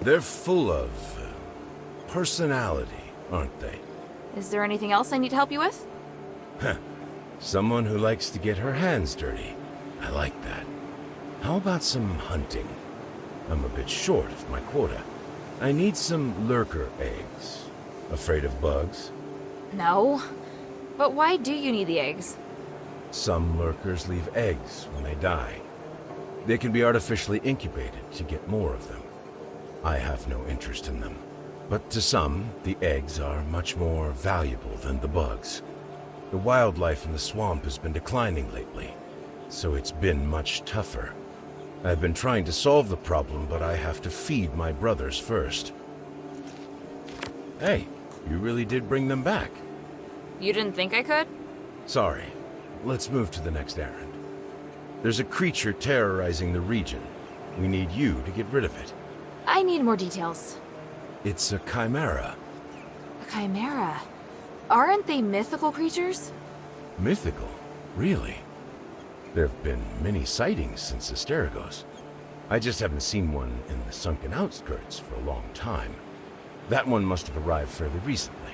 They're full of personality, aren't they? Is there anything else I need to help you with? Heh. Someone who likes to get her hands dirty. I like that. How about some hunting? I'm a bit short of my quota. I need some lurker eggs. Afraid of bugs? No. But why do you need the eggs? Some lurkers leave eggs when they die. They can be artificially incubated to get more of them. I have no interest in them. But to some, the eggs are much more valuable than the bugs. The wildlife in the swamp has been declining lately, so it's been much tougher. I've been trying to solve the problem, but I have to feed my brothers first. Hey, you really did bring them back. You didn't think I could? Sorry. Let's move to the next errand. There's a creature terrorizing the region. We need you to get rid of it. I need more details. It's a chimera. A chimera? Aren't they mythical creatures? Mythical? Really? There have been many sightings since Asterigos. I just haven't seen one in the Sunken Outskirts for a long time. That one must have arrived fairly recently.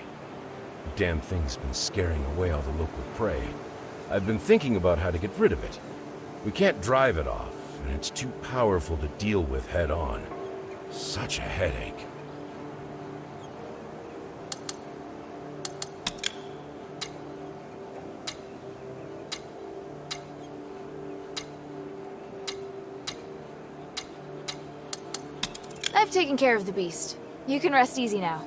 The damn thing's been scaring away all the local prey. I've been thinking about how to get rid of it. We can't drive it off, and it's too powerful to deal with head-on. Such a headache. I've taken care of the beast. You can rest easy now.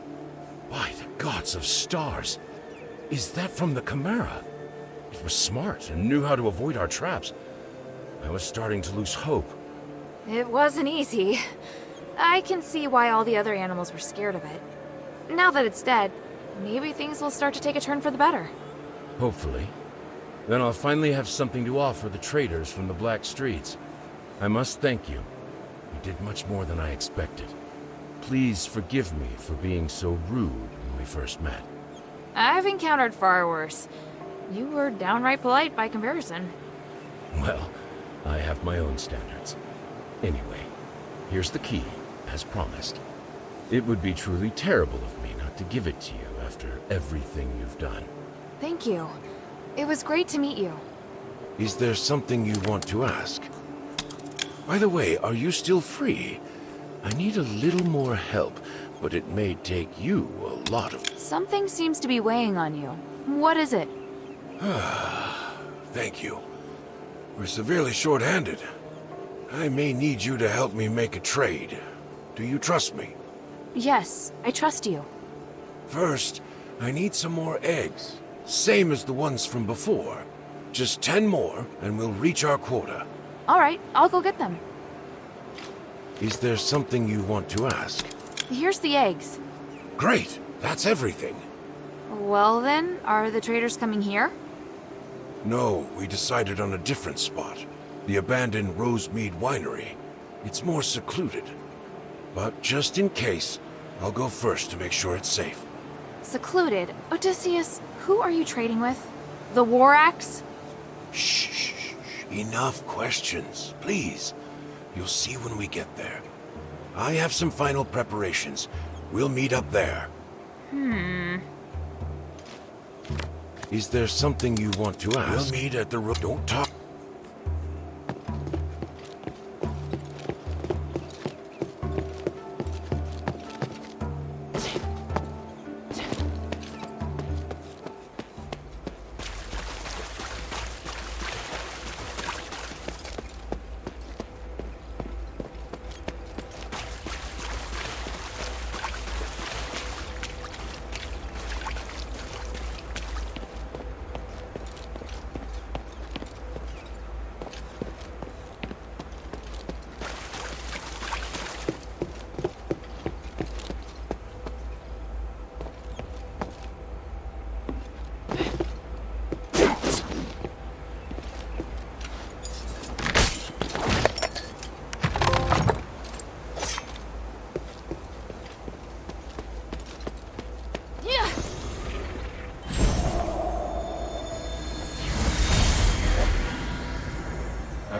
By the gods of stars! Is that from the Chimera? It was smart and knew how to avoid our traps. I was starting to lose hope. It wasn't easy. I can see why all the other animals were scared of it. Now that it's dead, maybe things will start to take a turn for the better. Hopefully. Then I'll finally have something to offer the traders from the Black Streets. I must thank you. You did much more than I expected. Please forgive me for being so rude when we first met. I've encountered far worse. You were downright polite by comparison. Well, I have my own standards. Anyway, here's the key, as promised. It would be truly terrible of me not to give it to you after everything you've done. Thank you. It was great to meet you. Is there something you want to ask? By the way, are you still free? I need a little more help, but it may take you a lot of... Something seems to be weighing on you. What is it? Thank you. We're severely short-handed. I may need you to help me make a trade. Do you trust me? Yes, I trust you. First, I need some more eggs. Same as the ones from before. Just 10 more, and we'll reach our quota. All right, I'll go get them. Is there something you want to ask? Here's the eggs. Great! That's everything. Well then, are the traders coming here? No, we decided on a different spot. The abandoned Rosemead Winery. It's more secluded. But just in case, I'll go first to make sure it's safe. Secluded? Odysseus, who are you trading with? The War Axe? Shh. Enough questions, please. You'll see when we get there. I have some final preparations. We'll meet up there. Is there something you want to ask? We'll meet at the room. Don't talk.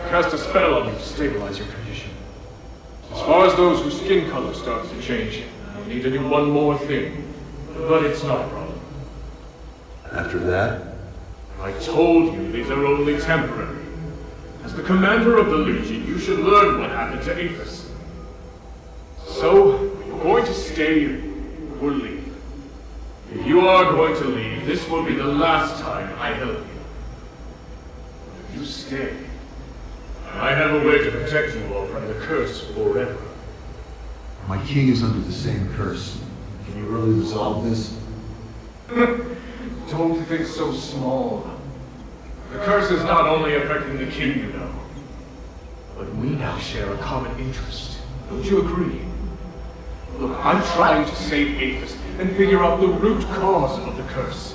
Cast a spell on you to stabilize your condition. As far as those whose skin color starts to change, I need to do one more thing. But it's not a problem. After that? I told you these are only temporary. As the commander of the Legion, you should learn what happened to Aphis. So, you're going to stay or leave. If you are going to leave, this will be the last time I help you. But if you stay, I have a way to protect you all from the curse forever. My king is under the same curse. Can you really resolve this? Don't think so small. The curse is not only affecting the king, you know, but we now share a common interest. Don't you agree? Look, I'm trying to save Aphis and figure out the root cause of the curse.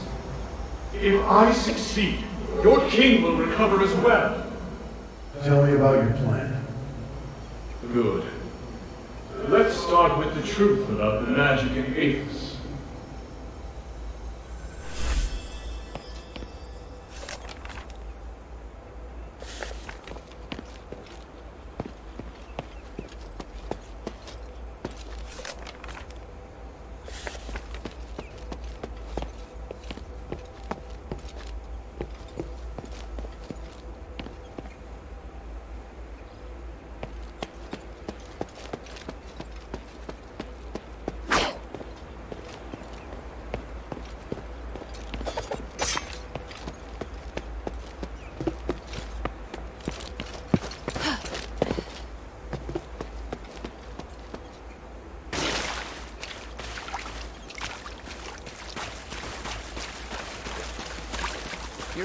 If I succeed, your king will recover as well. Tell me about your plan. Good. Let's start with the truth about the magic in Aphis.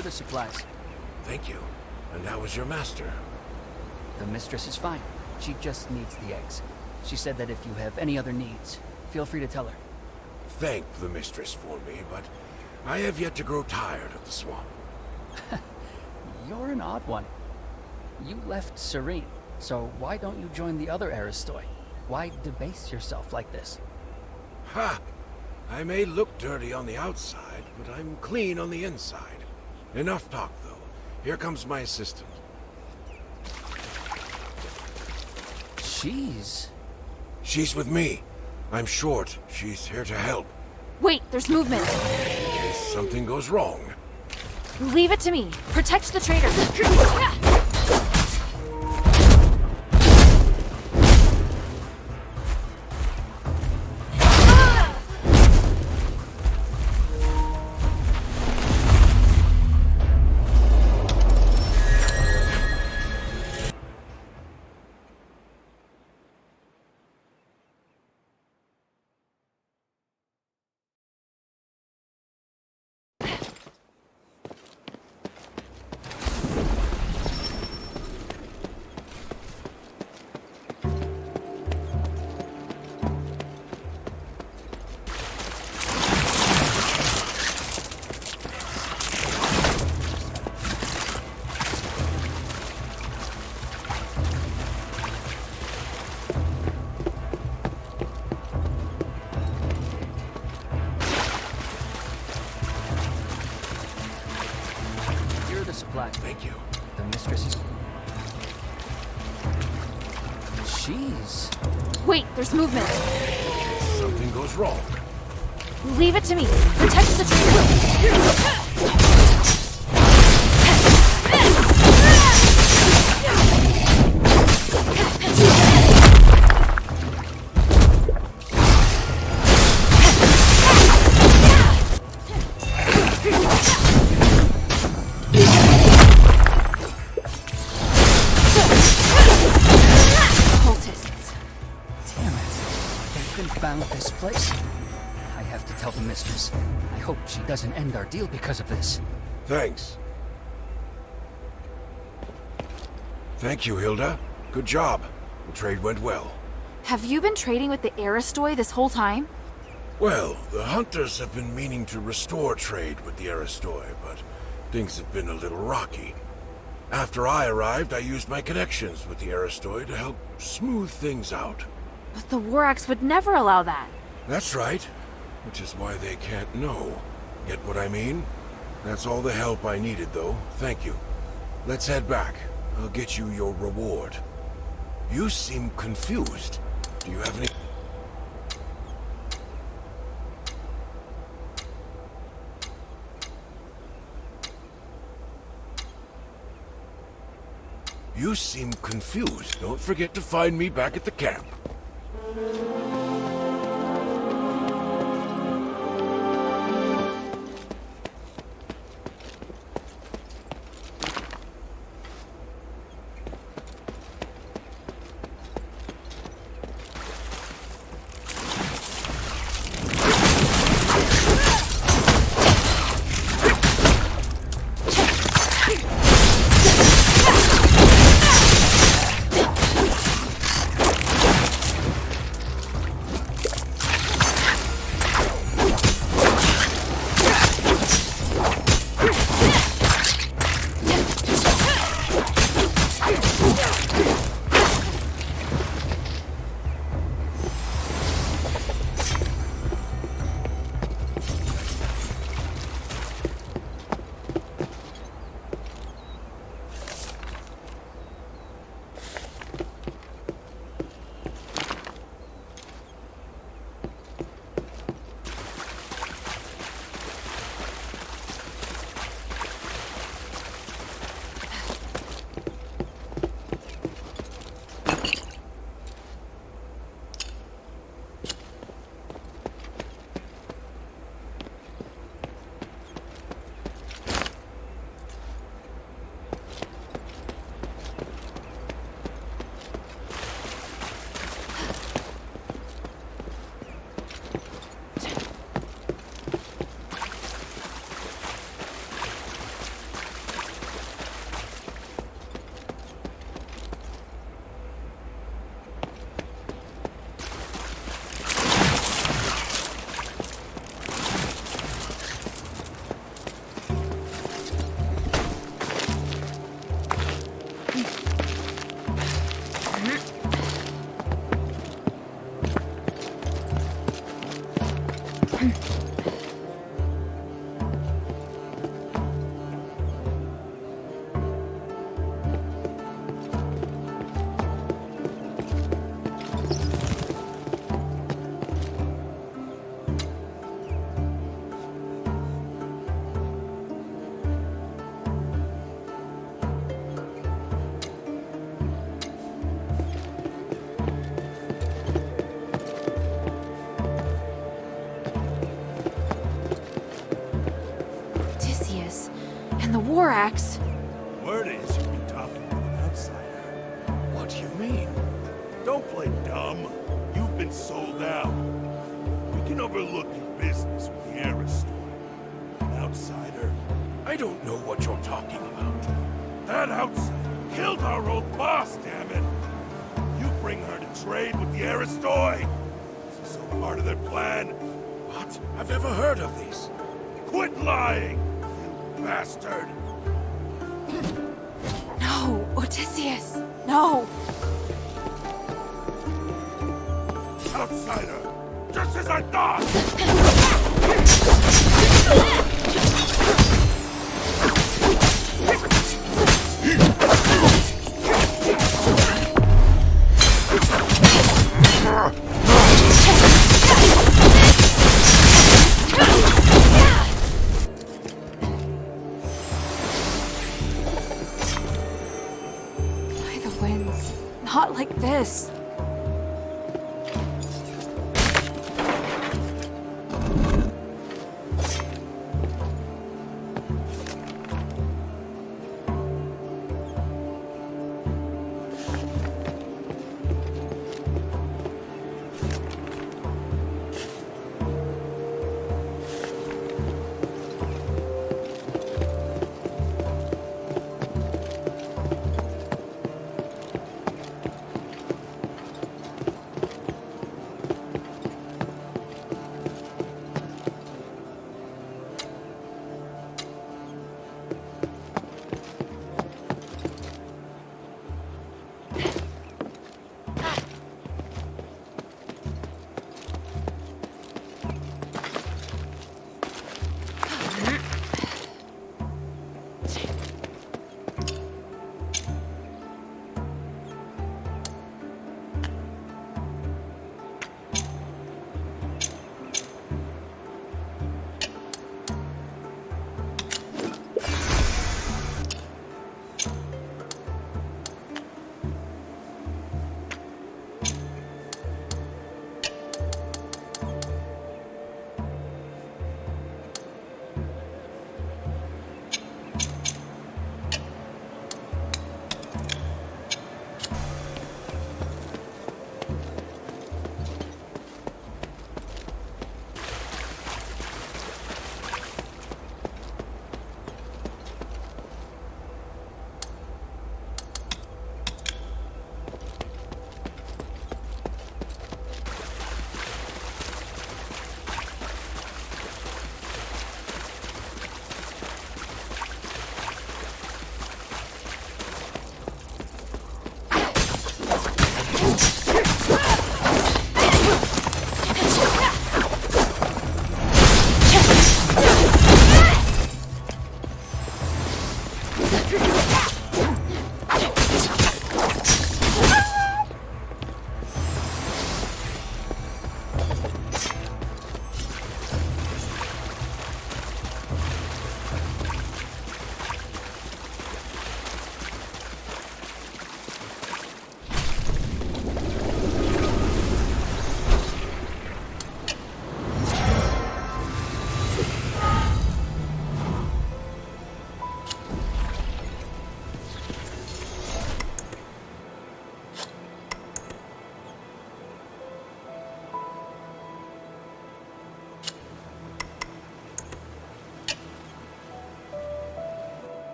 Here are the supplies. Thank you. And how is your master? The mistress is fine. She just needs the eggs. She said that if you have any other needs, feel free to tell her. Thank the mistress for me, but I have yet to grow tired of the swamp. You're an odd one. You left Serene, so why don't you join the other Aristoi? Why debase yourself like this? Ha! I may look dirty on the outside, but I'm clean on the inside. Enough talk, though. Here comes my assistant. She's with me. I'm short. She's here to help. Wait, there's movement. In case something goes wrong. Leave it to me. Protect the traitor. Thank you. The mistress is... Wait, there's movement. In case something goes wrong. Leave it to me. Protect the traitor. She doesn't end our deal because of this. Thanks. Thank you, Hilda. Good job. The trade went well. Have you been trading with the Aristoi this whole time? Well, the hunters have been meaning to restore trade with the Aristoi, but things have been a little rocky. After I arrived, I used my connections with the Aristoi to help smooth things out. But the Warax would never allow that. That's right. Which is why they can't know. Get what I mean? That's all the help I needed, though. Thank you. Let's head back. I'll get you your reward. You seem confused. Do you have any... You seem confused. Don't forget to find me back at the camp. war axe. Word is you've been talking to an outsider. What do you mean? Don't play dumb. You've been sold out. We can overlook your business with the Arges story. An outsider? I don't know what you're talking about. That outsider killed our old boss, damn it! You bring her to trade with the Aristoi? Is this all part of their plan? What? I've never heard of this. Quit lying, you bastard! No, Odysseus, no! Outsider! Just as I thought! By the winds, not like this.